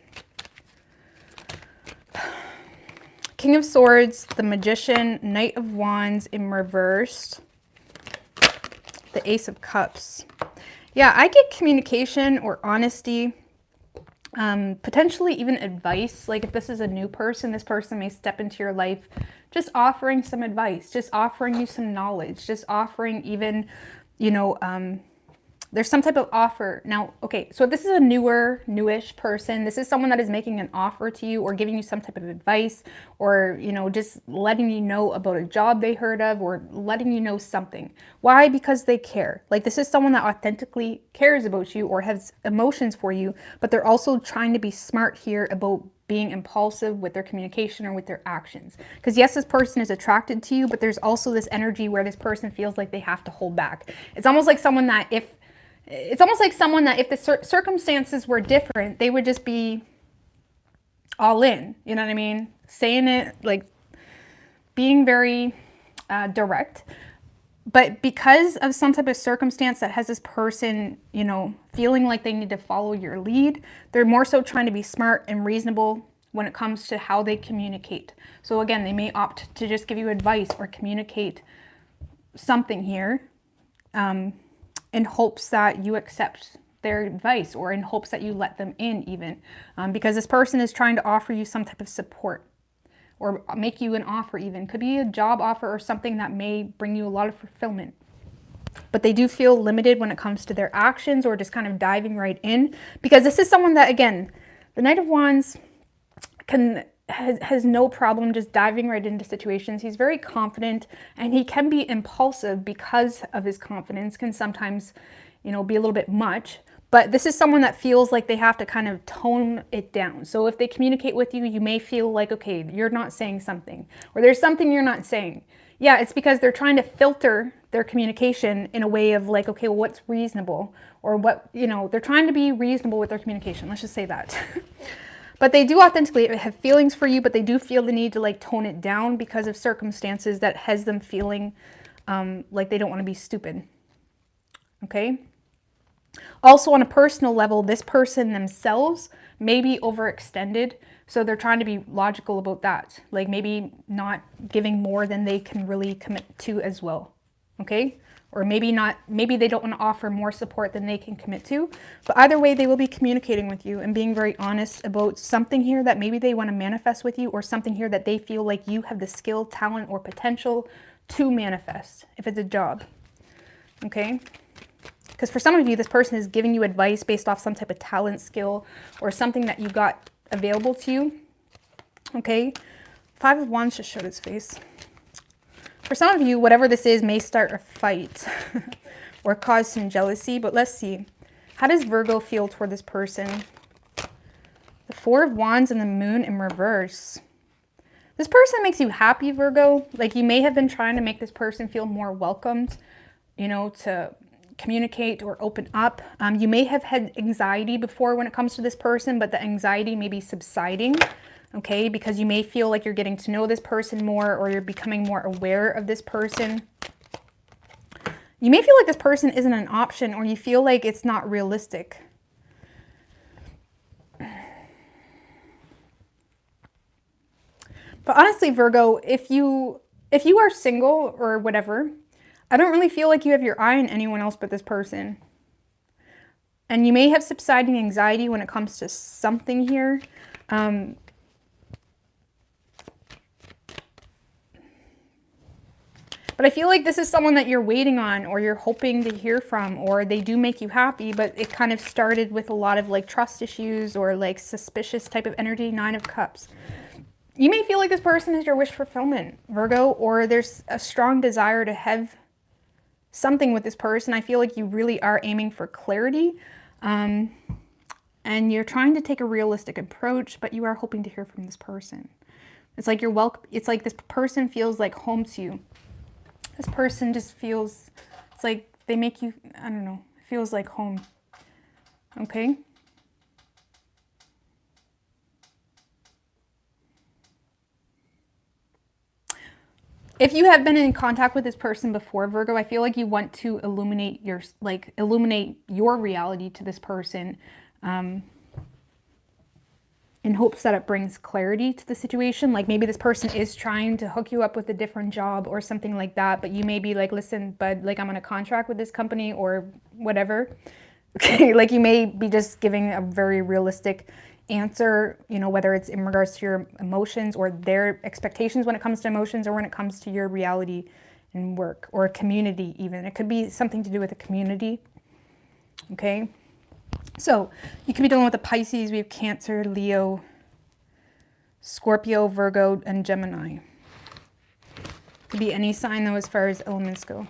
King of Swords, the Magician, Knight of Wands in reversed, the Ace of Cups. Yeah, I get communication or honesty, potentially even advice. Like if this is a new person, this person may step into your life just offering some advice, just offering you some knowledge, just offering even, you know, there's some type of offer. Now, okay, so if this is a newish person, this is someone that is making an offer to you or giving you some type of advice, or, you know, just letting you know about a job they heard of, or letting you know something. Why? Because they care. Like this is someone that authentically cares about you or has emotions for you, but they're also trying to be smart here about being impulsive with their communication or with their actions. Because yes, this person is attracted to you, but there's also this energy where this person feels like they have to hold back. It's almost like someone that if the circumstances were different, they would just be all in. You know what I mean? Saying it, like being very direct. But because of some type of circumstance that has this person, you know, feeling like they need to follow your lead, they're more so trying to be smart and reasonable when it comes to how they communicate. So again, they may opt to just give you advice or communicate something here, in hopes that you accept their advice, or in hopes that you let them in even, because this person is trying to offer you some type of support or make you an offer even. Could be a job offer or something that may bring you a lot of fulfillment. But they do feel limited when it comes to their actions or just kind of diving right in, because this is someone that, again, the Knight of Wands has no problem just diving right into situations. He's very confident, and he can be impulsive because of his confidence, can sometimes, you know, be a little bit much. But this is someone that feels like they have to kind of tone it down. So if they communicate with you, you may feel like, okay, you're not saying something, or there's something you're not saying. Yeah, it's because they're trying to filter their communication in a way of like, okay, well, what's reasonable, or what, you know, they're trying to be reasonable with their communication. Let's just say that. But they do authentically have feelings for you, but they do feel the need to like tone it down because of circumstances that has them feeling like they don't want to be stupid. Okay? Also, on a personal level, this person themselves may be overextended. So they're trying to be logical about that. Like maybe not giving more than they can really commit to as well. Okay? Or maybe not, maybe they don't want to offer more support than they can commit to. But either way, they will be communicating with you and being very honest about something here that maybe they want to manifest with you, or something here that they feel like you have the skill, talent, or potential to manifest if it's a job. Okay? Because for some of you, this person is giving you advice based off some type of talent, skill, or something that you got available to you. Okay? 5 of Wands just showed its face. For some of you, whatever this is may start a fight or cause some jealousy, but let's see. How does Virgo feel toward this person? The 4 of Wands and the Moon in reverse. This person makes you happy, Virgo. Like you may have been trying to make this person feel more welcomed, you know, to communicate or open up. You may have had anxiety before when it comes to this person, but the anxiety may be subsiding. Okay, because you may feel like you're getting to know this person more, or you're becoming more aware of this person. You may feel like this person isn't an option, or you feel like it's not realistic. But honestly, Virgo, if you are single or whatever, I don't really feel like you have your eye on anyone else but this person. And you may have subsiding anxiety when it comes to something here. But I feel like this is someone that you're waiting on, or you're hoping to hear from, or they do make you happy, but it kind of started with a lot of like trust issues or like suspicious type of energy. 9 of Cups. You may feel like this person is your wish fulfillment, Virgo, or there's a strong desire to have something with this person. I feel like you really are aiming for clarity, and you're trying to take a realistic approach, but you are hoping to hear from this person. It's like you're welcome. It's like this person feels like home to you. This person just feels, it's like they make you, I don't know, it feels like home. Okay? If you have been in contact with this person before, Virgo, I feel like you want to illuminate your reality to this person, in hopes that it brings clarity to the situation. Like maybe this person is trying to hook you up with a different job or something like that, but you may be like, listen, bud, like I'm on a contract with this company or whatever. Okay, like you may be just giving a very realistic answer, you know, whether it's in regards to your emotions or their expectations when it comes to emotions, or when it comes to your reality and work or a community even. It could be something to do with a community, okay? So you could be dealing with a Pisces. We have Cancer, Leo, Scorpio, Virgo, and Gemini. Could be any sign though as far as elements go.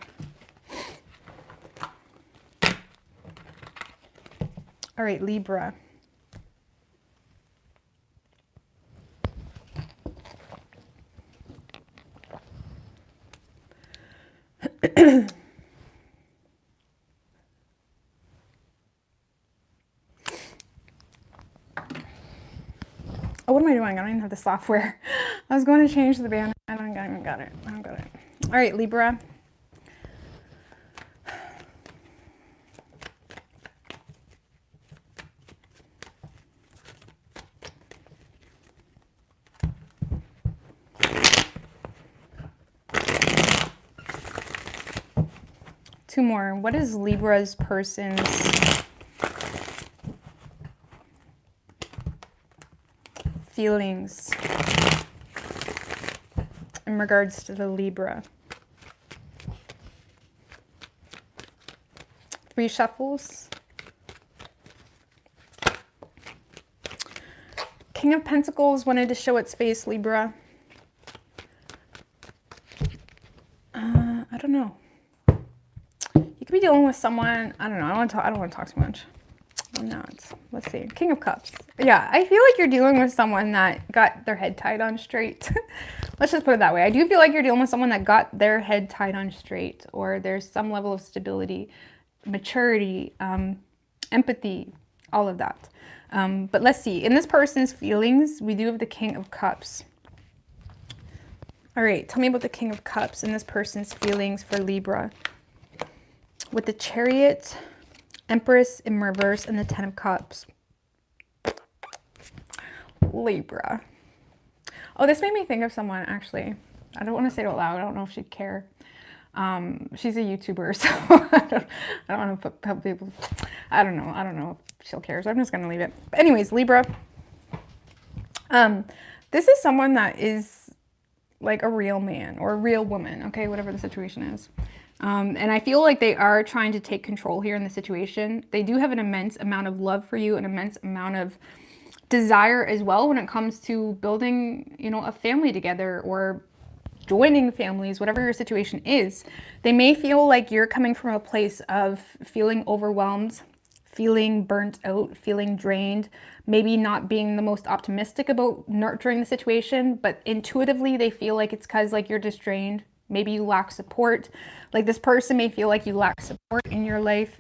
All right, Libra. Oh, what am I doing? I don't even have the software. I was going to change the band. I don't got it. All right, Libra. Two more. What is Libra's person's feelings in regards to the Libra? 3 shuffles. King of Pentacles wanted to show its face, Libra. I don't know. You could be dealing with someone, I don't know, I don't want to talk too much. I'm not. Let's see. King of Cups. Yeah, I feel like you're dealing with someone that got their head tied on straight. Let's just put it that way. I do feel like you're dealing with someone that got their head tied on straight, or there's some level of stability, maturity, empathy, all of that. But let's see. In this person's feelings, we do have the King of Cups. All right, tell me about the King of Cups and this person's feelings for Libra. With the Chariot, Empress in reverse, and the 10 of Cups. Libra. Oh, this made me think of someone, actually. I don't want to say it out loud. I don't know if she'd care. She's a YouTuber, so I don't want to put people... I don't know if she'll care, so I'm just going to leave it. But anyways, Libra. This is someone that is like a real man or a real woman, okay? Whatever the situation is. And I feel like they are trying to take control here in the situation. They do have an immense amount of love for you, an immense amount of desire as well when it comes to building, you know, a family together or joining families, whatever your situation is. They may feel like you're coming from a place of feeling overwhelmed, feeling burnt out, feeling drained, maybe not being the most optimistic about nurturing the situation, but intuitively they feel like it's because like you're just drained. Maybe you lack support. Like this person may feel like you lack support in your life.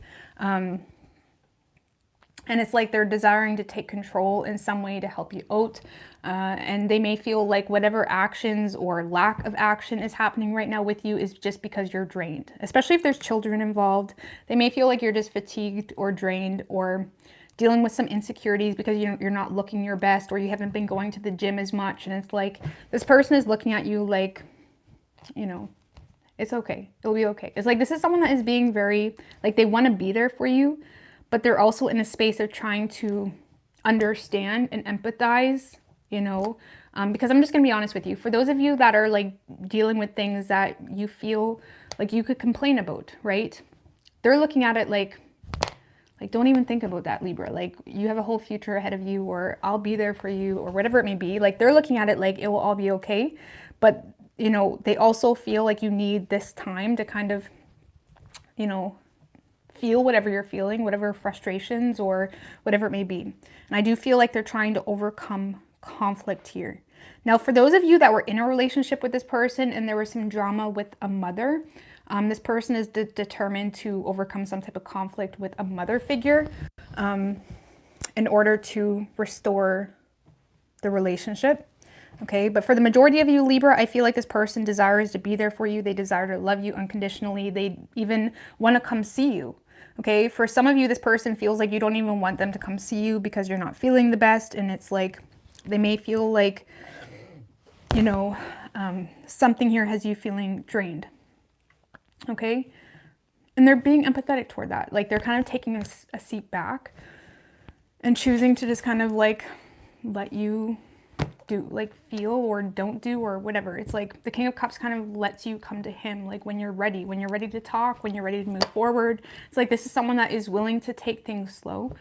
And it's like they're desiring to take control in some way to help you out. And they may feel like whatever actions or lack of action is happening right now with you is just because you're drained. Especially if there's children involved. They may feel like you're just fatigued or drained or dealing with some insecurities because you're not looking your best, or you haven't been going to the gym as much. And it's like this person is looking at you like, you know, it's okay. It'll be okay. It's like this is someone that is being very, like they want to be there for you, but they're also in a space of trying to understand and empathize, you know, Because I'm just going to be honest with you. For those of you that are like dealing with things that you feel like you could complain about, right? They're looking at it like don't even think about that, Libra. Like, you have a whole future ahead of you, or I'll be there for you, or whatever it may be. Like, they're looking at it like it will all be okay. But, you know, they also feel like you need this time to kind of, you know, feel whatever you're feeling, whatever frustrations or whatever it may be. And I do feel like they're trying to overcome conflict here. Now, for those of you that were in a relationship with this person and there was some drama with a mother, this person is determined to overcome some type of conflict with a mother figure in order to restore the relationship. Okay, but for the majority of you, Libra, I feel like this person desires to be there for you. They desire to love you unconditionally. They even want to come see you. Okay, for some of you, this person feels like you don't even want them to come see you because you're not feeling the best. And it's like, they may feel like, you know, something here has you feeling drained. Okay, and they're being empathetic toward that. Like, they're kind of taking a seat back and choosing to just kind of like let you do, like, feel or don't do or whatever. It's like the King of Cups kind of lets you come to him, like when you're ready to talk, when you're ready to move forward. It's like this is someone that is willing to take things slow,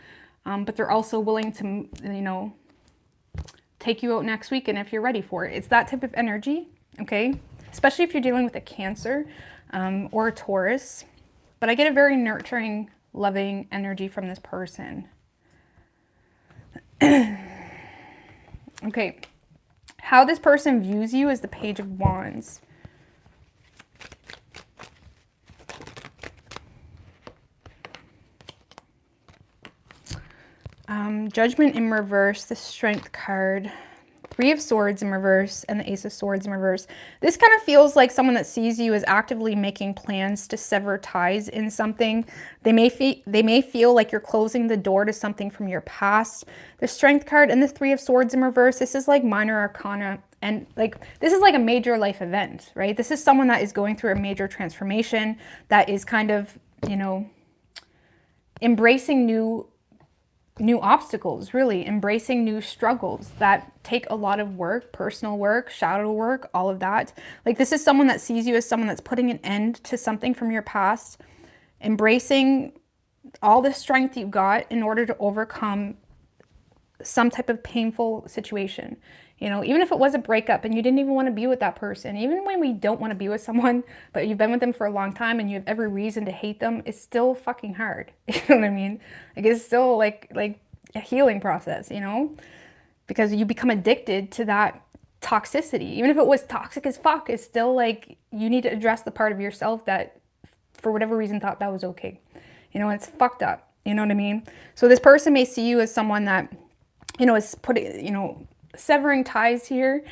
but they're also willing to, you know, take you out next week and if you're ready for it. It's that type of energy, okay? Especially if you're dealing with a Cancer or a Taurus. But I get a very nurturing, loving energy from this person. Okay, how this person views you is the Page of Wands. Judgment in reverse, the Strength card, Three of Swords in reverse, and the Ace of Swords in reverse. This kind of feels like someone that sees you as actively making plans to sever ties in something. They may feel like you're closing the door to something from your past. The Strength card and the Three of Swords in reverse, this is like minor arcana, and like this is like a major life event, right? This is someone that is going through a major transformation, that is kind of, you know, embracing new obstacles, really embracing new struggles that take a lot of work, personal work, shadow work, all of that. Like, this is someone that sees you as someone that's putting an end to something from your past, embracing all the strength you got in order to overcome some type of painful situation. You know, even if it was a breakup and you didn't even want to be with that person, even when we don't want to be with someone, but you've been with them for a long time and you have every reason to hate them, it's still fucking hard. You know what I mean? Like, it's still like a healing process, you know, because you become addicted to that toxicity. Even if it was toxic as fuck, it's still like you need to address the part of yourself that for whatever reason thought that was okay. You know, it's fucked up. You know what I mean? So this person may see you as someone that, you know, is putting, you know, severing ties here,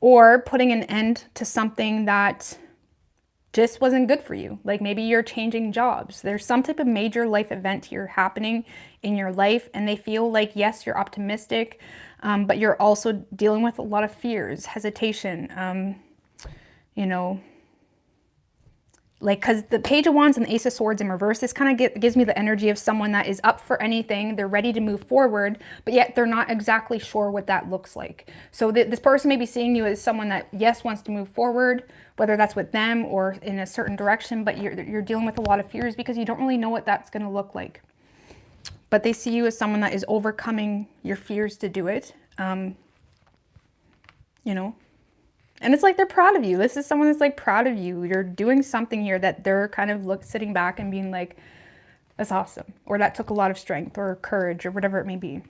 or putting an end to something that just wasn't good for you. Like, maybe you're changing jobs. There's some type of major life event here happening in your life, and they feel like, yes, you're optimistic, but you're also dealing with a lot of fears, hesitation, you know, like, because the Page of Wands and the Ace of Swords in reverse, this kind of gives me the energy of someone that is up for anything. They're ready to move forward, but yet they're not exactly sure what that looks like. So this person may be seeing you as someone that, yes, wants to move forward, whether that's with them or in a certain direction, but you're dealing with a lot of fears because you don't really know what that's going to look like. But they see you as someone that is overcoming your fears to do it, you know. And it's like they're proud of you. This is someone that's like proud of you. You're doing something here that they're kind of sitting back and being like, that's awesome. Or that took a lot of strength or courage or whatever it may be.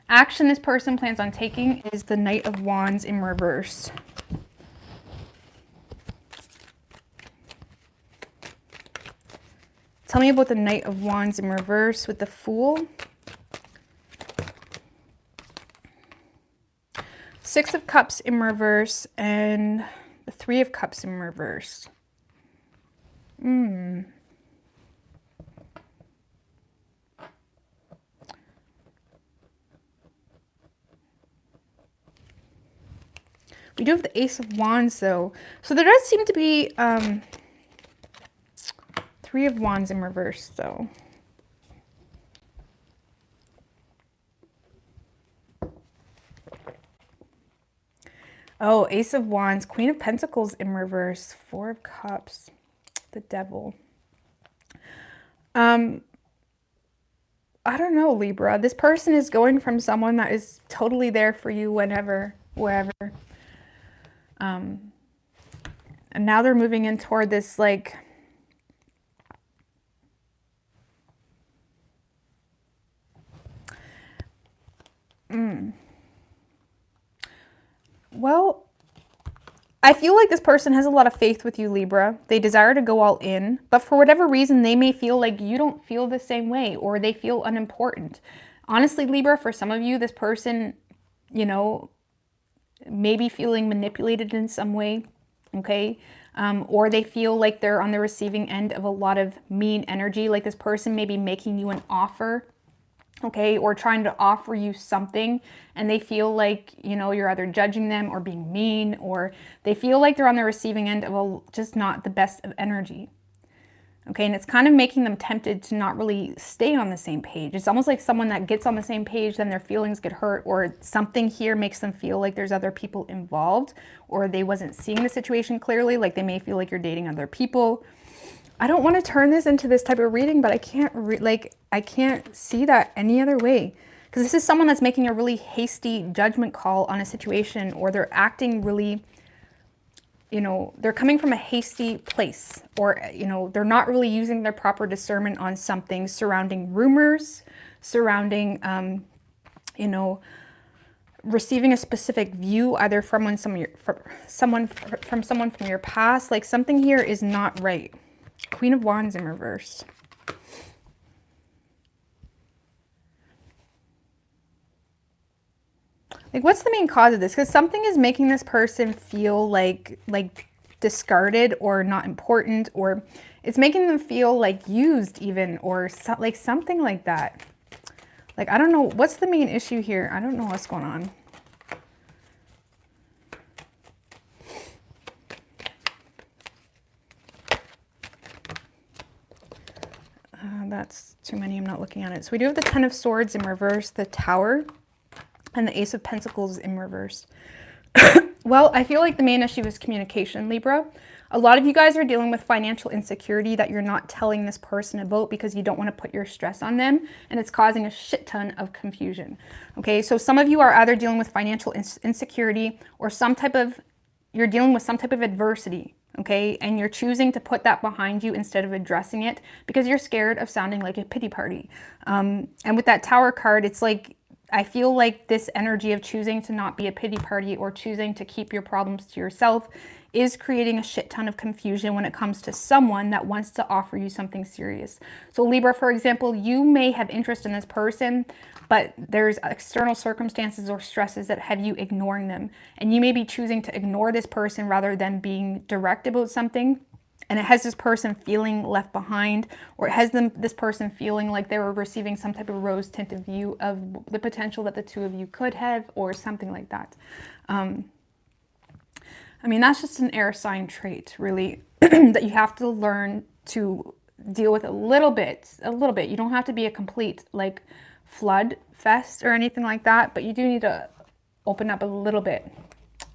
Action this person plans on taking is the Knight of Wands in reverse. Tell me about the Knight of Wands in reverse with the Fool. Six of Cups in reverse and the Three of Cups in reverse. We do have the Ace of Wands though. So there does seem to be Three of Wands in reverse though. Oh, Ace of Wands, Queen of Pentacles in reverse, Four of Cups, the Devil. I don't know, Libra. This person is going from someone that is totally there for you whenever, wherever. And now they're moving in toward this, like, well, I feel like this person has a lot of faith with you, Libra. They desire to go all in, but for whatever reason, they may feel like you don't feel the same way, or they feel unimportant. Honestly, Libra, for some of you, this person, you know, may be feeling manipulated in some way, okay? Or they feel like they're on the receiving end of a lot of mean energy, like this person may be making you an offer, okay, or trying to offer you something, and they feel like, you know, you're either judging them or being mean, or they feel like they're on the receiving end of just not the best of energy. Okay, and it's kind of making them tempted to not really stay on the same page. It's almost like someone that gets on the same page, then their feelings get hurt, or something here makes them feel like there's other people involved, or they wasn't seeing the situation clearly, like they may feel like you're dating other people. I don't want to turn this into this type of reading, but I can't I can't see that any other way. Because this is someone that's making a really hasty judgment call on a situation, or they're acting really, you know, they're coming from a hasty place, or, you know, they're not really using their proper discernment on something surrounding rumors, surrounding, you know, receiving a specific view, either from someone from your past. Like, something here is not right. Queen of Wands in reverse. Like, what's the main cause of this? Because something is making this person feel like discarded or not important, or it's making them feel like used even, or like something like that. Like, I don't know. What's the main issue here? I don't know what's going on. That's too many. I'm not looking at it. So we do have the Ten of Swords in reverse, the Tower, and the Ace of Pentacles in reverse. Well, I feel like the main issue is communication, Libra. A lot of you guys are dealing with financial insecurity that you're not telling this person about because you don't want to put your stress on them, and it's causing a shit ton of confusion. Okay, so some of you are either dealing with financial insecurity, or you're dealing with some type of adversity. Okay, and you're choosing to put that behind you instead of addressing it because you're scared of sounding like a pity party. And with that Tower card, it's like, I feel like this energy of choosing to not be a pity party, or choosing to keep your problems to yourself, is creating a shit ton of confusion when it comes to someone that wants to offer you something serious. So Libra, for example, you may have interest in this person, but there's external circumstances or stresses that have you ignoring them. And you may be choosing to ignore this person rather than being direct about something. And it has this person feeling left behind, or it has this person feeling like they were receiving some type of rose-tinted view of the potential that the two of you could have, or something like that. I mean, that's just an air sign trait, really, that you have to learn to deal with a little bit. You don't have to be a complete, like, flood fest or anything like that, but you do need to open up a little bit,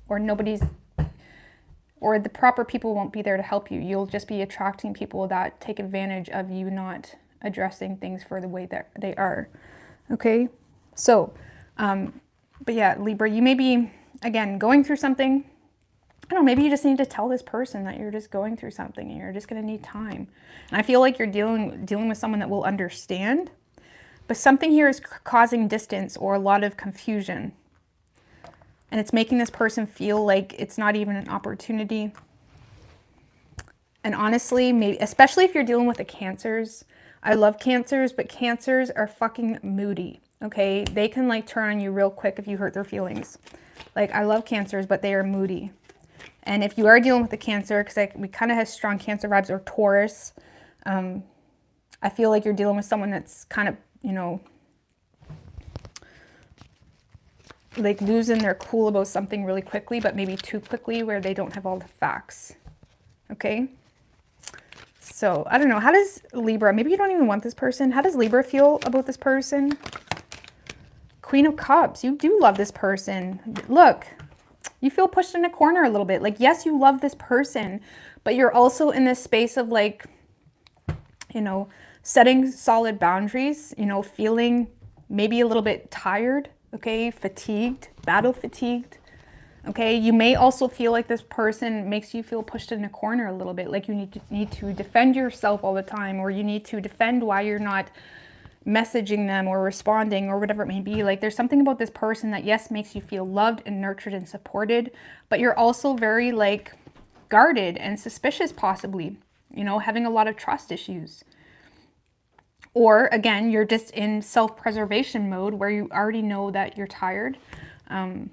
or the proper people won't be there to help you. You'll just be attracting people that take advantage of you not addressing things for the way that they are. Okay? So, but yeah, Libra, you may be, again, going through something. I don't know, maybe you just need to tell this person that you're just going through something and you're just going to need time. And I feel like you're dealing with someone that will understand, but something here is causing distance or a lot of confusion. And it's making this person feel like it's not even an opportunity. And honestly, maybe, especially if you're dealing with the Cancers, I love Cancers, but Cancers are fucking moody, okay? They can, like, turn on you real quick if you hurt their feelings. Like, I love Cancers, but they are moody. And if you are dealing with a Cancer, because we kind of have strong Cancer vibes, or Taurus, I feel like you're dealing with someone that's kind of, you know, like losing their cool about something really quickly, but maybe too quickly, where they don't have all the facts. Okay? So, I don't know. How does Libra, maybe you don't even want this person. How does Libra feel about this person? Queen of Cups. You do love this person. Look, You feel pushed in a corner a little bit. Like, yes, you love this person, but you're also in this space of like, you know, setting solid boundaries, you know, feeling maybe a little bit tired, okay, fatigued, battle fatigued, okay. You may also feel like this person makes you feel pushed in a corner a little bit, like you need to defend yourself all the time, or you need to defend why you're not messaging them or responding or whatever it may be. Like, there's something about this person that, yes, makes you feel loved and nurtured and supported, but you're also very like guarded and suspicious, possibly, you know, having a lot of trust issues. Or again, you're just in self-preservation mode where you already know that you're tired, and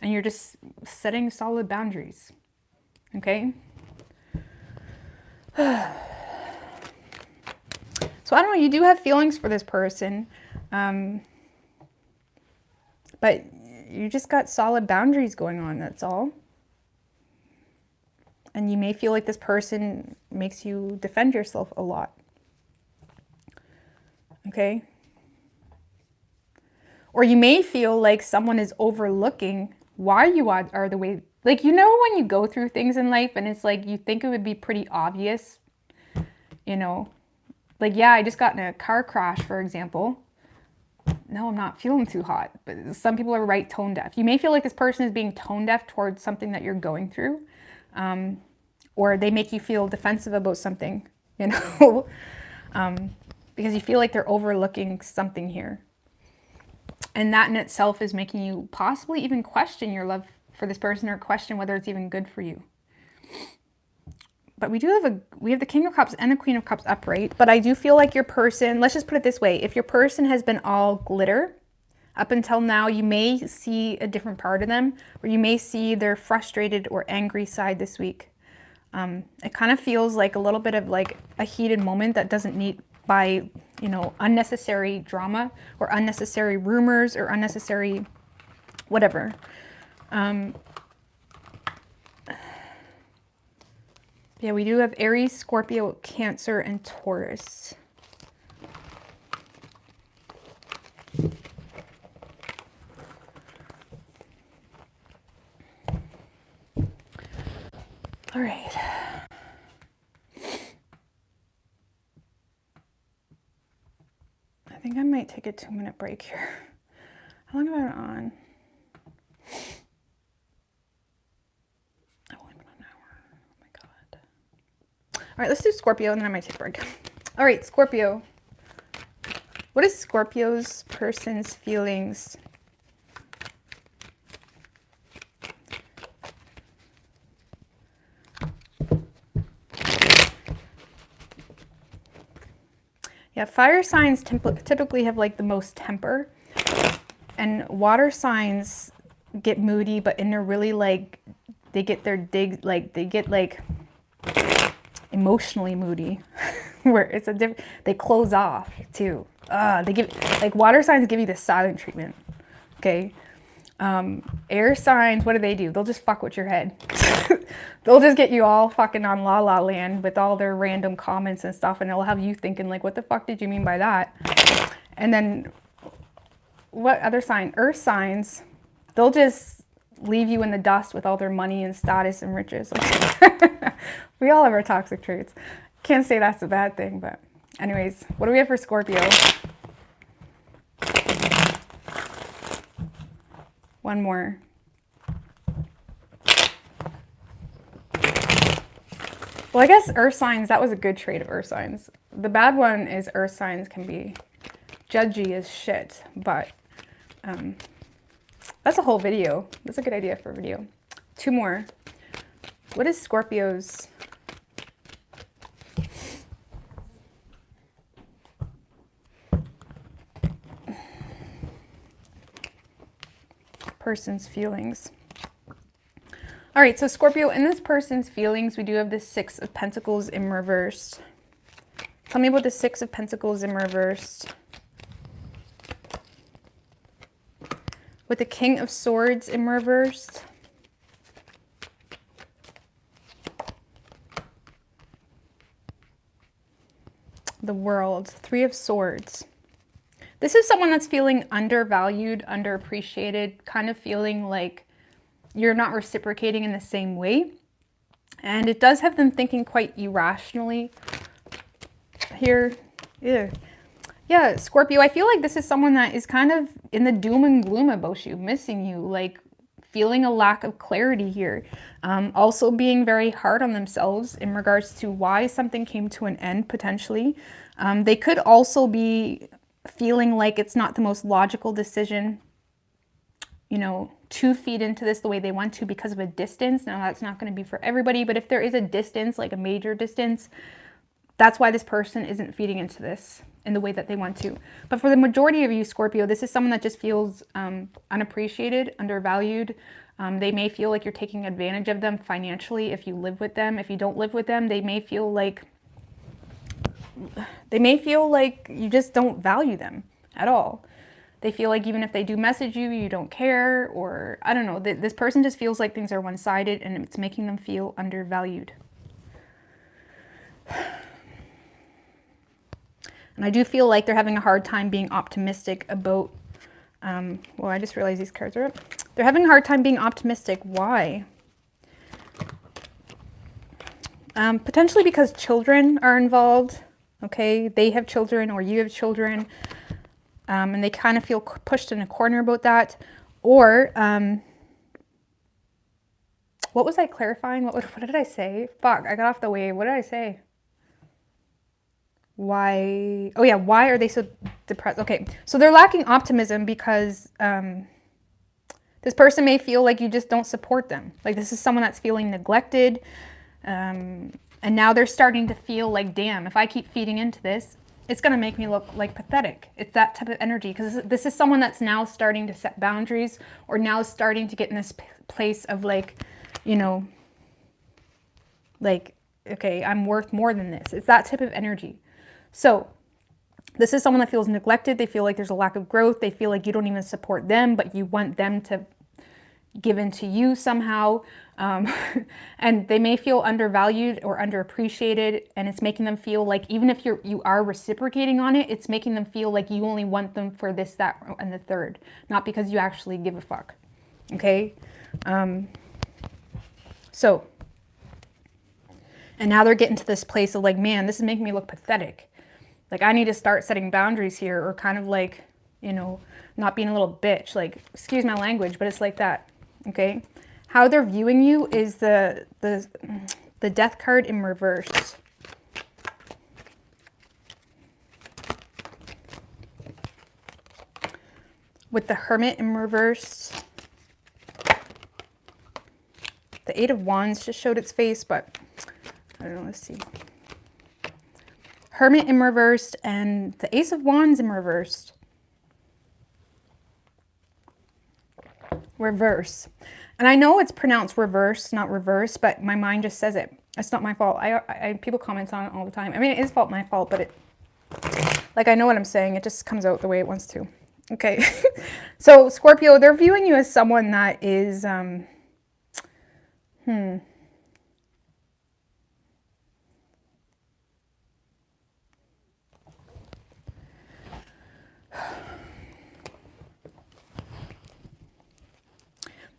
you're just setting solid boundaries, okay? So I don't know, you do have feelings for this person, but you just got solid boundaries going on, that's all. And you may feel like this person makes you defend yourself a lot. Okay? Or you may feel like someone is overlooking why you are the way, like, you know, when you go through things in life and it's like, you think it would be pretty obvious, you know, like, yeah, I just got in a car crash, for example. No, I'm not feeling too hot, but some people are right tone deaf. You may feel like this person is being tone deaf towards something that you're going through, or they make you feel defensive about something, you know, because you feel like they're overlooking something here. And that in itself is making you possibly even question your love for this person, or question whether it's even good for you. But we have the King of Cups and the Queen of Cups upright. But I do feel like your person, let's just put it this way, if your person has been all glitter up until now, you may see a different part of them, or you may see their frustrated or angry side this week. It kind of feels like a little bit of like a heated moment that doesn't need by, you know, unnecessary drama or unnecessary rumors or unnecessary whatever. Yeah, we do have Aries, Scorpio, Cancer, and Taurus. All right. I think I might take a 2-minute break here. How long have I been on? I've only been an hour. Oh my God. All right, let's do Scorpio and then I might take a break. All right, Scorpio. What is Scorpio's person's feelings? Yeah, fire signs typically have like the most temper, and water signs get moody, but in a really like, they get emotionally moody, where it's a different, they close off too. They give, like, water signs give you the silent treatment, okay? Air signs, what do? They'll just fuck with your head. They'll just get you all fucking on La La Land with all their random comments and stuff, and they'll have you thinking like, what the fuck did you mean by that? And then what other sign? Earth signs, they'll just leave you in the dust with all their money and status and riches. We all have our toxic traits. Can't say that's a bad thing, but anyways, what do we have for Scorpio? One more. Well, I guess earth signs, that was a good trait of earth signs. The bad one is earth signs can be judgy as shit, but that's a whole video. That's a good idea for a video. 2 more. What is Scorpio's person's feelings? All right, so Scorpio, in this person's feelings, we do have the 6 of Pentacles in reversed. Tell me about the 6 of Pentacles in reversed. With the King of Swords in reversed. The World, 3 of Swords. This is someone that's feeling undervalued, underappreciated, kind of feeling like you're not reciprocating in the same way. And it does have them thinking quite irrationally here. Yeah, Scorpio, I feel like this is someone that is kind of in the doom and gloom about you, missing you, like feeling a lack of clarity here. Also being very hard on themselves in regards to why something came to an end, potentially. They could also be feeling like it's not the most logical decision, you know, to feed into this the way they want to because of a distance. Now, that's not going to be for everybody, but if there is a distance, like a major distance, that's why this person isn't feeding into this in the way that they want to. But for the majority of you, Scorpio, this is someone that just feels unappreciated, undervalued. They may feel like you're taking advantage of them financially if you live with them. If you don't live with them, they may feel like you just don't value them at all. They feel like even if they do message you, you don't care, or I don't know. This person just feels like things are one-sided and it's making them feel undervalued. And I do feel like they're having a hard time being optimistic about, well, I just realized these cards are up. They're having a hard time being optimistic. Why? Potentially because children are involved, okay? They have children or you have children, and they kind of feel pushed in a corner about that. Or, what was I clarifying? What did I say? Fuck, I got off the wave. What did I say? Why? Oh yeah, why are they so depressed? Okay, so they're lacking optimism because this person may feel like you just don't support them. Like this is someone that's feeling neglected, and now they're starting to feel like, damn, if I keep feeding into this, it's going to make me look like pathetic. It's that type of energy, because this is someone that's now starting to set boundaries, or now starting to get in this place of like, you know, like, okay, I'm worth more than this. It's that type of energy. So this is someone that feels neglected. They feel like there's a lack of growth. They feel like you don't even support them, but you want them to give into you somehow. And they may feel undervalued or underappreciated, and it's making them feel like even if you are reciprocating on it, it's making them feel like you only want them for this, that, and the third, not because you actually give a fuck. Okay? So, and now they're getting to this place of like, man, this is making me look pathetic. Like, I need to start setting boundaries here, or kind of like, you know, not being a little bitch. Like, excuse my language, but it's like that, okay? How they're viewing you is the Death card in reverse. With the Hermit in reverse. The Eight of Wands just showed its face, but I don't know, let's see. Hermit in reversed and the Ace of Wands in reversed. Reverse. And I know it's pronounced reverse, not reverse, but my mind just says it. It's not my fault. People comment on it all the time. I mean, it is my fault, but like, I know what I'm saying. It just comes out the way it wants to. Okay. So Scorpio, they're viewing you as someone that is,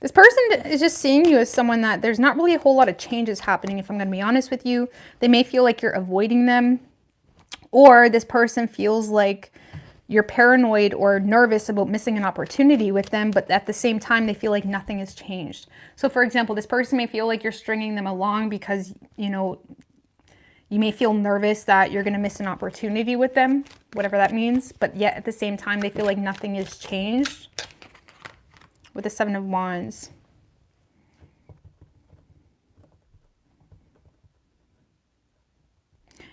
this person is just seeing you as someone that there's not really a whole lot of changes happening, if I'm going to be honest with you. They may feel like you're avoiding them, or this person feels like you're paranoid or nervous about missing an opportunity with them, but at the same time, they feel like nothing has changed. So for example, this person may feel like you're stringing them along because, you know, you may feel nervous that you're going to miss an opportunity with them, whatever that means, but yet at the same time, they feel like nothing has changed. With the Seven of Wands.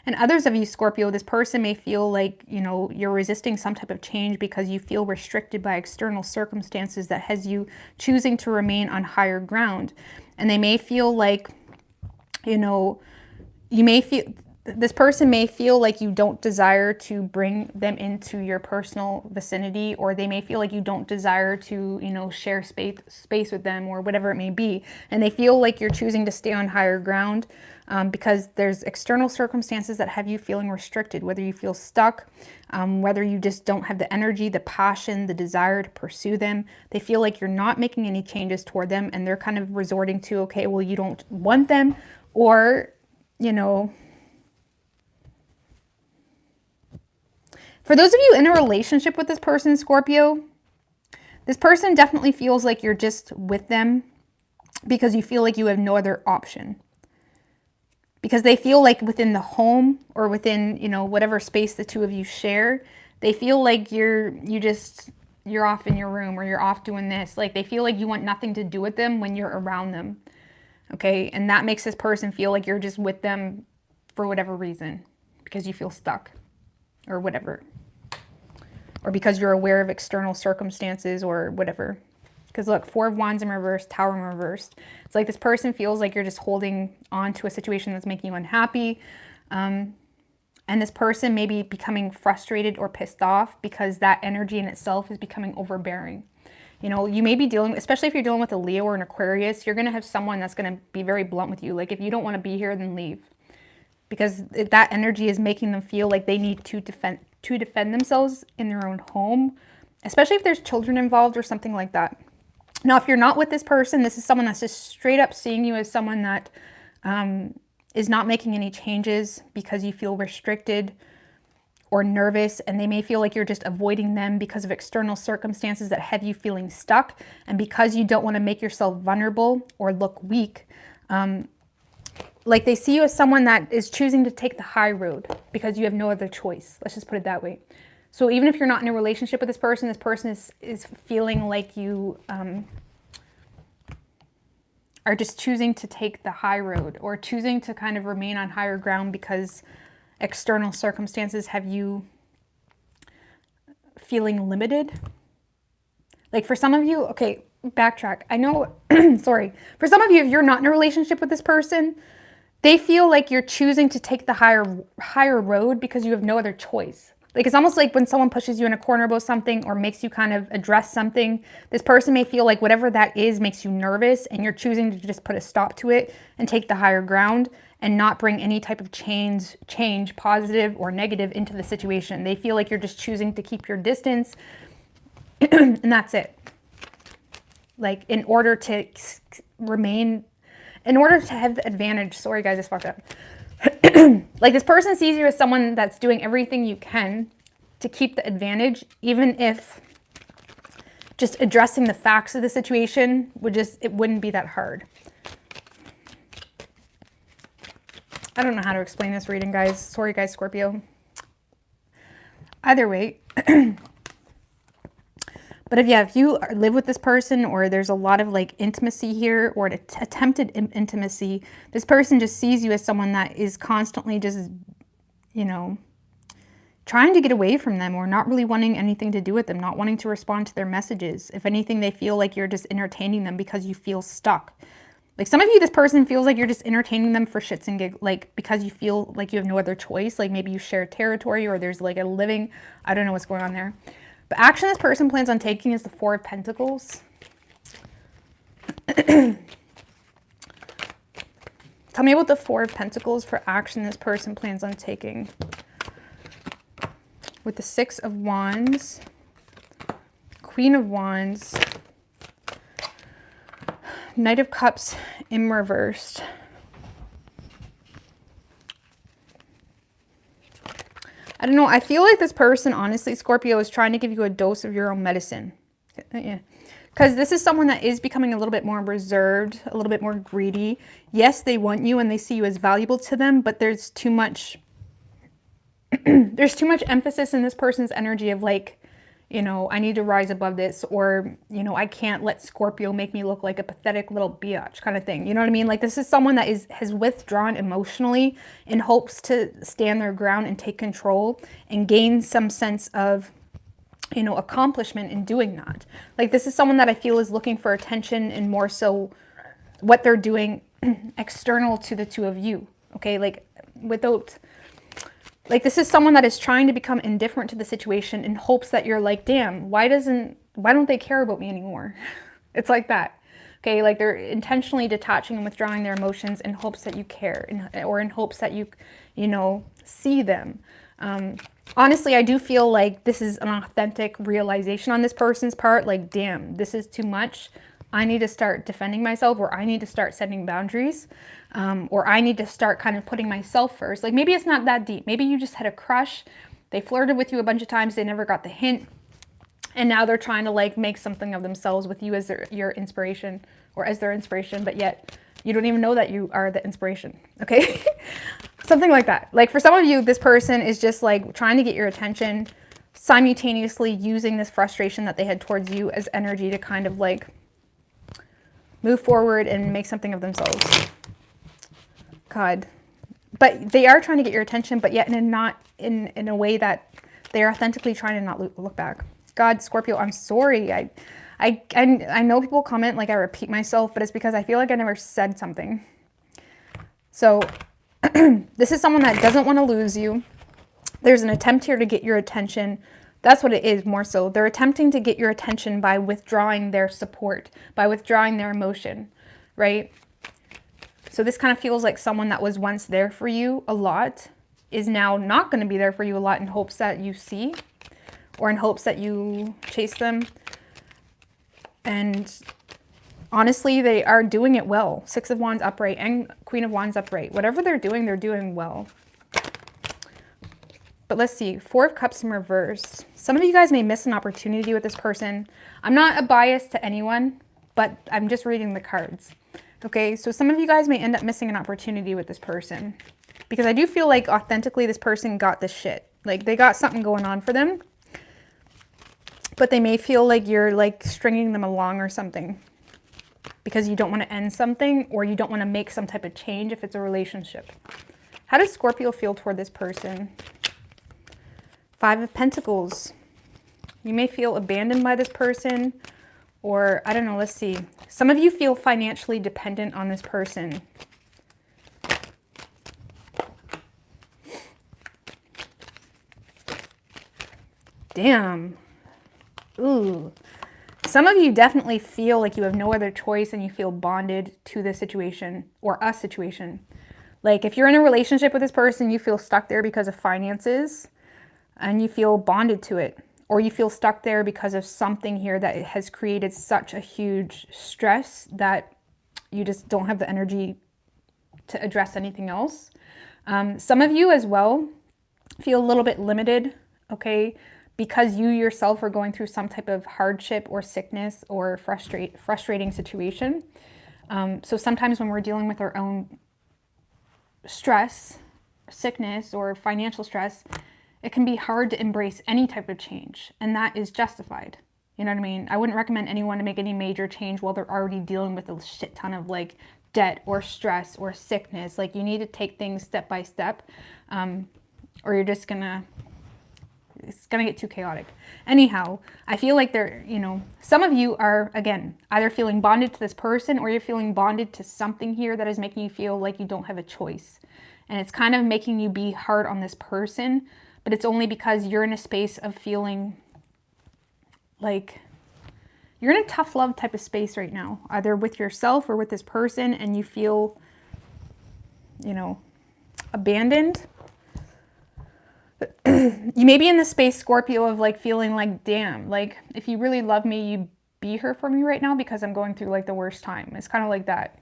And others of you, Scorpio, this person may feel like, you know, you're resisting some type of change because you feel restricted by external circumstances that has you choosing to remain on higher ground. And they may feel like, you know, this person may feel like you don't desire to bring them into your personal vicinity, or they may feel like you don't desire to, you know, share space with them, or whatever it may be. And they feel like you're choosing to stay on higher ground because there's external circumstances that have you feeling restricted, whether you feel stuck, whether you just don't have the energy, the passion, the desire to pursue them. They feel like you're not making any changes toward them, and they're kind of resorting to, okay, well, you don't want them, or, you know, for those of you in a relationship with this person, Scorpio, this person definitely feels like you're just with them because you feel like you have no other option. Because they feel like within the home or within, you know, whatever space the two of you share, they feel like you're off in your room, or you're off doing this. Like, they feel like you want nothing to do with them when you're around them. Okay? And that makes this person feel like you're just with them for whatever reason, because you feel stuck or whatever. Or because you're aware of external circumstances or whatever. Because look, Four of Wands in reverse, Tower in reversed. It's like this person feels like you're just holding on to a situation that's making you unhappy. And this person may be becoming frustrated or pissed off because that energy in itself is becoming overbearing. You know, you may be dealing, especially if you're dealing with a Leo or an Aquarius, you're going to have someone that's going to be very blunt with you. Like, if you don't want to be here, then leave. Because that energy is making them feel like they need to defend themselves in their own home, especially if there's children involved or something like that. Now, if you're not with this person, this is someone that's just straight up seeing you as someone that is not making any changes because you feel restricted or nervous, and they may feel like you're just avoiding them because of external circumstances that have you feeling stuck, and because you don't want to make yourself vulnerable or look weak. Like, they see you as someone that is choosing to take the high road because you have no other choice. Let's just put it that way. So even if you're not in a relationship with this person is feeling like you are just choosing to take the high road, or choosing to kind of remain on higher ground because external circumstances have you feeling limited. Like, for some of you, okay, backtrack. I know, sorry. For some of you, if you're not in a relationship with this person, they feel like you're choosing to take the higher road because you have no other choice. Like, it's almost like when someone pushes you in a corner about something or makes you kind of address something, this person may feel like whatever that is makes you nervous, and you're choosing to just put a stop to it and take the higher ground and not bring any type of change, positive or negative, into the situation. They feel like you're just choosing to keep your distance and that's it. Like, in order to have the advantage. Sorry guys, I just fucked up. Like, this person sees you as someone that's doing everything you can to keep the advantage, even if just addressing the facts of the situation it wouldn't be that hard. I don't know how to explain this reading, guys. Sorry guys, Scorpio. Either way. But if you live with this person, or there's a lot of like intimacy here, or attempted intimacy, this person just sees you as someone that is constantly just, you know, trying to get away from them, or not really wanting anything to do with them, not wanting to respond to their messages. If anything, they feel like you're just entertaining them because you feel stuck. Like, some of you, this person feels like you're just entertaining them for shits and giggles, like, because you feel like you have no other choice. Like, maybe you share territory, or there's like a living, I don't know what's going on there. The action this person plans on taking is the Four of Pentacles. Tell me about the Four of Pentacles for action this person plans on taking. With the Six of Wands, Queen of Wands, Knight of Cups in reversed. I don't know. I feel like this person, honestly, Scorpio, is trying to give you a dose of your own medicine. Yeah. Because this is someone that is becoming a little bit more reserved, a little bit more greedy. Yes, they want you and they see you as valuable to them, but there's too much there's too much emphasis in this person's energy of like, you know, I need to rise above this, or, you know, I can't let Scorpio make me look like a pathetic little biatch kind of thing. You know what I mean? Like, this is someone that has withdrawn emotionally in hopes to stand their ground and take control and gain some sense of, you know, accomplishment in doing that. Like, this is someone that I feel is looking for attention, and more so what they're doing external to the two of you. Okay, like, without... Like, this is someone that is trying to become indifferent to the situation in hopes that you're like, damn, why don't they care about me anymore? It's like that. Okay, like they're intentionally detaching and withdrawing their emotions in hopes that you care, or in hopes that you know, see them. Honestly, I do feel like this is an authentic realization on this person's part. Like, damn, this is too much. I need to start defending myself, or I need to start setting boundaries, or I need to start kind of putting myself first. Like, maybe it's not that deep. Maybe you just had a crush. They flirted with you a bunch of times. They never got the hint. And now they're trying to like make something of themselves with you as your inspiration, or as their inspiration, but yet you don't even know that you are the inspiration. Okay. Something like that. Like for some of you, this person is just like trying to get your attention, simultaneously using this frustration that they had towards you as energy to kind of like move forward and make something of themselves. God. But they are trying to get your attention, but yet not in a way that they are authentically trying to not look back. God, Scorpio, I'm sorry. I know people comment like I repeat myself, but it's because I feel like I never said something. So this is someone that doesn't want to lose you. There's an attempt here to get your attention. That's what it is, more so. They're attempting to get your attention by withdrawing their support, by withdrawing their emotion, right? So this kind of feels like someone that was once there for you a lot is now not going to be there for you a lot in hopes that you see, or in hopes that you chase them. And honestly, they are doing it well. Six of Wands upright and Queen of Wands upright. Whatever they're doing well. But let's see. Four of Cups in reverse. Some of you guys may miss an opportunity with this person. I'm not a bias to anyone, but I'm just reading the cards. Okay, so some of you guys may end up missing an opportunity with this person. Because I do feel like authentically this person got this shit. Like they got something going on for them. But they may feel like you're like stringing them along or something. Because you don't want to end something, or you don't want to make some type of change if it's a relationship. How does Scorpio feel toward this person? Five of Pentacles. You may feel abandoned by this person, or I don't know, let's see. Some of you feel financially dependent on this person. Damn. Ooh. Some of you definitely feel like you have no other choice and you feel bonded to this situation, or a situation. Like if you're in a relationship with this person, you feel stuck there because of finances and you feel bonded to it. Or you feel stuck there because of something here that has created such a huge stress that you just don't have the energy to address anything else. Some of you as well feel a little bit limited, okay? Because you yourself are going through some type of hardship or sickness or frustrating situation. So sometimes when we're dealing with our own stress, sickness, or financial stress, it can be hard to embrace any type of change, and that is justified. You know what I mean? I wouldn't recommend anyone to make any major change while they're already dealing with a shit ton of like debt or stress or sickness. Like you need to take things step by step, or you're just it's gonna get too chaotic. Anyhow, I feel like some of you are, again, either feeling bonded to this person, or you're feeling bonded to something here that is making you feel like you don't have a choice. And it's kind of making you be hard on this person, but it's only because you're in a space of feeling like you're in a tough love type of space right now, either with yourself or with this person, and you feel, abandoned. You may be in the space, Scorpio, of like feeling like, damn, like if you really love me, you'd be here for me right now because I'm going through like the worst time. It's kind of like that.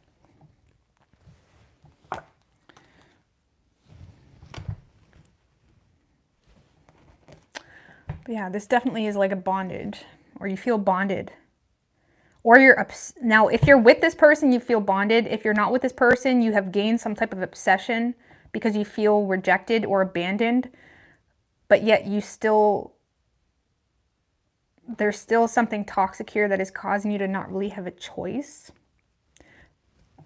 But yeah, this definitely is like a bondage, or you feel bonded. Or now, if you're with this person, you feel bonded. If you're not with this person, you have gained some type of obsession because you feel rejected or abandoned. But yet there's still something toxic here that is causing you to not really have a choice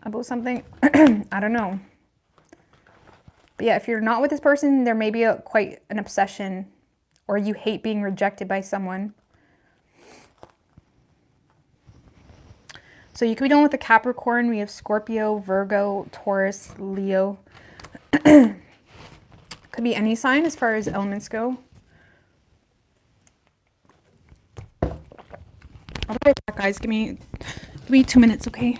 about something. I don't know. But yeah, if you're not with this person, there may be quite an obsession, or you hate being rejected by someone. So you could be dealing with the Capricorn. We have Scorpio, Virgo, Taurus, Leo. Could be any sign as far as elements go. I'll be right back, guys. Give me Give me 2 minutes, okay?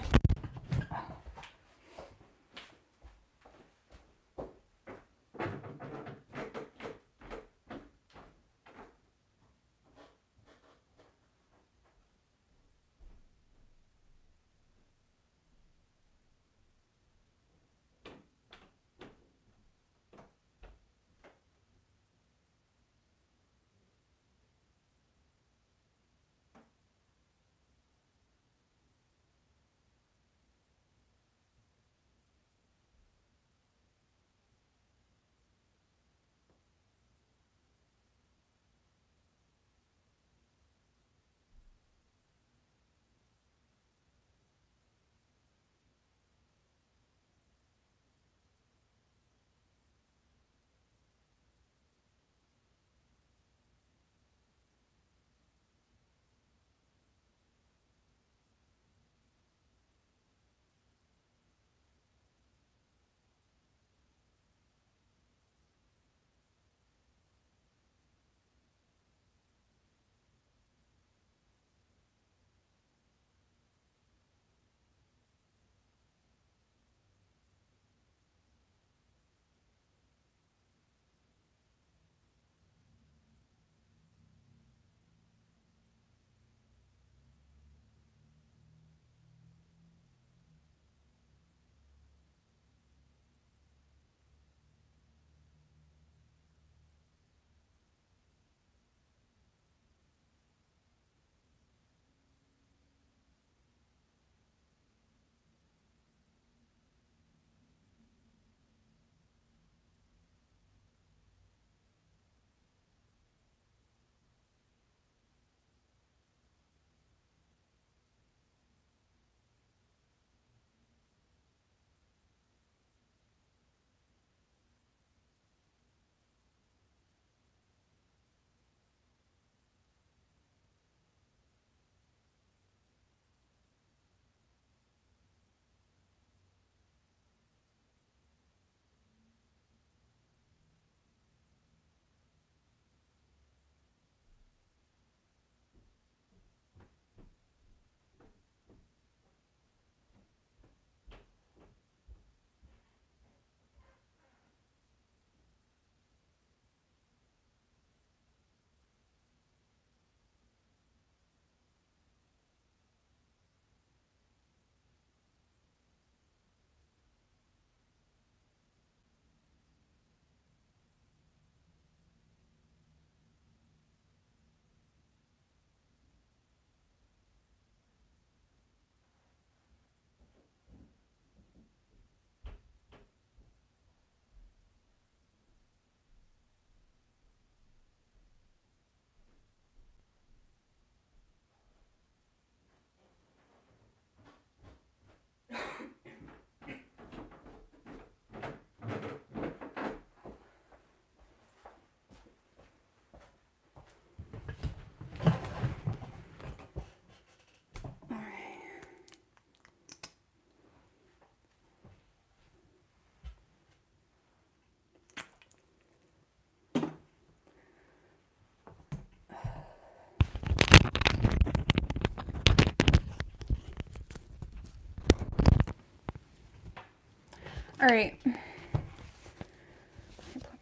All right. Let me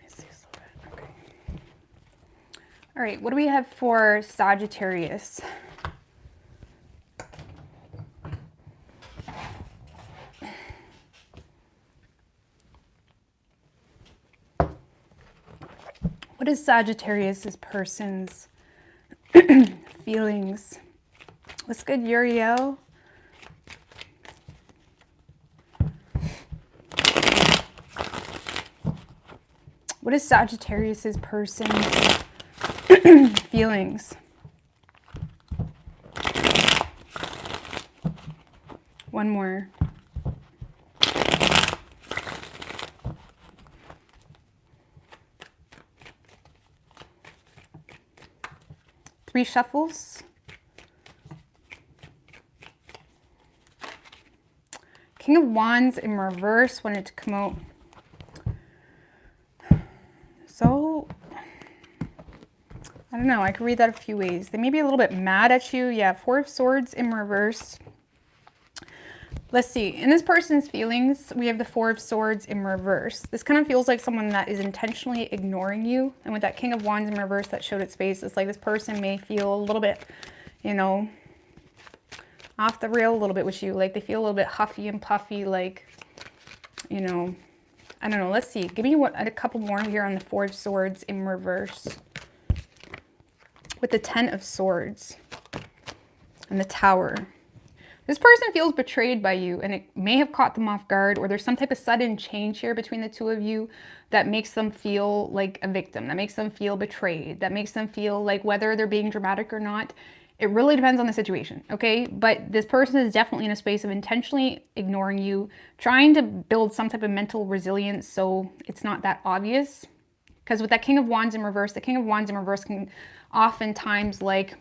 see this a little bit. Okay. All right, what do we have for Sagittarius? What is Sagittarius's person's feelings? What's good, Uriel? What is Sagittarius's person's feelings? One more. Three shuffles. King of Wands in reverse wanted to come out. So, I don't know. I could read that a few ways. They may be a little bit mad at you. Yeah, Four of Swords in reverse. Let's see. In this person's feelings, we have the Four of Swords in reverse. This kind of feels like someone that is intentionally ignoring you. And with that King of Wands in reverse that showed its face, it's like this person may feel a little bit, you know, off the rail a little bit with you. Like they feel a little bit huffy and puffy, like, you know, I don't know. Let's see. Give me a couple more here on the Four of Swords in reverse. With the Ten of Swords and the Tower. This person feels betrayed by you, and it may have caught them off guard, or there's some type of sudden change here between the two of you that makes them feel like a victim, that makes them feel betrayed, that makes them feel like, whether they're being dramatic or not, it really depends on the situation, okay? But this person is definitely in a space of intentionally ignoring you, trying to build some type of mental resilience so it's not that obvious. Because with that King of Wands in reverse, the King of Wands in reverse can oftentimes, like,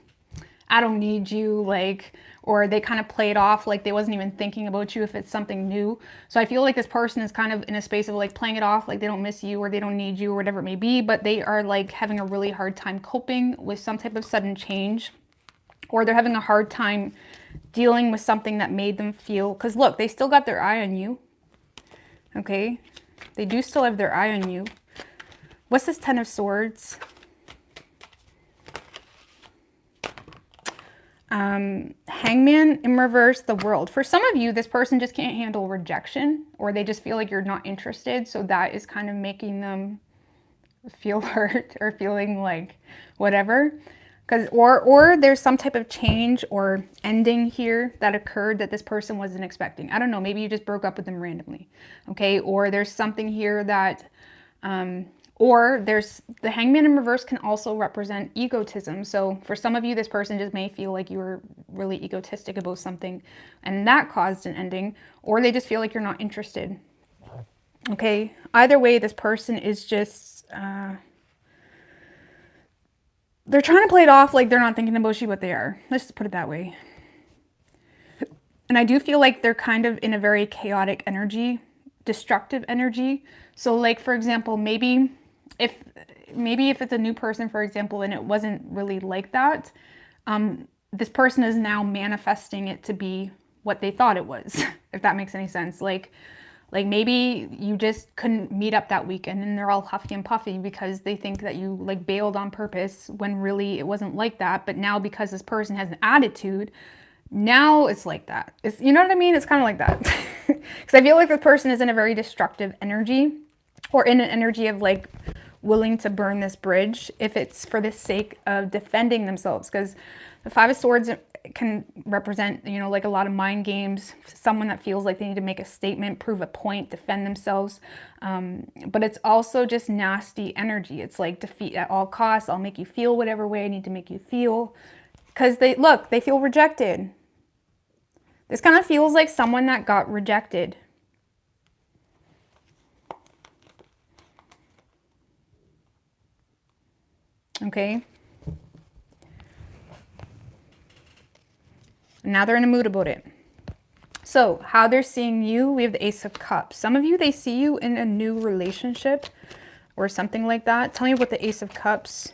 I don't need you, like, or they kind of play it off like they wasn't even thinking about you if it's something new. So I feel like this person is kind of in a space of like playing it off like they don't miss you or they don't need you or whatever it may be, but they are like having a really hard time coping with some type of sudden change, or they're having a hard time dealing with something that made them feel, because look, they still got their eye on you, okay? They do still have their eye on you. What's this Ten of Swords? Hangman in reverse, the World. For some of you, this person just can't handle rejection, or they just feel like you're not interested. So that is kind of making them feel hurt or feeling like whatever. Or there's some type of change or ending here that occurred that this person wasn't expecting. I don't know. Maybe you just broke up with them randomly. Okay. Or there's something here that, or there's the Hangman in reverse can also represent egotism. So for some of you, this person just may feel like you were really egotistic about something and that caused an ending, or they just feel like you're not interested. Okay. Either way, this person is just, they're trying to play it off like they're not thinking about you, but they are. Let's just put it that way. And I do feel like they're kind of in a very chaotic energy, destructive energy. So like, for example, maybe if it's a new person, for example, and it wasn't really like that, this person is now manifesting it to be what they thought it was, if that makes any sense. Like maybe you just couldn't meet up that weekend and they're all huffy and puffy because they think that you like bailed on purpose when really it wasn't like that. But now because this person has an attitude, now it's like that. It's, you know what I mean? It's kind of like that. Because I feel like this person is in a very destructive energy, or in an energy of like willing to burn this bridge if it's for the sake of defending themselves. Because the Five of Swords can represent, you know, like a lot of mind games, someone that feels like they need to make a statement, prove a point, defend themselves. But it's also just nasty energy. It's like defeat at all costs. I'll make you feel whatever way I need to make you feel. Because they feel rejected. This kind of feels like someone that got rejected. Okay. Now they're in a mood about it. So how they're seeing you, we have the Ace of Cups. Some of you, they see you in a new relationship or something like that. Tell me about the Ace of Cups.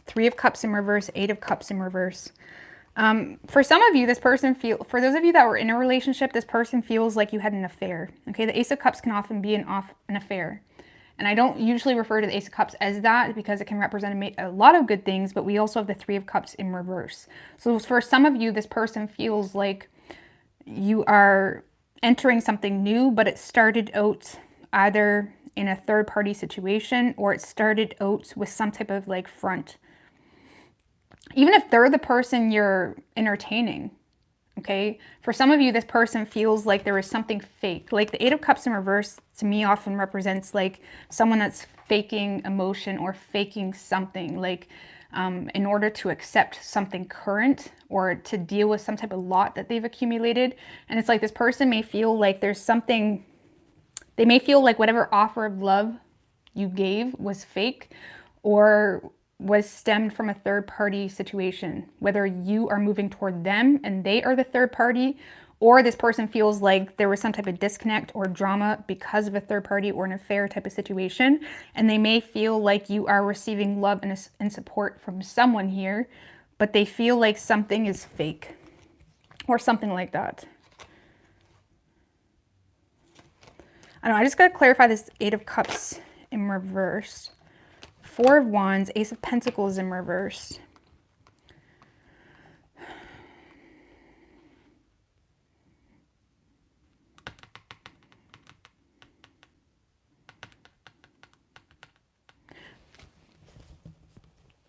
Three of Cups in reverse, Eight of Cups in reverse. For some of you, this person for those of you that were in a relationship, this person feels like you had an affair. Okay, the Ace of Cups can often be an affair. And I don't usually refer to the Ace of Cups as that because it can represent a lot of good things, but we also have the Three of Cups in reverse. So for some of you, this person feels like you are entering something new, but it started out either in a third-party situation or it started out with some type of like front. Even if they're the person you're entertaining, okay? For some of you, this person feels like there is something fake. Like the Eight of Cups in reverse, to me, often represents like someone that's faking emotion or faking something, like in order to accept something current or to deal with some type of lot that they've accumulated. And it's like this person may feel like there's something, they may feel like whatever offer of love you gave was fake or was stemmed from a third-party situation, whether you are moving toward them and they are the third party, or this person feels like there was some type of disconnect or drama because of a third party or an affair type of situation, and they may feel like you are receiving love and support from someone here, but they feel like something is fake or something like that. I don't know, I just got to clarify this 8 of Cups in reverse. 4 of Wands, Ace of Pentacles in reverse.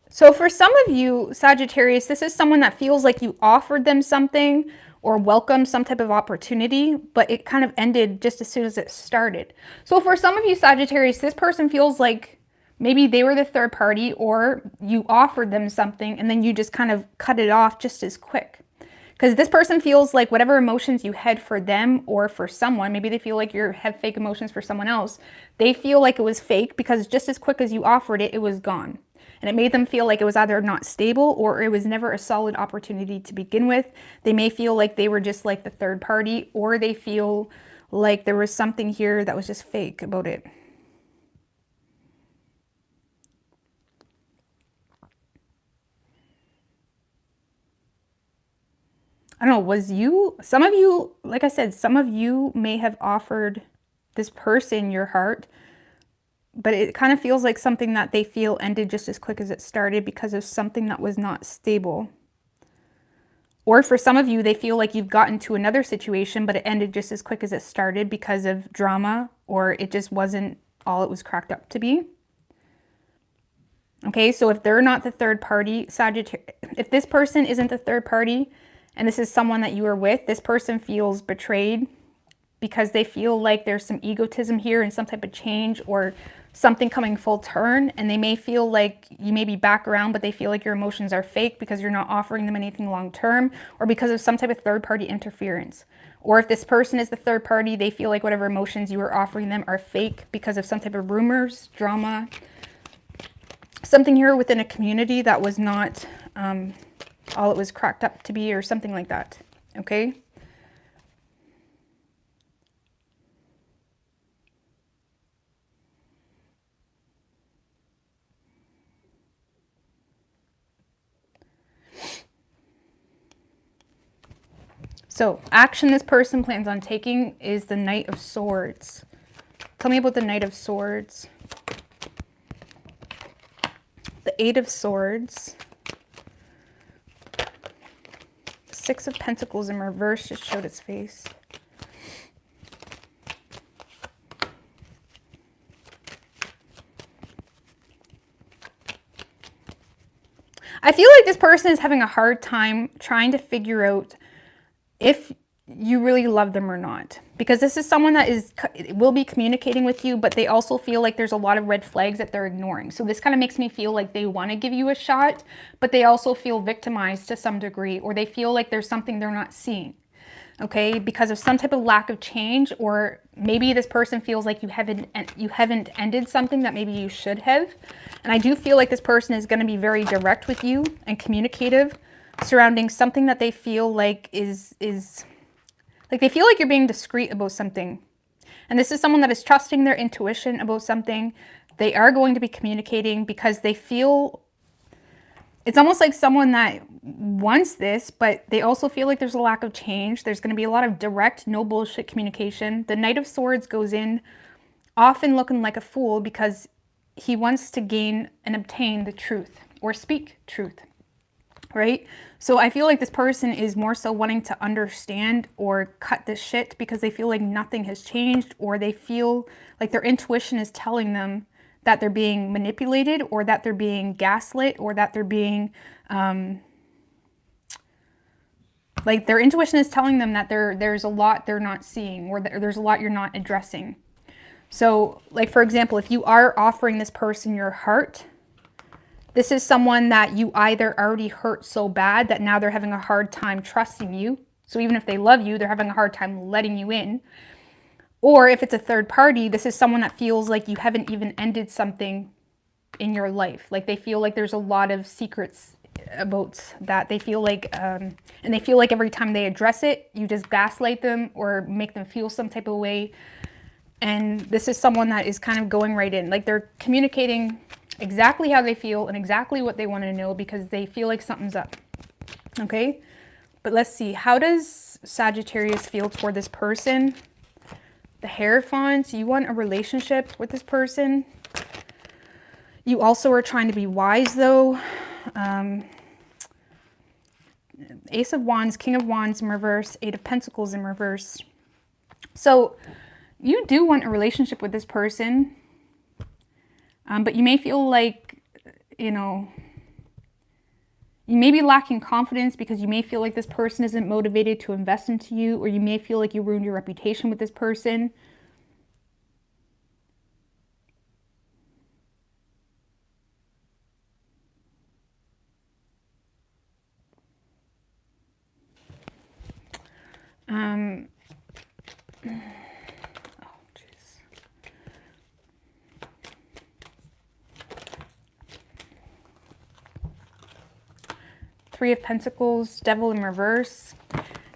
So for some of you, Sagittarius, this is someone that feels like you offered them something or welcomed some type of opportunity, but it kind of ended just as soon as it started. So for some of you, Sagittarius, this person feels like maybe they were the third party, or you offered them something and then you just kind of cut it off just as quick. Because this person feels like whatever emotions you had for them or for someone, maybe they feel like you have fake emotions for someone else, they feel like it was fake because just as quick as you offered it, it was gone. And it made them feel like it was either not stable or it was never a solid opportunity to begin with. They may feel like they were just like the third party, or they feel like there was something here that was just fake about it. I don't know, was you, some of you, like I said, some of you may have offered this person your heart, but it kind of feels like something that they feel ended just as quick as it started because of something that was not stable. Or for some of you, they feel like you've gotten to another situation, but it ended just as quick as it started because of drama, or it just wasn't all it was cracked up to be. Okay, so if they're not the third party, Sagittarius, if this person isn't the third party, and this is someone that you are with, this person feels betrayed because they feel like there's some egotism here and some type of change or something coming full turn, and they may feel like you may be back around, but they feel like your emotions are fake because you're not offering them anything long term, or because of some type of third party interference. Or if this person is the third party, they feel like whatever emotions you are offering them are fake because of some type of rumors, drama, something here within a community that was not all it was cracked up to be, or something like that. Okay. So, action this person plans on taking is the Knight of Swords. Tell me about the Knight of Swords. The 8 of Swords. 6 of Pentacles in reverse just showed its face. I feel like this person is having a hard time trying to figure out if you really love them or not, because this is someone that will be communicating with you, but they also feel like there's a lot of red flags that they're ignoring. So this kind of makes me feel like they want to give you a shot, but they also feel victimized to some degree, or they feel like there's something they're not seeing. Okay, because of some type of lack of change, or maybe this person feels like you haven't ended something that maybe you should have. And I do feel like this person is going to be very direct with you and communicative surrounding something that they feel like is like they feel like you're being discreet about something. And this is someone that is trusting their intuition about something. They are going to be communicating because they feel, it's almost like someone that wants this, but they also feel like there's a lack of change. There's going to be a lot of direct, no bullshit communication. The Knight of Swords goes in often looking like a fool because he wants to gain and obtain the truth or speak truth, right? So I feel like this person is more so wanting to understand or cut this shit because they feel like nothing has changed, or they feel like their intuition is telling them that they're being manipulated, or that they're being gaslit, or that they're being, like their intuition is telling them that there's a lot they're not seeing, or there's a lot you're not addressing. So like, for example, if you are offering this person your heart, this is someone that you either already hurt so bad that now they're having a hard time trusting you. So even if they love you, they're having a hard time letting you in. Or if it's a third party, this is someone that feels like you haven't even ended something in your life. Like they feel like there's a lot of secrets about that. They feel like, and they feel like every time they address it, you just gaslight them or make them feel some type of way. And this is someone that is kind of going right in. Like they're communicating exactly how they feel and exactly what they want to know because they feel like something's up. Okay? But let's see. How does Sagittarius feel toward this person? the Hierophant, you want a relationship with this person. You also are trying to be wise though. Ace of Wands, King of Wands in reverse, Eight of Pentacles in reverse. So you do want a relationship with this person, but you may feel like, you know, you may be lacking confidence because you may feel like this person isn't motivated to invest into you, or you may feel like you ruined your reputation with this person. Three of Pentacles, Devil in reverse.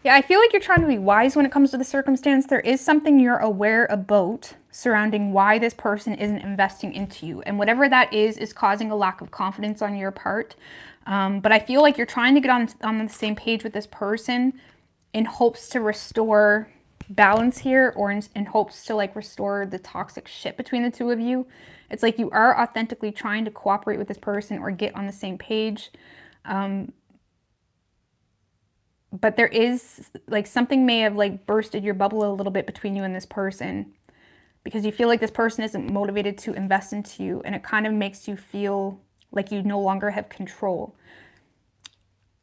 Yeah, I feel like you're trying to be wise when it comes to the circumstance. There is something you're aware about surrounding why this person isn't investing into you. And whatever that is causing a lack of confidence on your part. But I feel like you're trying to get on the same page with this person in hopes to restore balance here, or in hopes to like restore the toxic shit between the two of you. It's like you are authentically trying to cooperate with this person or get on the same page. But there is like something may have like bursted your bubble a little bit between you and this person, because you feel like this person isn't motivated to invest into you, and it kind of makes you feel like you no longer have control.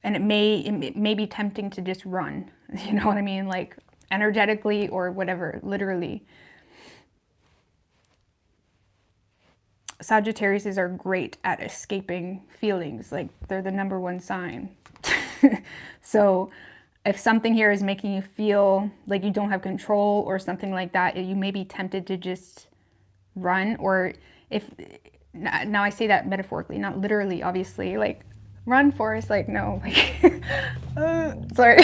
And it may be tempting to just run, you know what I mean? Like energetically or whatever, literally. Sagittariuses are great at escaping feelings. Like they're the #1 sign. So if something here is making you feel like you don't have control or something like that, you may be tempted to just run. Or if, now I say that metaphorically, not literally, obviously, like run, Forrest, like no, like, sorry.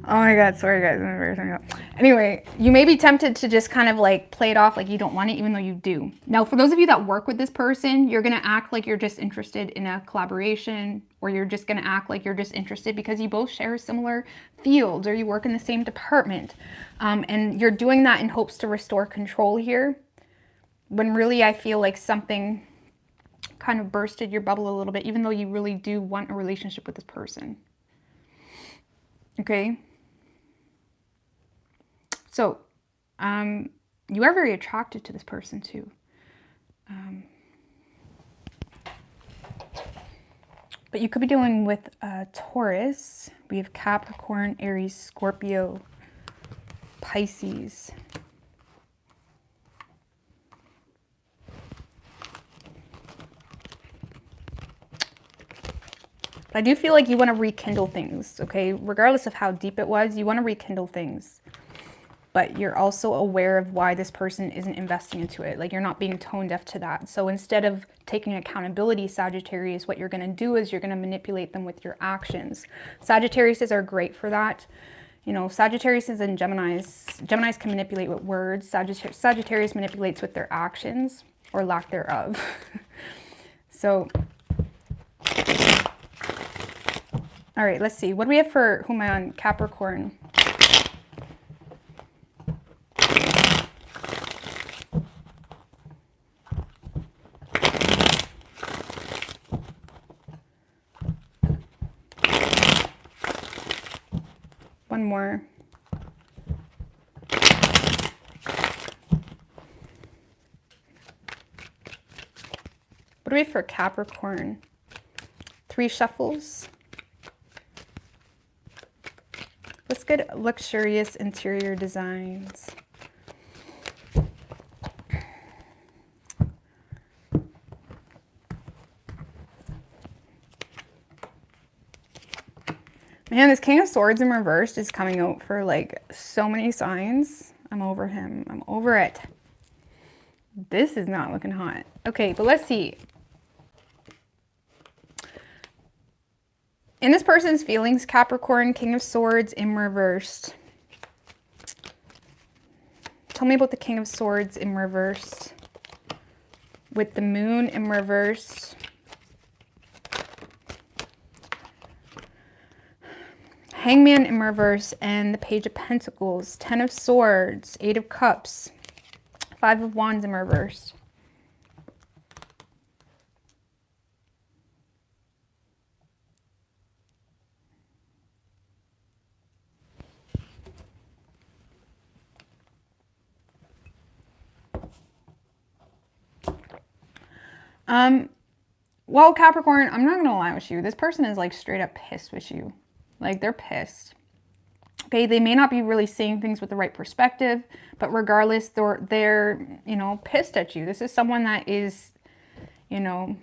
Oh my God, sorry guys, I'm embarrassing. Anyway, you may be tempted to just kind of like play it off like you don't want it, even though you do. Now, for those of you that work with this person, you're gonna act like you're just interested in a collaboration, or you're just gonna act like you're just interested because you both share similar fields or you work in the same department. And you're doing that in hopes to restore control here, when really I feel like something kind of bursted your bubble a little bit, even though you really do want a relationship with this person. Okay. So, you are very attracted to this person too. But you could be dealing with Taurus. We have Capricorn, Aries, Scorpio, Pisces. But I do feel like you want to rekindle things, okay? Regardless of how deep it was, you want to rekindle things. But you're also aware of why this person isn't investing into it. Like you're not being tone deaf to that. So instead of taking accountability, Sagittarius, what you're going to do is you're going to manipulate them with your actions. Sagittariuses are great for that. You know, Sagittariuses and Geminis can manipulate with words. Sagittarius manipulates with their actions or lack thereof. So, all right, let's see. What do we have for who am I on? Capricorn. One more. What do we have for Capricorn? 3 shuffles. Let's get luxurious interior designs. Man, this King of Swords in reverse is coming out for like so many signs. I'm over him. I'm over it. This is not looking hot. Okay, but let's see. In this person's feelings, Capricorn, King of Swords in reverse. Tell me about the King of Swords in reverse. With the Moon in reverse. Hangman in reverse and the Page of Pentacles, 10 of Swords, 8 of Cups, 5 of Wands in reverse. Well, Capricorn, I'm not going to lie with you. This person is like straight up pissed with you. Like they're pissed. Okay, they may not be really seeing things with the right perspective, but regardless, they're you know, pissed at you. This is someone that is, you know,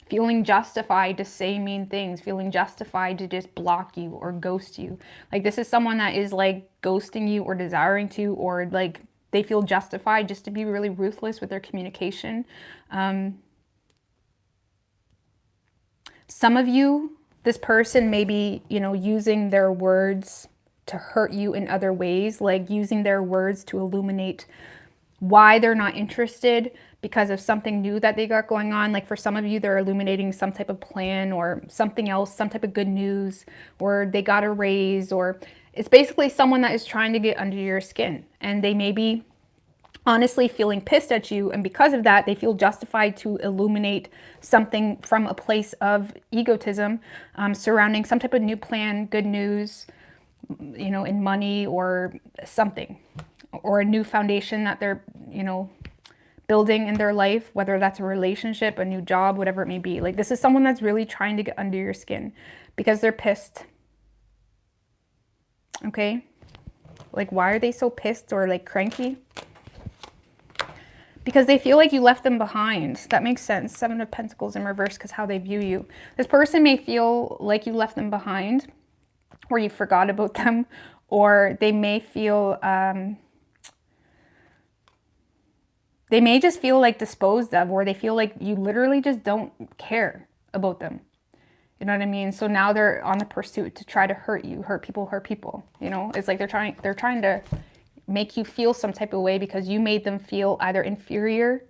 feeling justified to say mean things, feeling justified to just block you or ghost you. Like this is someone that is like ghosting you or desiring to, or like they feel justified just to be really ruthless with their communication. Some of you, this person may be, you know, using their words to hurt you in other ways, like using their words to illuminate why they're not interested because of something new that they got going on. Like for some of you, they're illuminating some type of plan or something else, some type of good news, or they got a raise, or it's basically someone that is trying to get under your skin, and they may be honestly feeling pissed at you, and because of that they feel justified to illuminate something from a place of egotism surrounding some type of new plan, good news, you know, in money or something, or a new foundation that they're, you know, building in their life, whether that's a relationship, a new job, whatever it may be. Like this is someone that's really trying to get under your skin because they're pissed. Okay, like why are they so pissed or like cranky? Because they feel like you left them behind. That makes sense. 7 of Pentacles in reverse, because how they view you. This person may feel like you left them behind, or you forgot about them, or they may feel, they may just feel like disposed of, or they feel like you literally just don't care about them. You know what I mean? So now they're on the pursuit to try to hurt you, hurt people, you know? It's like they're trying to make you feel some type of way because you made them feel either inferior,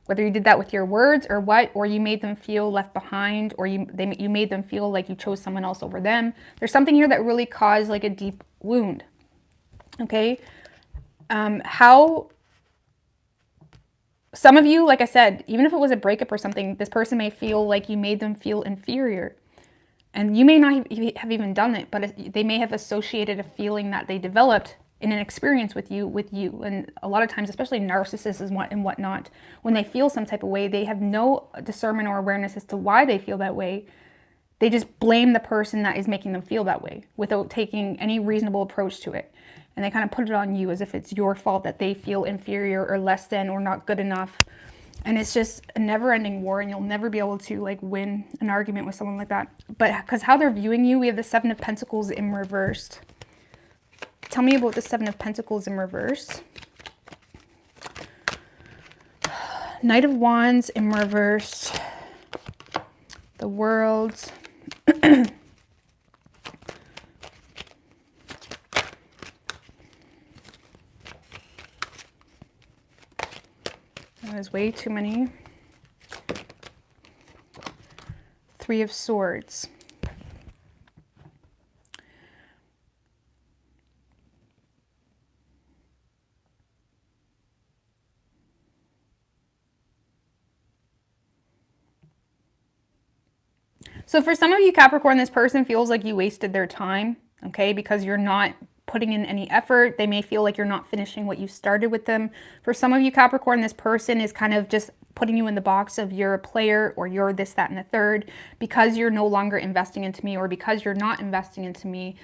whether you did that with your words or what, or you made them feel left behind, or you made them feel like you chose someone else over them. There's something here that really caused like a deep wound. Okay, how some of you, like I said, even if it was a breakup or something, this person may feel like you made them feel inferior, and you may not have even done it, but they may have associated a feeling that they developed in an experience with you. And a lot of times, especially narcissists and whatnot, when they feel some type of way, they have no discernment or awareness as to why they feel that way. They just blame the person that is making them feel that way without taking any reasonable approach to it. And they kind of put it on you as if it's your fault that they feel inferior or less than or not good enough. And it's just a never-ending war, and you'll never be able to like win an argument with someone like that. But because how they're viewing you, we have the 7 of Pentacles in reversed. Tell me about the 7 of Pentacles in reverse. Knight of Wands in reverse. The World. That is way too many. 3 of Swords. So for some of you, Capricorn, this person feels like you wasted their time, okay, because you're not putting in any effort. They may feel like you're not finishing what you started with them. For some of you, Capricorn, this person is kind of just putting you in the box of you're a player, or you're this, that, and the third, because you're no longer investing into me, or because you're not investing into me,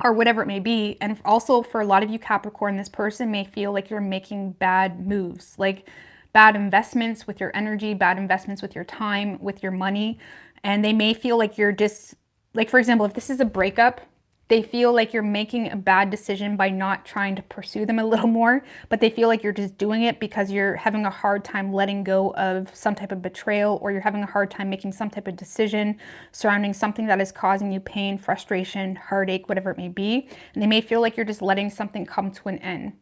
or whatever it may be. And also for a lot of you, Capricorn, this person may feel like you're making bad moves, like bad investments with your energy, bad investments with your time, with your money. And they may feel like you're just, like, for example, if this is a breakup, they feel like you're making a bad decision by not trying to pursue them a little more, but they feel like you're just doing it because you're having a hard time letting go of some type of betrayal, or you're having a hard time making some type of decision surrounding something that is causing you pain, frustration, heartache, whatever it may be. And they may feel like you're just letting something come to an end.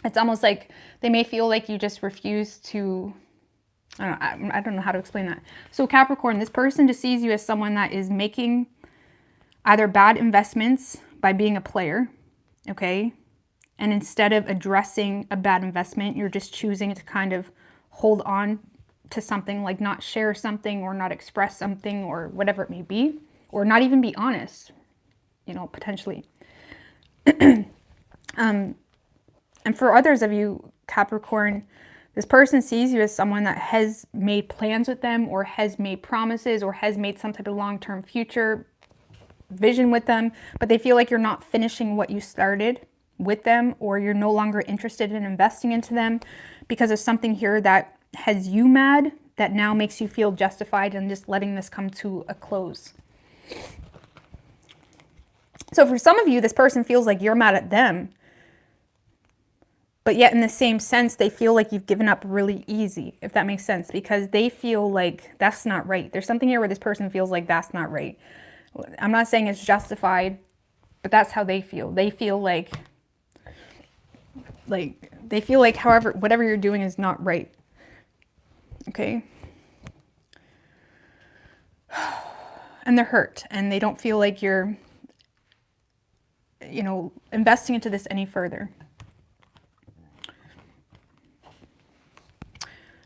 It's almost like they may feel like you just refuse to, I don't know how to explain that. So Capricorn, this person just sees you as someone that is making either bad investments by being a player, okay? And instead of addressing a bad investment, you're just choosing to kind of hold on to something, like not share something or not express something or whatever it may be, or not even be honest, you know, potentially. And for others of you, Capricorn, this person sees you as someone that has made plans with them or has made promises or has made some type of long-term future vision with them, but they feel like you're not finishing what you started with them, or you're no longer interested in investing into them because of something here that has you mad, that now makes you feel justified in just letting this come to a close. So for some of you, this person feels like you're mad at them, but yet in the same sense, they feel like you've given up really easy, if that makes sense, because they feel like that's not right. There's something here where this person feels like that's not right. I'm not saying it's justified, but that's how they feel. They feel like however, whatever you're doing is not right. Okay? And they're hurt, and they don't feel like you're, you know, investing into this any further.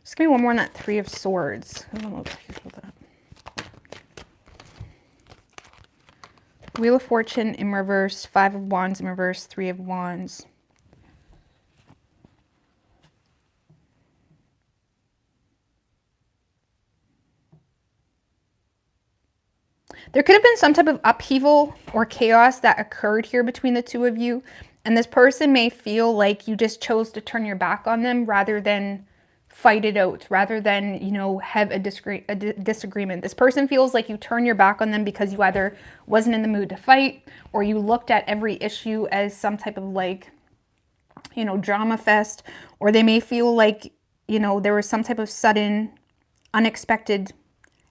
Just give me one more on that Three of Swords. I don't know that. Wheel of Fortune in reverse, Five of Wands in reverse, Three of Wands. There could have been some type of upheaval or chaos that occurred here between the two of you. And this person may feel like you just chose to turn your back on them rather than fight it out, rather than, you know, have a disagreement. This person feels like you turn your back on them because you either wasn't in the mood to fight, or you looked at every issue as some type of like, you know, drama fest, or they may feel like, you know, there was some type of sudden, unexpected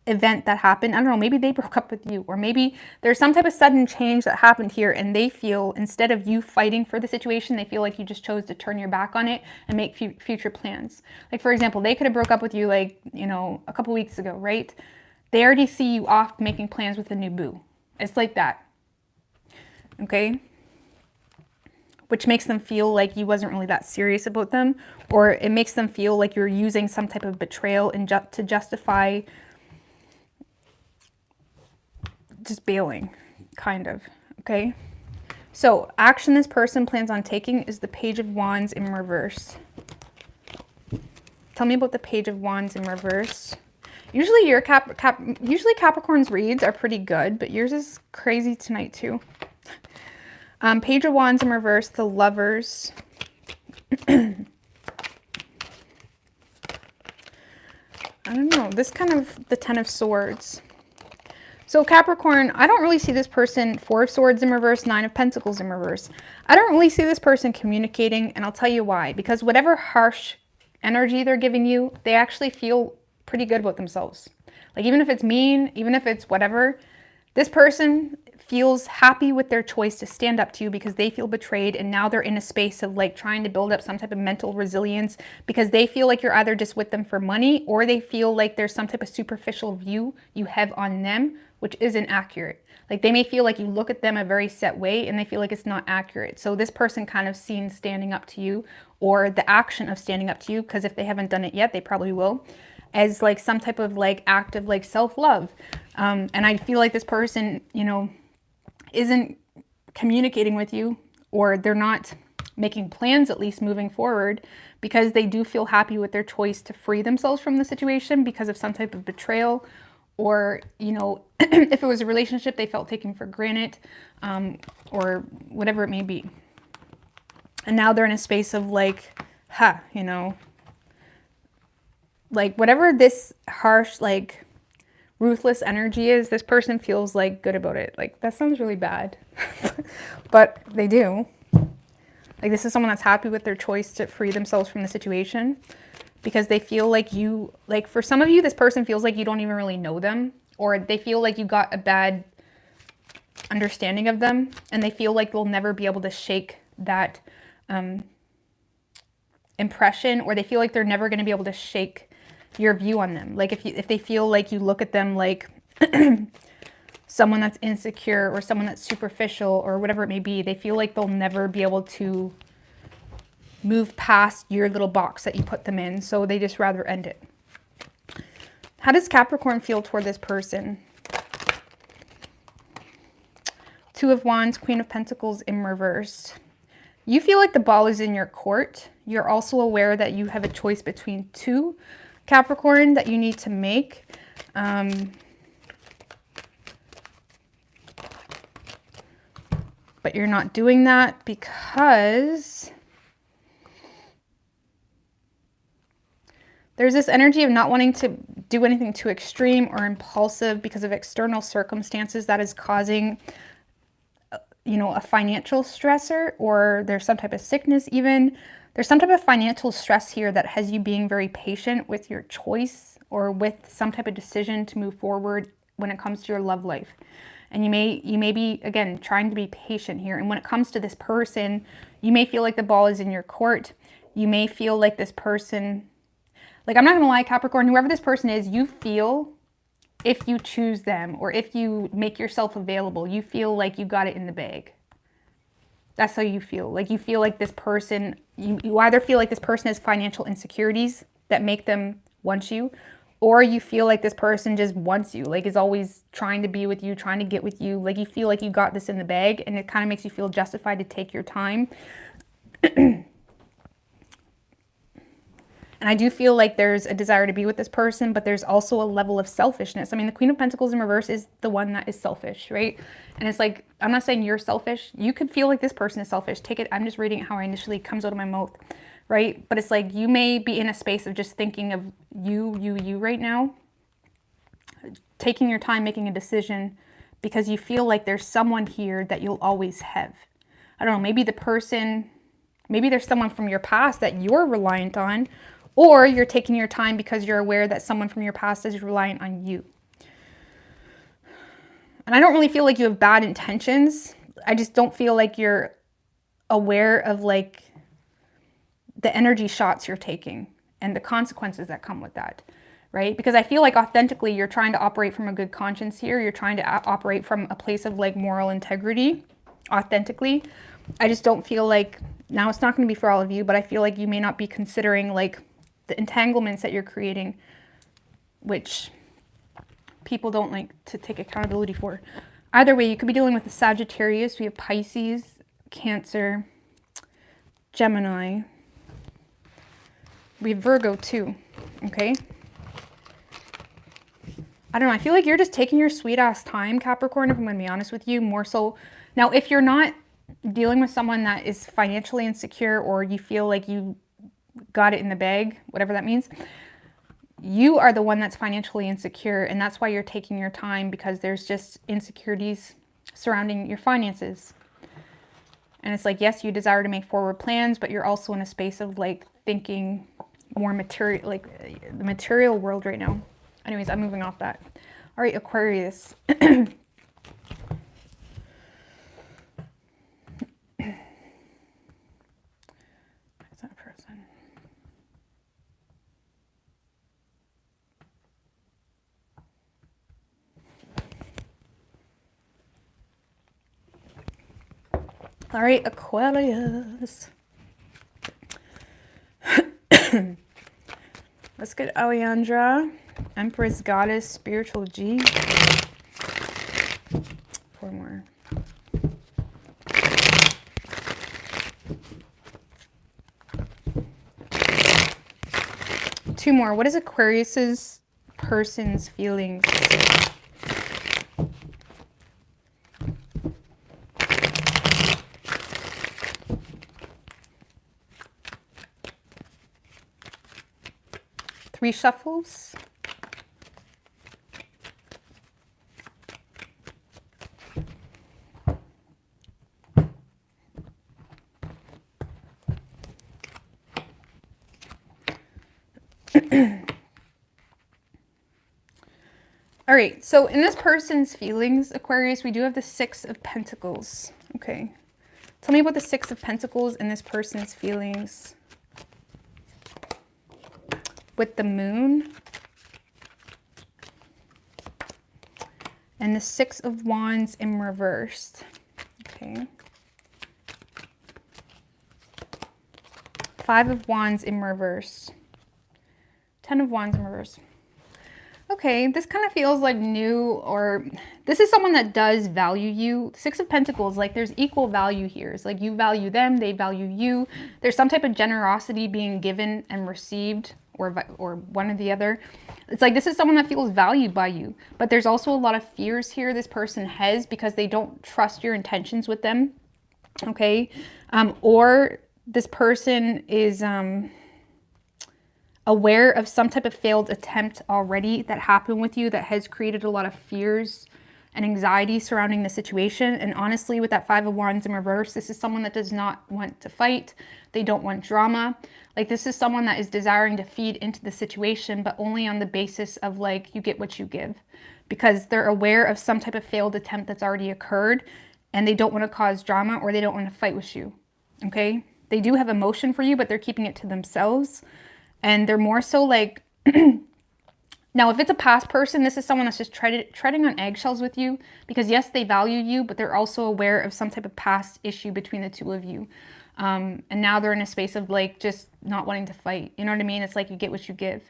event that happened. I don't know, maybe they broke up with you, or maybe there's some type of sudden change that happened here, and they feel, instead of you fighting for the situation, they feel like you just chose to turn your back on it and make future plans. Like, for example, they could have broke up with you, like, you know, a couple weeks ago, right? They already see you off making plans with a new boo. It's like that. Okay? Which makes them feel like you wasn't really that serious about them, or it makes them feel like you're using some type of betrayal and to justify just bailing, kind of, okay? So, action this person plans on taking is the Page of Wands in reverse. Tell me about the Page of Wands in reverse. Usually your usually Capricorn's reads are pretty good, but yours is crazy tonight too. Page of Wands in reverse, the Lovers. I don't know, this kind of, the Ten of Swords. So Capricorn, I don't really see this person, Four of Swords in reverse, Nine of Pentacles in reverse. I don't really see this person communicating, and I'll tell you why. Because whatever harsh energy they're giving you, they actually feel pretty good about themselves. Like, even if it's mean, even if it's whatever, this person feels happy with their choice to stand up to you because they feel betrayed, and now they're in a space of like trying to build up some type of mental resilience because they feel like you're either just with them for money, or they feel like there's some type of superficial view you have on them, which isn't accurate. Like, they may feel like you look at them a very set way and they feel like it's not accurate. So this person kind of seen standing up to you, or the action of standing up to you, because if they haven't done it yet, they probably will, as like some type of like act of like self-love. And I feel like this person, you know, isn't communicating with you, or they're not making plans, at least moving forward, because they do feel happy with their choice to free themselves from the situation because of some type of betrayal, or, you know, if it was a relationship they felt taken for granted, or whatever it may be. And now they're in a space of like, you know, like whatever this harsh, like ruthless energy is, this person feels like good about it. Like, that sounds really bad, but they do. Like, this is someone that's happy with their choice to free themselves from the situation because they feel like you, like for some of you, this person feels like you don't even really know them, or they feel like you got a bad understanding of them, and they feel like they'll never be able to shake that impression, or they feel like they're never going to be able to shake your view on them. Like, if they feel like you look at them like someone that's insecure or someone that's superficial or whatever it may be. They feel like they'll never be able to move past your little box that you put them in, so they just rather end it. How does Capricorn feel toward this person? Two of Wands, Queen of Pentacles in reverse. You feel like the ball is in your court. You're also aware that you have a choice between two, Capricorn, that you need to make. But you're not doing that because there's this energy of not wanting to do anything too extreme or impulsive because of external circumstances that is causing, you know, a financial stressor, or there's some type of sickness even. There's some type of financial stress here that has you being very patient with your choice or with some type of decision to move forward when it comes to your love life. And you may be, again, trying to be patient here. And when it comes to this person, you may feel like the ball is in your court. You may feel like this person, like, I'm not going to lie, Capricorn, whoever this person is, you feel, if you choose them or if you make yourself available, you feel like you got it in the bag. That's how you feel. Like, you feel like this person, you either feel like this person has financial insecurities that make them want you, or you feel like this person just wants you, like is always trying to be with you, trying to get with you. Like, you feel like you got this in the bag, and it kind of makes you feel justified to take your time. And I do feel like there's a desire to be with this person, but there's also a level of selfishness. I mean, the Queen of Pentacles in reverse is the one that is selfish, right? And it's like, I'm not saying you're selfish. You could feel like this person is selfish. Take it, I'm just reading it how it initially comes out of my mouth, right? But it's like, you may be in a space of just thinking of you right now, taking your time, making a decision, because you feel like there's someone here that you'll always have. I don't know, maybe the person, maybe there's someone from your past that you're reliant on, or you're taking your time because you're aware that someone from your past is reliant on you. And I don't really feel like you have bad intentions. I just don't feel like you're aware of like the energy shots you're taking and the consequences that come with that, right? Because I feel like authentically you're trying to operate from a good conscience here. You're trying to operate from a place of like moral integrity, authentically. I just don't feel like, now it's not going to be for all of you, but I feel like you may not be considering like the entanglements that you're creating, which people don't like to take accountability for. Either way, you could be dealing with a Sagittarius. We have Pisces, Cancer, Gemini. We have Virgo too, okay? I don't know. I feel like you're just taking your sweet ass time, Capricorn, if I'm going to be honest with you, more so. Now, if you're not dealing with someone that is financially insecure, or you feel like you got it in the bag, whatever that means, you are the one that's financially insecure, and that's why you're taking your time, because there's just insecurities surrounding your finances. And it's like, yes, you desire to make forward plans, but you're also in a space of like thinking more material, like the material world right now. Anyways, I'm moving off that. All right, Aquarius. All right, Aquarius. Let's get Alejandra, Empress, Goddess, Spiritual G. 4 more. Two more. What is Aquarius's person's feelings? Three shuffles. All right, so in this person's feelings, Aquarius, we do have the 6 of Pentacles. Okay, tell me about the 6 of Pentacles in this person's feelings. With the Moon And the Six of Wands in reverse. Okay. Five of Wands in reverse. 10 of Wands in reverse. Okay, this kind of feels like new, or this is someone that does value you. Six of Pentacles, like there's equal value here. It's like you value them, they value you. There's some type of generosity being given and received, or one or the other. It's like this is someone that feels valued by you. But there's also a lot of fears here this person has because they don't trust your intentions with them. Okay, or this person is aware of some type of failed attempt already that happened with you that has created a lot of fears and anxiety surrounding the situation. And honestly, with that Five of Wands in reverse, this is someone that does not want to fight. They don't want drama. Like this is someone that is desiring to feed into the situation, but only on the basis of like, you get what you give, because they're aware of some type of failed attempt that's already occurred and they don't want to cause drama, or they don't want to fight with you. Okay. They do have emotion for you, but they're keeping it to themselves. And they're more so like, now if it's a past person, this is someone that's just treading on eggshells with you, because yes, they value you, but they're also aware of some type of past issue between the two of you. And now they're in a space of like, just not wanting to fight. You know what I mean? It's like you get what you give.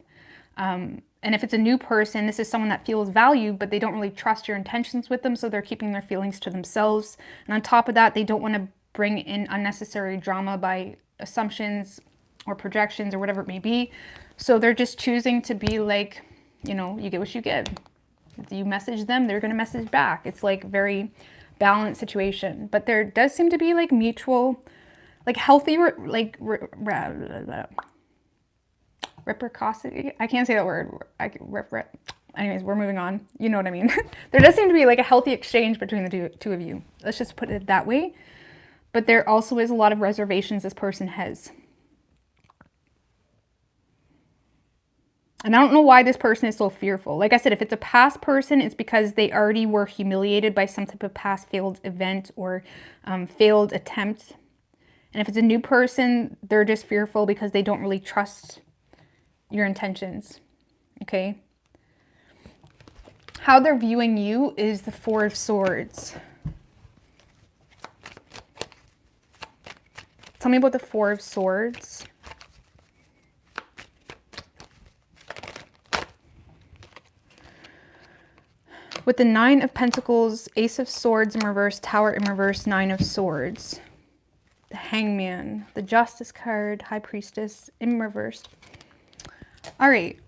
And if it's a new person, this is someone that feels valued, but they don't really trust your intentions with them. So they're keeping their feelings to themselves. And on top of that, they don't want to bring in unnecessary drama by assumptions or projections or whatever it may be. So they're just choosing to be like, you know, you get what you give. If you message them, they're going to message back. It's like very balanced situation. But there does seem to be like mutual, like healthy, like reciprocity. I can't say that word. Anyways, we're moving on. You know what I mean? There does seem to be like a healthy exchange between the two of you. Let's just put it that way. But there also is a lot of reservations this person has. And I don't know why this person is so fearful. Like I said, if it's a past person, it's because they already were humiliated by some type of past failed event or failed attempt. And if it's a new person, they're just fearful because they don't really trust your intentions. Okay? How they're viewing you is the Four of Swords. Tell me about the Four of Swords. With the Nine of Pentacles, Ace of Swords in reverse, Tower in reverse, Nine of Swords. The Hangman, the Justice card, High Priestess in reverse. All right,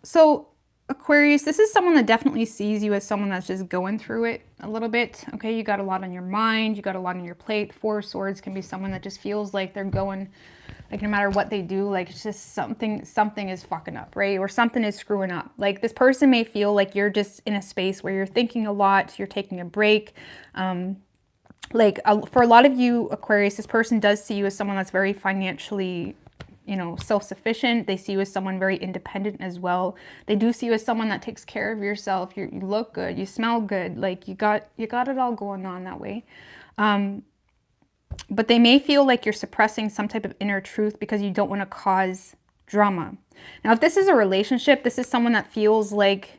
so Aquarius, this is someone that definitely sees you as someone that's just going through it a little bit. Okay, you got a lot on your mind, you got a lot on your plate. Four of Swords can be someone that just feels like they're going, like no matter what they do, like it's just something is fucking up, right? Or something is screwing up. Like this person may feel like you're just in a space where you're thinking a lot, you're taking a break. For a lot of you Aquarius, this person does see you as someone that's very financially, you know, self-sufficient. They see you as someone very independent as well. They do see you as someone that takes care of yourself. You look good, you smell good, like you got it all going on that way. But they may feel like you're suppressing some type of inner truth because you don't want to cause drama. Now, if this is a relationship, this is someone that feels like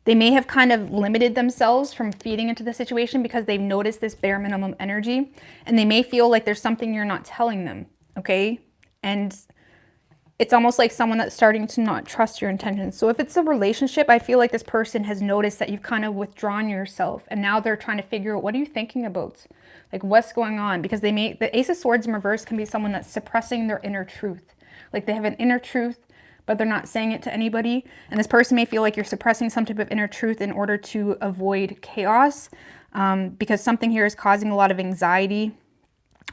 they may have kind of limited themselves from feeding into the situation because they've noticed this bare minimum energy, and they may feel like there's something you're not telling them, okay? And it's almost like someone that's starting to not trust your intentions. So if it's a relationship, I feel like this person has noticed that you've kind of withdrawn yourself, and now they're trying to figure out, what are you thinking about? Like, what's going on? Because the Ace of Swords in reverse can be someone that's suppressing their inner truth. Like they have an inner truth, but they're not saying it to anybody. And this person may feel like you're suppressing some type of inner truth in order to avoid chaos, because something here is causing a lot of anxiety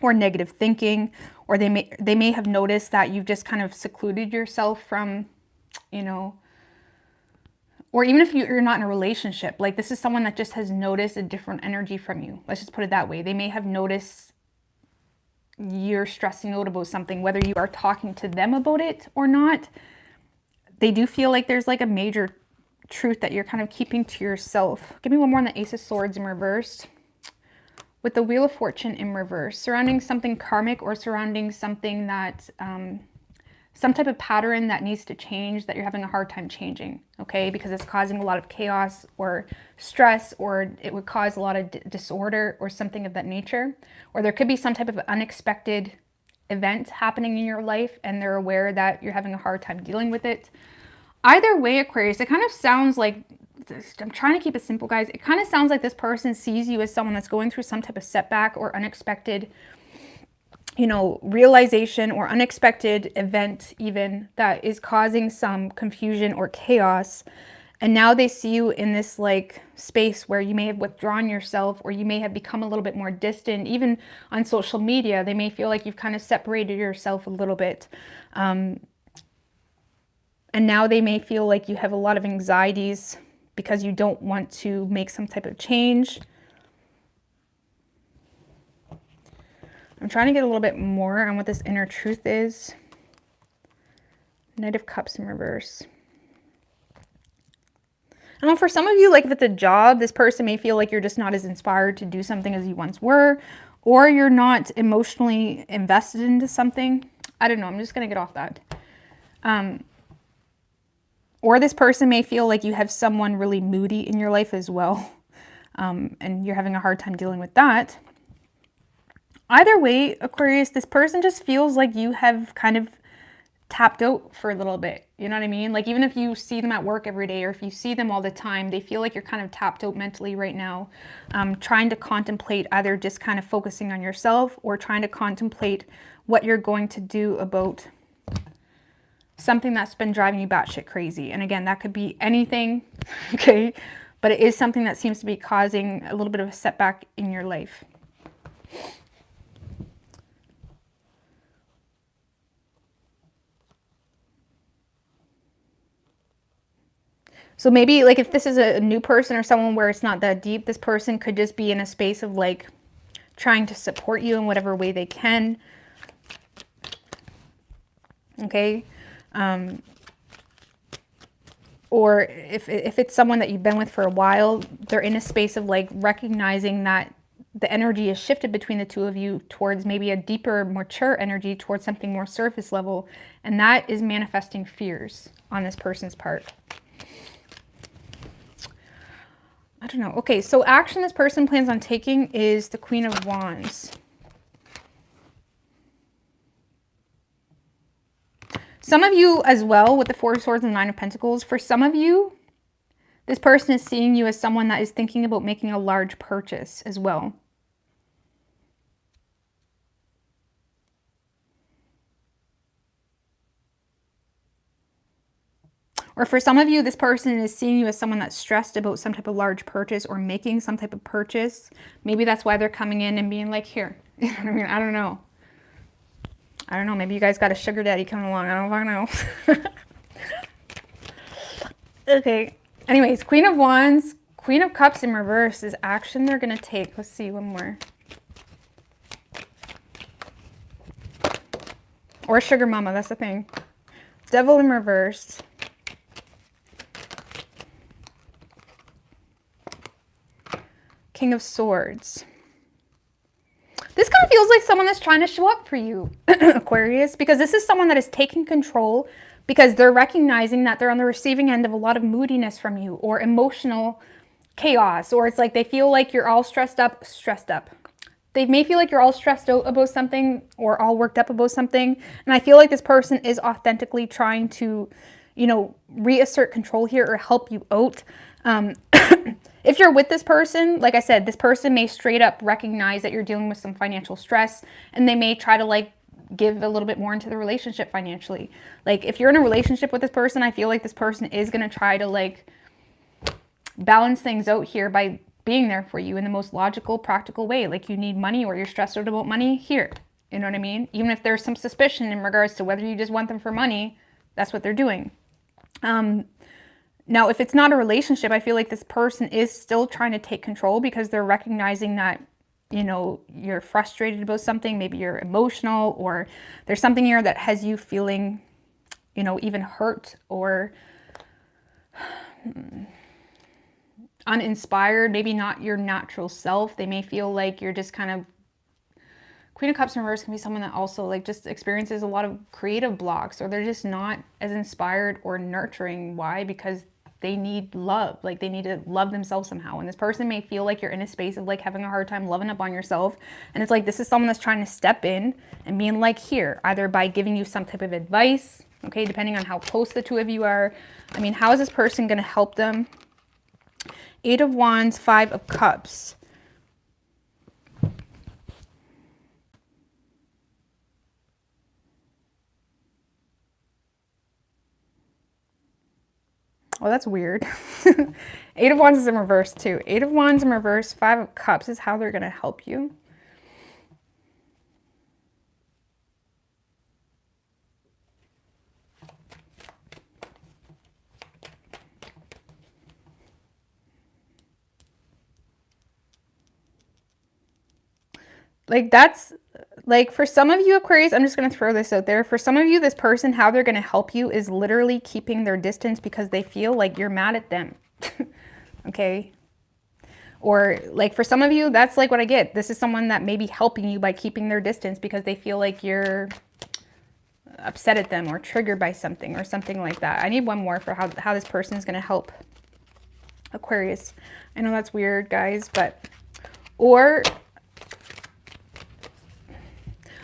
or negative thinking, or they may have noticed that you've just kind of secluded yourself from, you know, or even if you're not in a relationship, like this is someone that just has noticed a different energy from you. Let's just put it that way. They may have noticed you're stressing out about something, whether you are talking to them about it or not. They do feel like there's like a major truth that you're kind of keeping to yourself. Give me one more on the Ace of Swords in reverse. With the Wheel of Fortune in reverse, surrounding something karmic or surrounding something that some type of pattern that needs to change that you're having a hard time changing, okay? Because it's causing a lot of chaos or stress, or it would cause a lot of disorder or something of that nature. Or there could be some type of unexpected event happening in your life and they're aware that you're having a hard time dealing with it. Either way, Aquarius, it kind of sounds like, I'm trying to keep it simple, guys. It kind of sounds like this person sees you as someone that's going through some type of setback or unexpected, you know, realization or unexpected event even that is causing some confusion or chaos. And now they see you in this like space where you may have withdrawn yourself, or you may have become a little bit more distant. Even on social media, they may feel like you've kind of separated yourself a little bit. And now they may feel like you have a lot of anxieties because you don't want to make some type of change. I'm trying to get a little bit more on what this inner truth is. Knight of Cups in reverse. I don't know, for some of you, like if it's a job, this person may feel like you're just not as inspired to do something as you once were, or you're not emotionally invested into something. I don't know. I'm just going to get off that. Or this person may feel like you have someone really moody in your life as well, and you're having a hard time dealing with that. Either way, Aquarius, this person just feels like you have kind of tapped out for a little bit. You know what I mean? Like even if you see them at work every day, or if you see them all the time, they feel like you're kind of tapped out mentally right now, trying to contemplate either just kind of focusing on yourself or trying to contemplate what you're going to do about something that's been driving you batshit crazy. And again, that could be anything, okay? But it is something that seems to be causing a little bit of a setback in your life. So maybe like if this is a new person or someone where it's not that deep, this person could just be in a space of like trying to support you in whatever way they can. Okay. Or if it's someone that you've been with for a while, they're in a space of like recognizing that the energy is shifted between the two of you towards maybe a deeper, mature energy, towards something more surface level. And that is manifesting fears on this person's part. I don't know. Okay, so action this person plans on taking is the Queen of Wands. Some of you as well with the Four of Swords and Nine of Pentacles, for some of you, this person is seeing you as someone that is thinking about making a large purchase as well. Or for some of you, this person is seeing you as someone that's stressed about some type of large purchase or making some type of purchase. Maybe that's why they're coming in and being like, here. You know what I mean? I don't know. I don't know. Maybe you guys got a sugar daddy coming along. I don't fucking know. Okay. Anyways, Queen of Wands, Queen of Cups in reverse is action they're going to take. Let's see one more. Or sugar mama. That's the thing. Devil in reverse. King of Swords. This kind of feels like someone that's trying to show up for you, Aquarius, because this is someone that is taking control because they're recognizing that they're on the receiving end of a lot of moodiness from you or emotional chaos, or it's like they feel like you're all stressed up. They may feel like you're all stressed out about something or all worked up about something. And I feel like this person is authentically trying to, you know, reassert control here or help you out. If you're with this person, like I said, this person may straight up recognize that you're dealing with some financial stress, and they may try to like give a little bit more into the relationship financially. Like if you're in a relationship with this person, I feel like this person is going to try to like balance things out here by being there for you in the most logical, practical way. Like you need money or you're stressed out about money, here. You know what I mean? Even if there's some suspicion in regards to whether you just want them for money, that's what they're doing. Now, if it's not a relationship, I feel like this person is still trying to take control because they're recognizing that, you know, you're frustrated about something. Maybe you're emotional, or there's something here that has you feeling, you know, even hurt or uninspired. Maybe not your natural self. They may feel like you're just kind of Queen of Cups in reverse can be someone that also like just experiences a lot of creative blocks, or they're just not as inspired or nurturing. Why? Because they need love. Like they need to love themselves somehow. And this person may feel like you're in a space of like having a hard time loving up on yourself. And it's like, this is someone that's trying to step in and being like, here, either by giving you some type of advice, okay, depending on how close the two of you are. I mean, how is this person going to help them? 8 of Wands, 5 of Cups. Oh, that's weird. 8 of Wands is in reverse too. 8 of Wands in reverse, 5 of Cups is how they're going to help you. Like that's, like for some of you Aquarius, I'm just going to throw this out there. For some of you, this person, how they're going to help you is literally keeping their distance because they feel like you're mad at them. Okay. Or like for some of you, that's like what I get. This is someone that may be helping you by keeping their distance because they feel like you're upset at them or triggered by something or something like that. I need one more for how this person is going to help Aquarius. I know that's weird, guys, but, or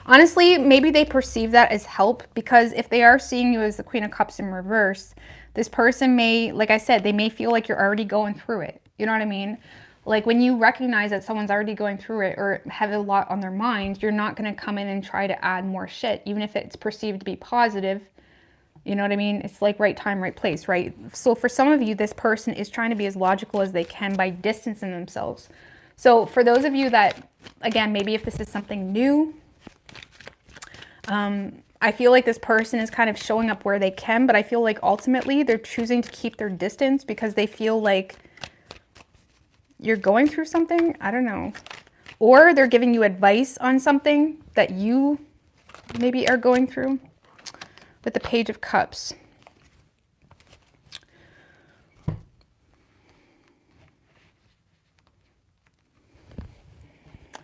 honestly, maybe they perceive that as help, because if they are seeing you as the Queen of Cups in reverse, this person may, like I said, they may feel like you're already going through it. You know what I mean? Like when you recognize that someone's already going through it or have a lot on their mind, you're not going to come in and try to add more shit, even if it's perceived to be positive. You know what I mean? It's like right time, right place, right? So for some of you, this person is trying to be as logical as they can by distancing themselves. So for those of you that, again, maybe if this is something new, I feel like this person is kind of showing up where they can, but I feel like ultimately they're choosing to keep their distance because they feel like you're going through something. I don't know. Or they're giving you advice on something that you maybe are going through. With the Page of Cups.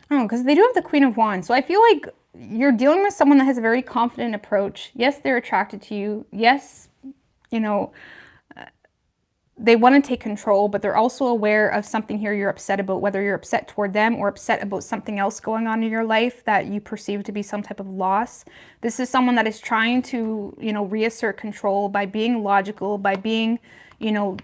Oh, because they do have the Queen of Wands. So I feel like you're dealing with someone that has a very confident approach. Yes, they're attracted to you. Yes, you know, they want to take control, but they're also aware of something here you're upset about, whether you're upset toward them or upset about something else going on in your life that you perceive to be some type of loss. This is someone that is trying to, you know, reassert control by being logical, by being, you know,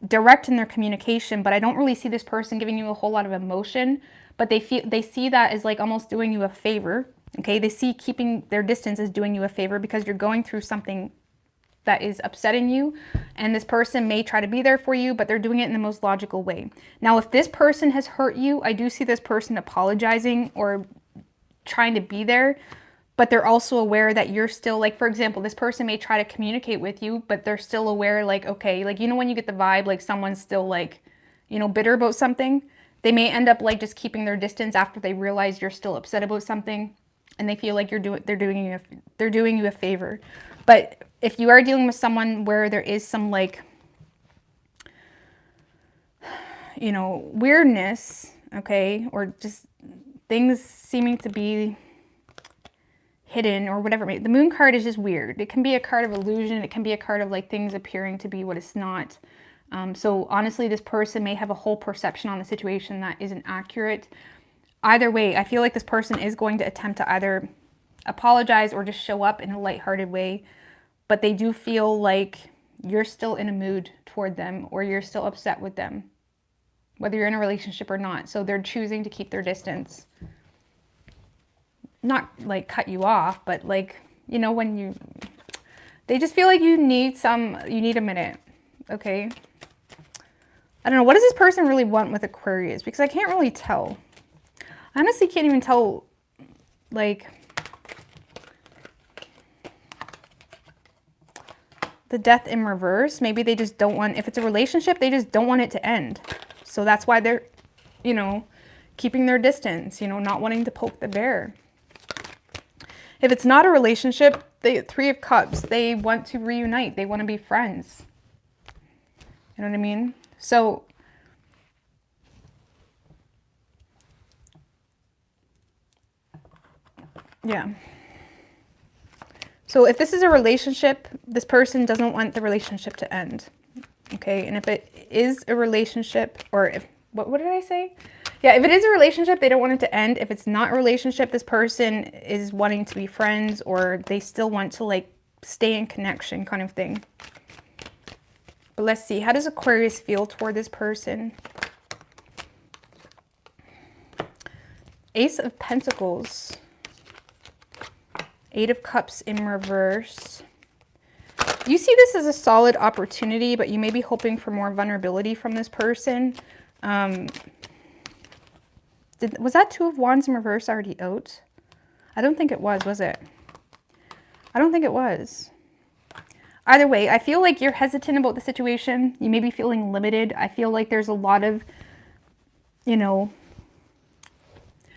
direct in their communication. But I don't really see this person giving you a whole lot of emotion, but they see that as like almost doing you a favor. Okay, they see keeping their distance as doing you a favor because you're going through something that is upsetting you, and this person may try to be there for you, but they're doing it in the most logical way. Now, if this person has hurt you, I do see this person apologizing or trying to be there, but they're also aware that you're still, like, for example, this person may try to communicate with you, but they're still aware, like, okay, like, you know, when you get the vibe, like someone's still like, you know, bitter about something, they may end up like just keeping their distance after they realize you're still upset about something, and they feel like they're doing you a favor. But if you are dealing with someone where there is some like, you know, weirdness, okay, or just things seeming to be hidden or whatever, the Moon card is just weird. It can be a card of illusion. It can be a card of like things appearing to be what it's not. So honestly, this person may have a whole perception on the situation that isn't accurate. Either way, I feel like this person is going to attempt to either apologize or just show up in a lighthearted way, but they do feel like you're still in a mood toward them or you're still upset with them, whether you're in a relationship or not. So they're choosing to keep their distance. Not like cut you off, but like, you know, when they just feel like you need a minute, okay? I don't know, what does this person really want with Aquarius? Because I can't really tell. I honestly can't even tell, like, the Death in reverse. Maybe they just don't want, if it's a relationship, they just don't want it to end. So that's why they're, you know, keeping their distance, you know, not wanting to poke the bear. If it's not a relationship, the 3 of Cups, they want to reunite. They want to be friends. You know what I mean? So Yeah. So if this is a relationship, this person doesn't want the relationship to end. Okay, and if it is a relationship, or if, what did I say? Yeah, if it is a relationship, they don't want it to end. If it's not a relationship, this person is wanting to be friends, or they still want to like stay in connection kind of thing. But let's see, how does Aquarius feel toward this person? Ace of Pentacles. Eight of Cups in reverse. You see this as a solid opportunity, but you may be hoping for more vulnerability from this person. Was that Two of Wands in reverse already out? I don't think it was it? I don't think it was. Either way, I feel like you're hesitant about the situation. You may be feeling limited. I feel like there's a lot of, you know,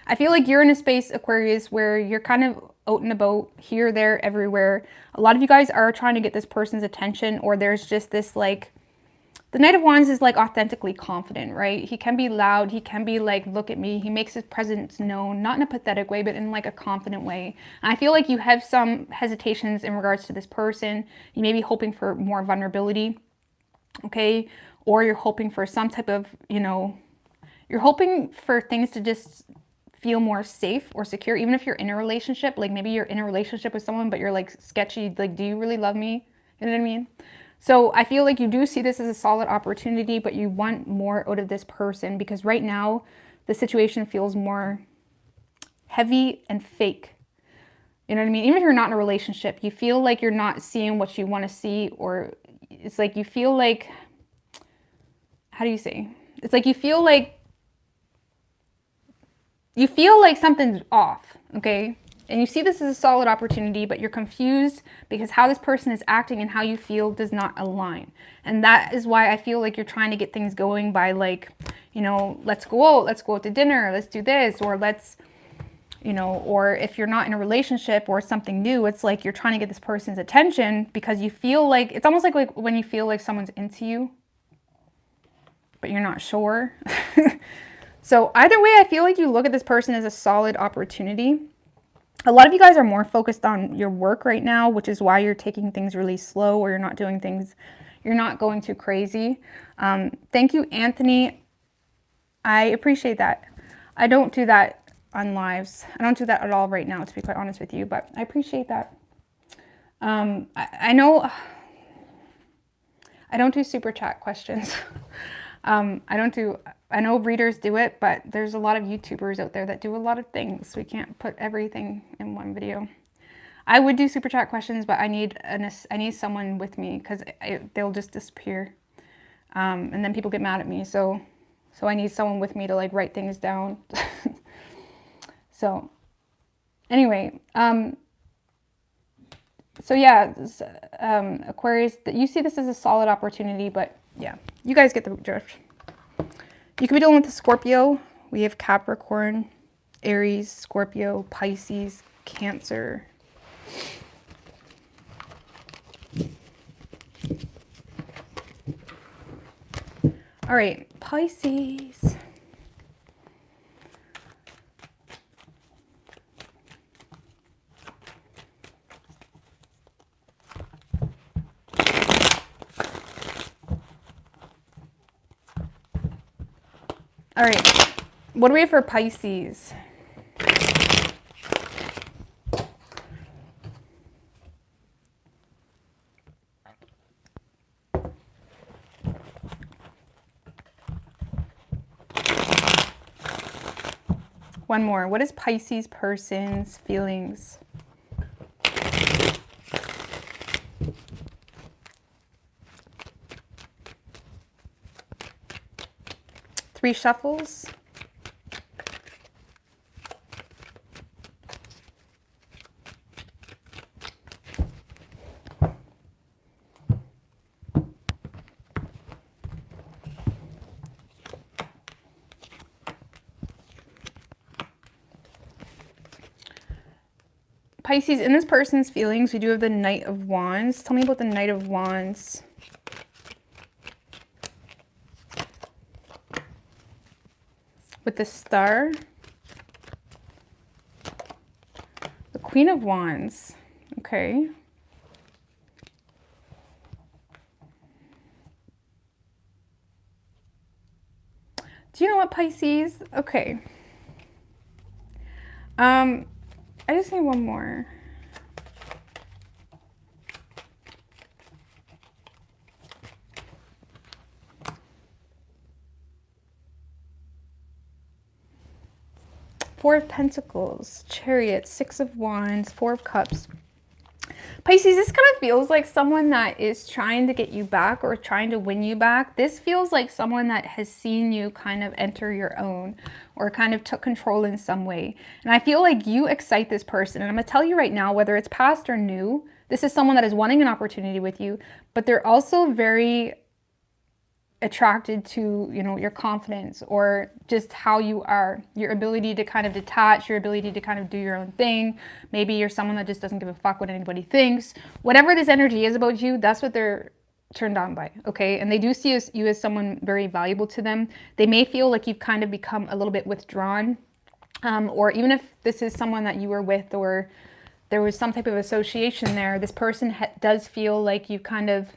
I feel like you're in a space, Aquarius, where you're kind of out and about, here, there, everywhere. A lot of you guys are trying to get this person's attention, or there's just this like, the Knight of Wands is like authentically confident, right? He can be loud. He can be like, look at me. He makes his presence known, not in a pathetic way, but in like a confident way. And I feel like you have some hesitations in regards to this person. You may be hoping for more vulnerability, okay? Or you're hoping for some type of, you know, you're hoping for things to just feel more safe or secure, even if you're in a relationship. Like maybe you're in a relationship with someone, but you're like sketchy. Like, do you really love me? You know what I mean? So I feel like you do see this as a solid opportunity, but you want more out of this person, because right now the situation feels more heavy and fake. You know what I mean? Even if you're not in a relationship, you feel like you're not seeing what you want to see, or it's like you feel like, how do you say? It's like you feel like something's off, okay? And you see this as a solid opportunity, but you're confused because how this person is acting and how you feel does not align. And that is why I feel like you're trying to get things going by like, you know, let's go out to dinner, let's do this, or let's, you know, or if you're not in a relationship or something new, it's like you're trying to get this person's attention because you feel like, it's almost like when you feel like someone's into you, but you're not sure. So either way, I feel like you look at this person as a solid opportunity. A lot of you guys are more focused on your work right now, which is why you're taking things really slow, or you're not doing things, you're not going too crazy. Thank you, Anthony. I appreciate that. I don't do that on lives. I don't do that at all right now, to be quite honest with you, but I appreciate that. I know I don't do super chat questions. I know readers do it, but there's a lot of YouTubers out there that do a lot of things. We can't put everything in one video. I would do super chat questions, but I need someone with me, because they'll just disappear. And then people get mad at me. So I need someone with me to like write things down. So anyway, so yeah, Aquarius, you see this as a solid opportunity, but yeah, you guys get the drift. You could be dealing with a Scorpio. We have Capricorn, Aries, Scorpio, Pisces, Cancer. All right, Pisces. All right, what do we have for Pisces? One more. What is Pisces person's feelings? Three shuffles. Pisces, in this person's feelings, we do have the Knight of Wands. Tell me about the Knight of Wands. With the Star. The Queen of Wands. Okay. Do you know what, Pisces? Okay. I just need one more. Four of Pentacles, Chariot, Six of Wands, Four of Cups. Pisces, this kind of feels like someone that is trying to get you back or trying to win you back. This feels like someone that has seen you kind of enter your own or kind of took control in some way. And I feel like you excite this person. And I'm going to tell you right now, whether it's past or new, this is someone that is wanting an opportunity with you, but they're also very attracted to, you know, your confidence or just how you are, your ability to kind of detach, your ability to kind of do your own thing. Maybe you're someone that just doesn't give a fuck what anybody thinks. Whatever this energy is about you, that's what they're turned on by, okay? And they do see you as someone very valuable to them. They may feel like you've kind of become a little bit withdrawn, or even if this is someone that you were with or there was some type of association there, this person does feel like you kind of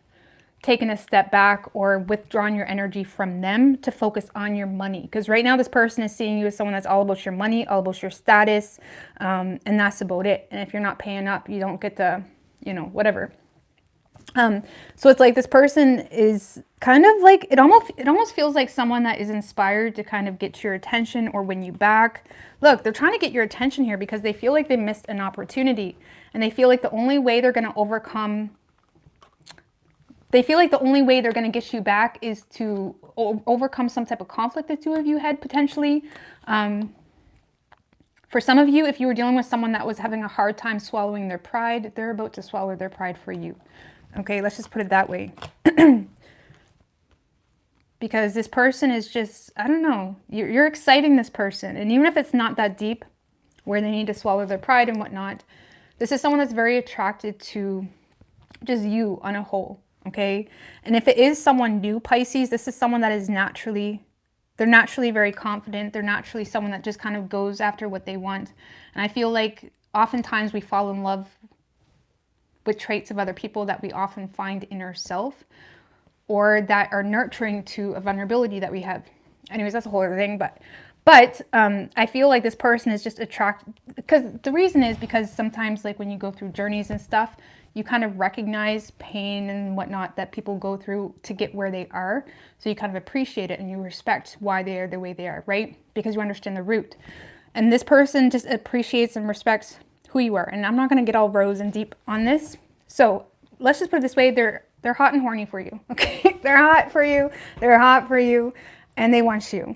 taken a step back or withdrawn your energy from them to focus on your money. Because right now this person is seeing you as someone that's all about your money, all about your status, and that's about it. And if you're not paying up, you don't get to, you know, whatever. So it's like this person is kind of like, it almost feels like someone that is inspired to kind of get your attention or win you back. Look, they're trying to get your attention here because they feel like they missed an opportunity. And they feel like the only way they're going to overcome get you back is to overcome some type of conflict the two of you had potentially. For some of you, if you were dealing with someone that was having a hard time swallowing their pride, they're about to swallow their pride for you. Okay, let's just put it that way. Because this person is just, I don't know, you're exciting this person. And even if it's not that deep where they need to swallow their pride and whatnot, this is someone that's very attracted to just you on a whole. Okay. And if it is someone new, Pisces, this is someone that is they're naturally very confident. They're naturally someone that just kind of goes after what they want. And I feel like oftentimes we fall in love with traits of other people that we often find in ourselves or that are nurturing to a vulnerability that we have. Anyways, that's a whole other thing. But I feel like this person is just attracted, because the reason is because sometimes like when you go through journeys and stuff, you kind of recognize pain and whatnot that people go through to get where they are. So you kind of appreciate it and you respect why they are the way they are, right? Because you understand the root. And this person just appreciates and respects who you are. And I'm not going to get all rose and deep on this. So let's just put it this way. They're hot and horny for you. Okay. They're hot for you. They're hot for you. And they want you.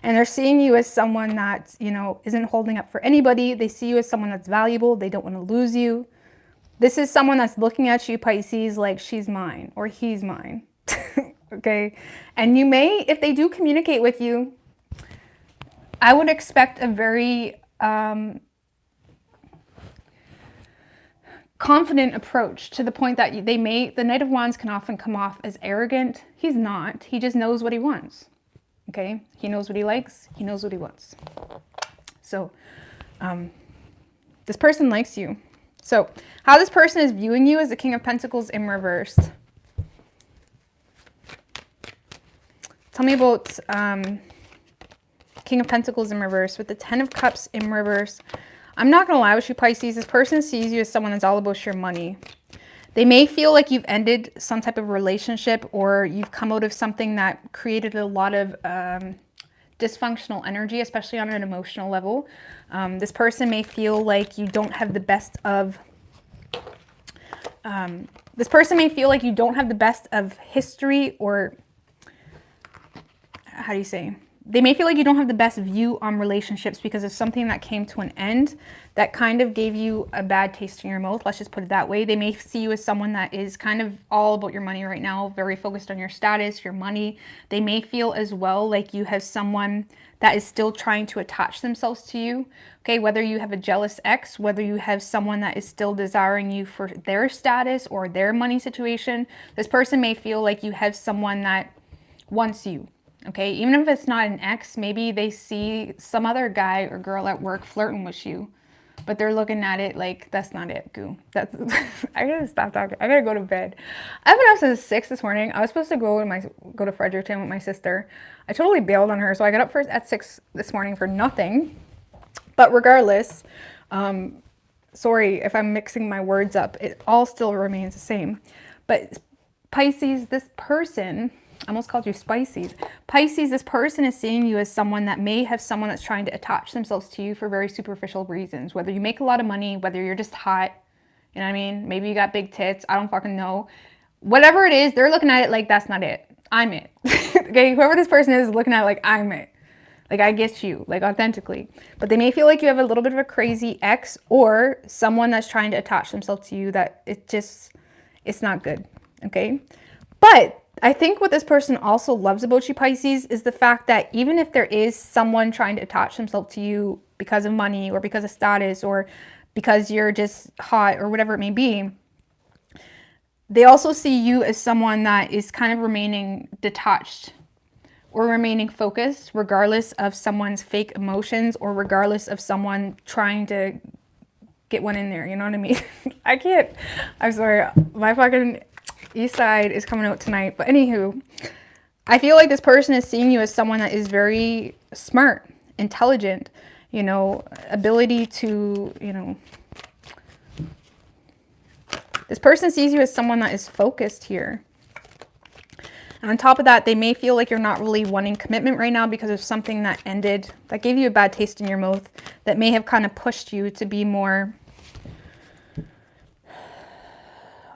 And they're seeing you as someone that, you know, isn't holding up for anybody. They see you as someone that's valuable. They don't want to lose you. This is someone that's looking at you, Pisces, like she's mine or he's mine. Okay. And you may, if they do communicate with you, I would expect a very confident approach to the point that the Knight of Wands can often come off as arrogant. He's not. He just knows what he wants. Okay. He knows what he likes. He knows what he wants. So this person likes you. So how this person is viewing you is the King of Pentacles in reverse. Tell me about King of Pentacles in reverse with the 10 of Cups in reverse. I'm not going to lie with you, Pisces. This person sees you as someone that's all about your money. They may feel like you've ended some type of relationship or you've come out of something that created a lot of dysfunctional energy, especially on an emotional level. This person may feel like you don't have the best of history, or how do you say? They may feel like you don't have the best view on relationships because of something that came to an end that kind of gave you a bad taste in your mouth. Let's just put it that way. They may see you as someone that is kind of all about your money right now, very focused on your status, your money. They may feel as well like you have someone that is still trying to attach themselves to you. Okay, whether you have a jealous ex, whether you have someone that is still desiring you for their status or their money situation, this person may feel like you have someone that wants you. Okay, even if it's not an ex, maybe they see some other guy or girl at work flirting with you. but they're looking at it like, that's not it, goo. That's, I gotta stop talking. I gotta go to bed. I've been up since 6 this morning. I was supposed to go to Fredericton with my sister. I totally bailed on her, so I got up first at 6 this morning for nothing. But regardless, sorry if I'm mixing my words up. It all still remains the same. But Pisces, this person, I almost called you Spices. Pisces, this person is seeing you as someone that may have someone that's trying to attach themselves to you for very superficial reasons. Whether you make a lot of money, whether you're just hot, you know what I mean? Maybe you got big tits. I don't fucking know. Whatever it is, they're looking at it like, that's not it. I'm it. Okay, whoever this person is looking at it like, I'm it. Like, I get you, like, authentically. But they may feel like you have a little bit of a crazy ex or someone that's trying to attach themselves to you that it's not good, okay? But I think what this person also loves about you, Pisces, is the fact that even if there is someone trying to attach themselves to you because of money or because of status or because you're just hot or whatever it may be, they also see you as someone that is kind of remaining detached or remaining focused regardless of someone's fake emotions or regardless of someone trying to get one in there, you know what I mean? I can't, I'm sorry, my fucking East Side is coming out tonight. But anywho, I feel like this person is seeing you as someone that is very smart, intelligent, you know, ability to, you know, this person sees you as someone that is focused here. And on top of that, they may feel like you're not really wanting commitment right now because of something that ended, that gave you a bad taste in your mouth, that may have kind of pushed you to be more.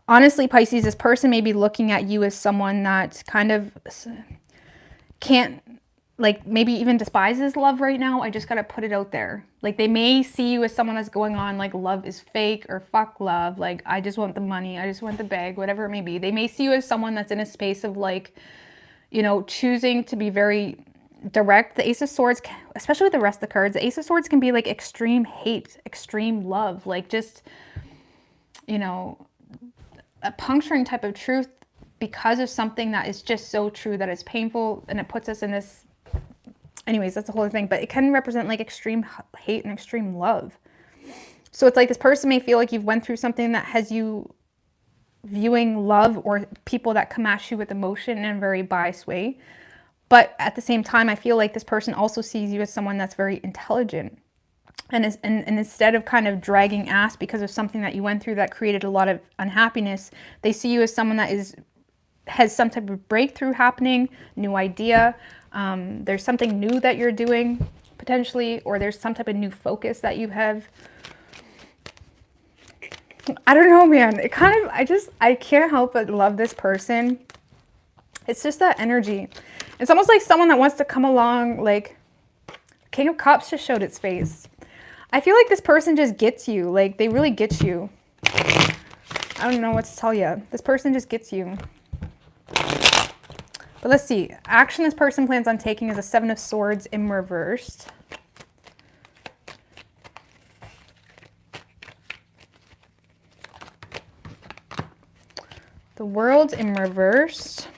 Honestly, Pisces, this person may be looking at you as someone that kind of can't, like, maybe even despises love right now. I just got to put it out there. Like, they may see you as someone that's going on, like, love is fake or fuck love. Like, I just want the money. I just want the bag, whatever it may be. They may see you as someone that's in a space of, like, you know, choosing to be very direct. The Ace of Swords, especially with the rest of the cards, the Ace of Swords can be, like, extreme hate, extreme love. Like, just, you know, a puncturing type of truth because of something that is just so true that it's painful and it puts us in this. Anyways, that's the whole thing. But it can represent like extreme hate and extreme love. So it's like this person may feel like you've went through something that has you viewing love or people that come at you with emotion in a very biased way. But at the same time, I feel like this person also sees you as someone that's very intelligent. And instead of kind of dragging ass because of something that you went through that created a lot of unhappiness, they see you as someone that has some type of breakthrough happening, new idea. There's something new that you're doing potentially, or there's some type of new focus that you have. I don't know, man. It kind of, I can't help but love this person. It's just that energy. It's almost like someone that wants to come along, like King of Cups just showed its face. I feel like this person just gets you. Like, they really get you. I don't know what to tell you. This person just gets you. But let's see. Action this person plans on taking is a 7 of Swords in reversed. The World in reversed.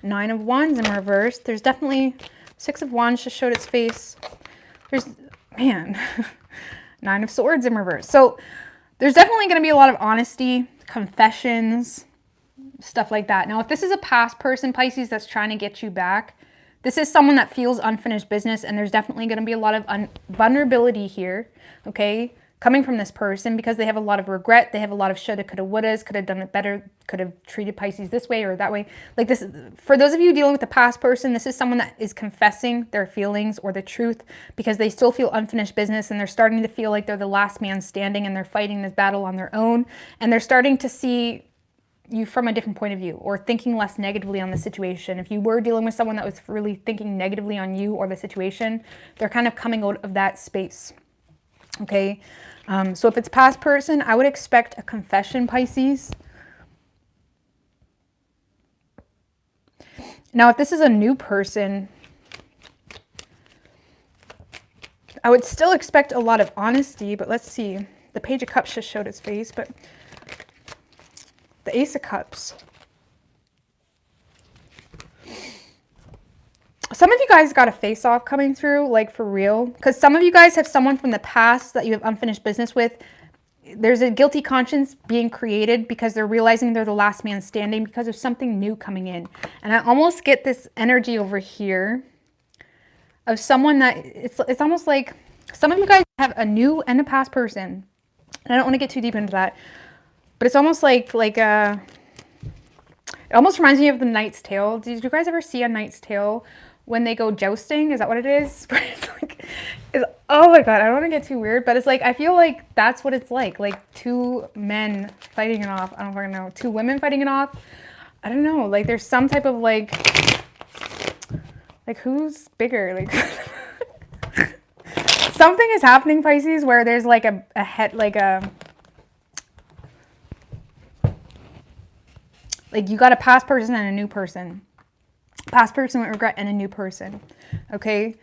9 of Wands in reversed. There's definitely 6 of Wands just showed its face. There's, man, 9 of Swords in reverse. So there's definitely going to be a lot of honesty, confessions, stuff like that. Now, if this is a past person, Pisces, that's trying to get you back, this is someone that feels unfinished business, and there's definitely going to be a lot of vulnerability here, okay, coming from this person because they have a lot of regret. They have a lot of shoulda, coulda, wouldas, could have done it better, could have treated Pisces this way or that way. Like this, for those of you dealing with the past person, this is someone that is confessing their feelings or the truth because they still feel unfinished business and they're starting to feel like they're the last man standing and they're fighting this battle on their own. And they're starting to see you from a different point of view or thinking less negatively on the situation. If you were dealing with someone that was really thinking negatively on you or the situation, they're kind of coming out of that space. Okay. So if it's past person, I would expect a confession, Pisces. Now, if this is a new person, I would still expect a lot of honesty, but let's see. The Page of Cups just showed its face, but the Ace of Cups. some of you guys got a face-off coming through, like for real. Because some of you guys have someone from the past that you have unfinished business with. There's a guilty conscience being created because they're realizing they're the last man standing because of something new coming in. And I almost get this energy over here of someone that it's almost like some of you guys have a new and a past person. And I don't want to get too deep into that, but it's almost like it almost reminds me of the Knight's Tale. Did you guys ever see A Knight's Tale when they go jousting? Is that what it is? It's like, oh my god, I don't want to get too weird, but it's like I feel like that's what it's like two men fighting it off. I don't fucking know. Two women fighting it off. I don't know. Like there's some type of like who's bigger? Like something is happening, Pisces, where there's like a head, like you got a past person and a new person. Past person with regret and a new person. Okay.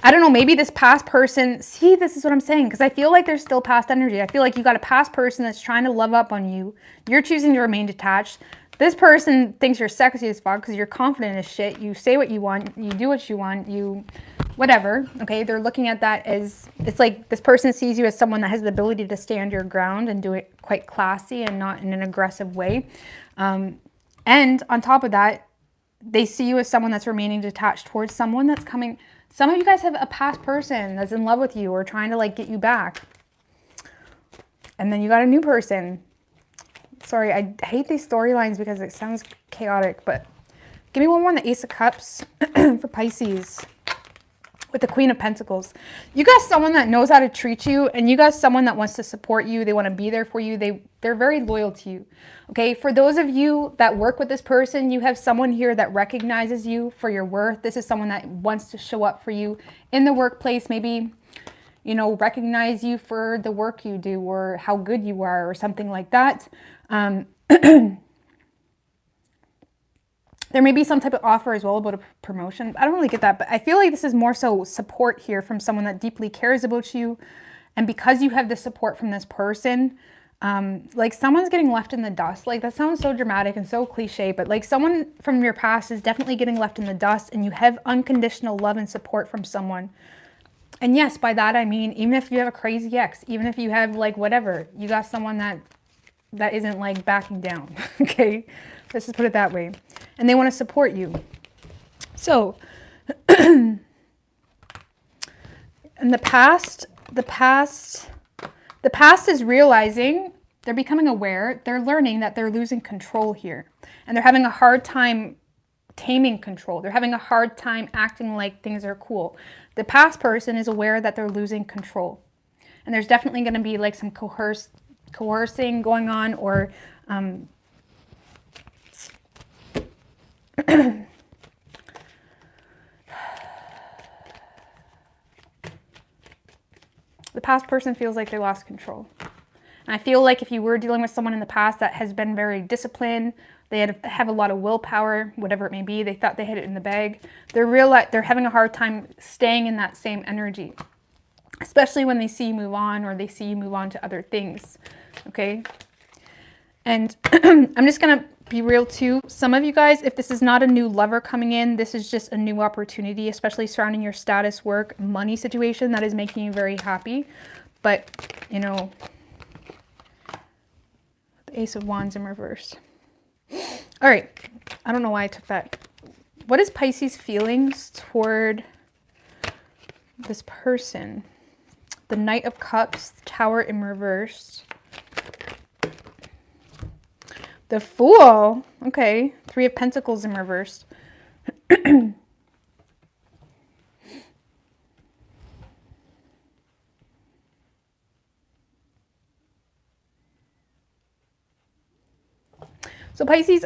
I don't know. Maybe this past person, see, this is what I'm saying. Because I feel like there's still past energy. I feel like you got a past person that's trying to love up on you. You're choosing to remain detached. This person thinks you're sexy as fuck because you're confident as shit. You say what you want. You do what you want. You, whatever. Okay. They're looking at that as, it's like this person sees you as someone that has the ability to stand your ground and do it quite classy and not in an aggressive way. And on top of that, they see you as someone that's remaining detached towards someone that's coming. Some of you guys have a past person that's in love with you or trying to like get you back. And then you got a new person. Sorry, I hate these storylines because it sounds chaotic, but give me one more on the Ace of Cups for Pisces with the Queen of Pentacles. You got someone that knows how to treat you, and you got someone that wants to support you. They want to be there for you. They're very loyal to you. Okay, for those of you that work with this person, you have someone here that recognizes you for your worth. This is someone that wants to show up for you in the workplace, maybe, you know, recognize you for the work you do or how good you are or something like that. There may be some type of offer as well about a promotion. I don't really get that, but I feel like this is more so support here from someone that deeply cares about you. And because you have the support from this person, like someone's getting left in the dust. Like that sounds so dramatic and so cliche, but like someone from your past is definitely getting left in the dust, and you have unconditional love and support from someone. And yes, by that I mean, even if you have a crazy ex, even if you have like whatever, you got someone that isn't like backing down. Okay, let's just put it that way. And they want to support you. So, in the past is realizing, they're becoming aware, they're learning that they're losing control here. And they're having a hard time taming control. They're having a hard time acting like things are cool. The past person is aware that they're losing control. And there's definitely going to be like some coercing going on, or the past person feels like they lost control. And I feel like if you were dealing with someone in the past that has been very disciplined, they have a lot of willpower, whatever it may be, they thought they had it in the bag, they're having a hard time staying in that same energy, especially when they see you move on, or they see you move on to other things. Okay. And I'm just going to be real too. Some of you guys, if this is not a new lover coming in, this is just a new opportunity, especially surrounding your status, work, money situation that is making you very happy. But, you know, the Ace of Wands in reverse. All right. I don't know why I took that. What is Pisces' feelings toward this person? The Knight of Cups, Tower in reverse. The Fool, okay. Three of Pentacles in reverse. So Pisces,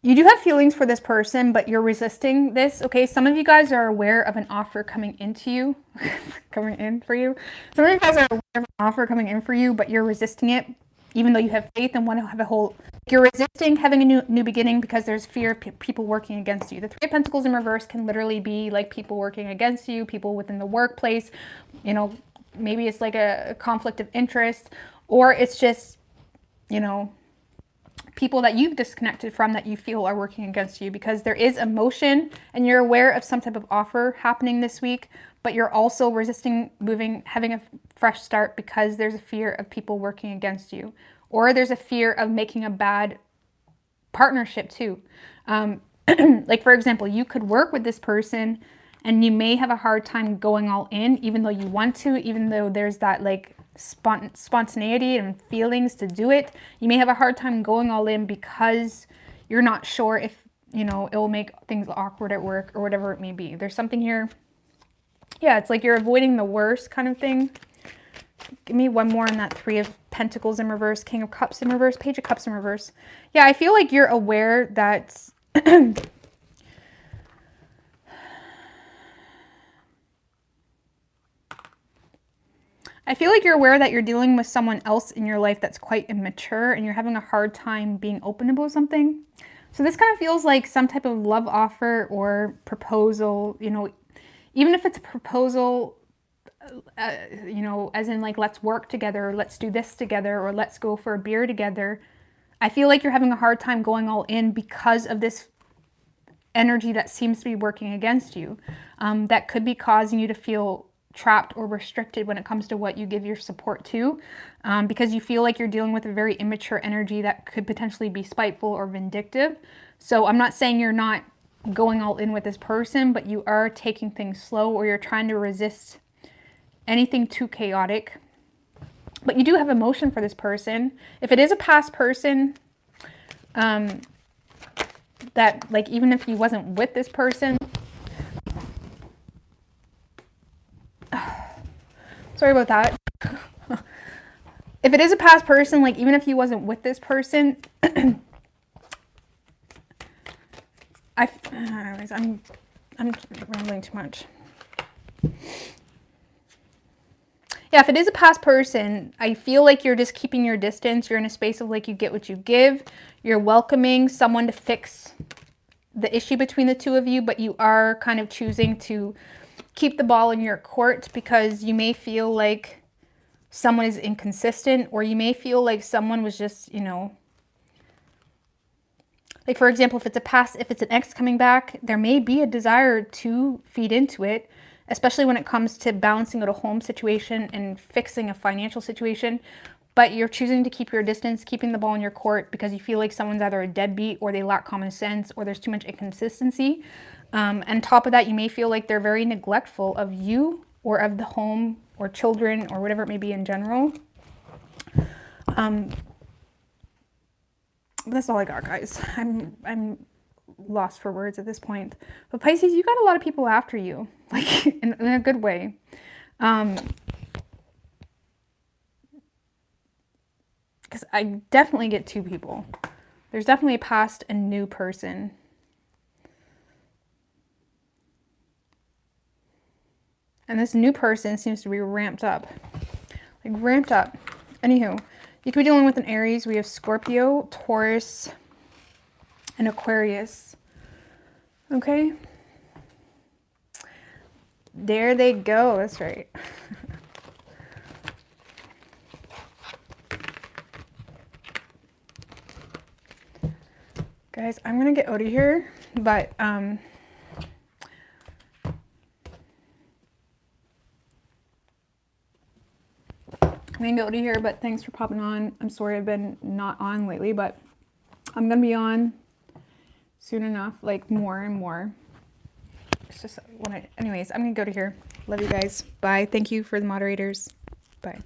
you do have feelings for this person, but you're resisting this, okay? Some of you guys are aware of an offer coming into you, coming in for you. Some of you guys are aware of an offer coming in for you, but you're resisting it, even though you have faith and want to have a whole, you're resisting having a new beginning because there's fear of people working against you. The Three of Pentacles in reverse can literally be like people working against you, people within the workplace, you know, maybe it's like a conflict of interest, or it's just, you know, people that you've disconnected from that you feel are working against you, because there is emotion and you're aware of some type of offer happening this week, but you're also resisting moving, having a fresh start because there's a fear of people working against you, or there's a fear of making a bad partnership too. Like for example, you could work with this person and you may have a hard time going all in, even though you want to, even though there's that like spontaneity and feelings to do it. You may have a hard time going all in because you're not sure if, you know, it will make things awkward at work or whatever it may be. There's something here. Yeah, it's like you're avoiding the worst kind of thing. Give me one more on that Three of Pentacles in reverse, King of Cups in reverse, Page of Cups in reverse. Yeah, I feel like you're aware that I feel like you're aware that you're dealing with someone else in your life that's quite immature and you're having a hard time being open about something. So this kind of feels like some type of love offer or proposal, you know, even if it's a proposal, you know, as in like, let's work together, or let's do this together, or let's go for a beer together. I feel like you're having a hard time going all in because of this energy that seems to be working against you. That could be causing you to feel trapped or restricted when it comes to what you give your support to, because you feel like you're dealing with a very immature energy that could potentially be spiteful or vindictive. So I'm not saying you're not going all in with this person, but you are taking things slow, or you're trying to resist anything too chaotic. But you do have emotion for this person. If it is a past person, that like, even if you wasn't with this person, sorry about that. If it is a past person, like even if you wasn't with this person, anyways, I'm rambling too much. Yeah, if it is a past person, I feel like you're just keeping your distance. You're in a space of like, you get what you give. You're welcoming someone to fix the issue between the two of you, but you are kind of choosing to keep the ball in your court because you may feel like someone is inconsistent, or you may feel like someone was just, you know, like for example, if it's an ex coming back, there may be a desire to feed into it, especially when it comes to balancing out a home situation and fixing a financial situation. But you're choosing to keep your distance, keeping the ball in your court, because you feel like someone's either a deadbeat, or they lack common sense, or there's too much inconsistency. On top of that, you may feel like they're very neglectful of you, or of the home, or children, or whatever it may be in general. But that's all I got, guys. I'm lost for words at this point. But Pisces, you got a lot of people after you, like in a good way. Because I definitely get two people. There's definitely a past and new person. And this new person seems to be ramped up. Like ramped up. Anywho, you could be dealing with an Aries. We have Scorpio, Taurus, and Aquarius. Okay. There they go. That's right. Guys, I'm going to get out of here, but I'm going to get out of here, but thanks for popping on. I'm sorry I've been not on lately, but I'm going to be on soon enough, like more and more. It's just anyways, I'm going to go to here. Love you guys. Bye. Thank you for the moderators. Bye.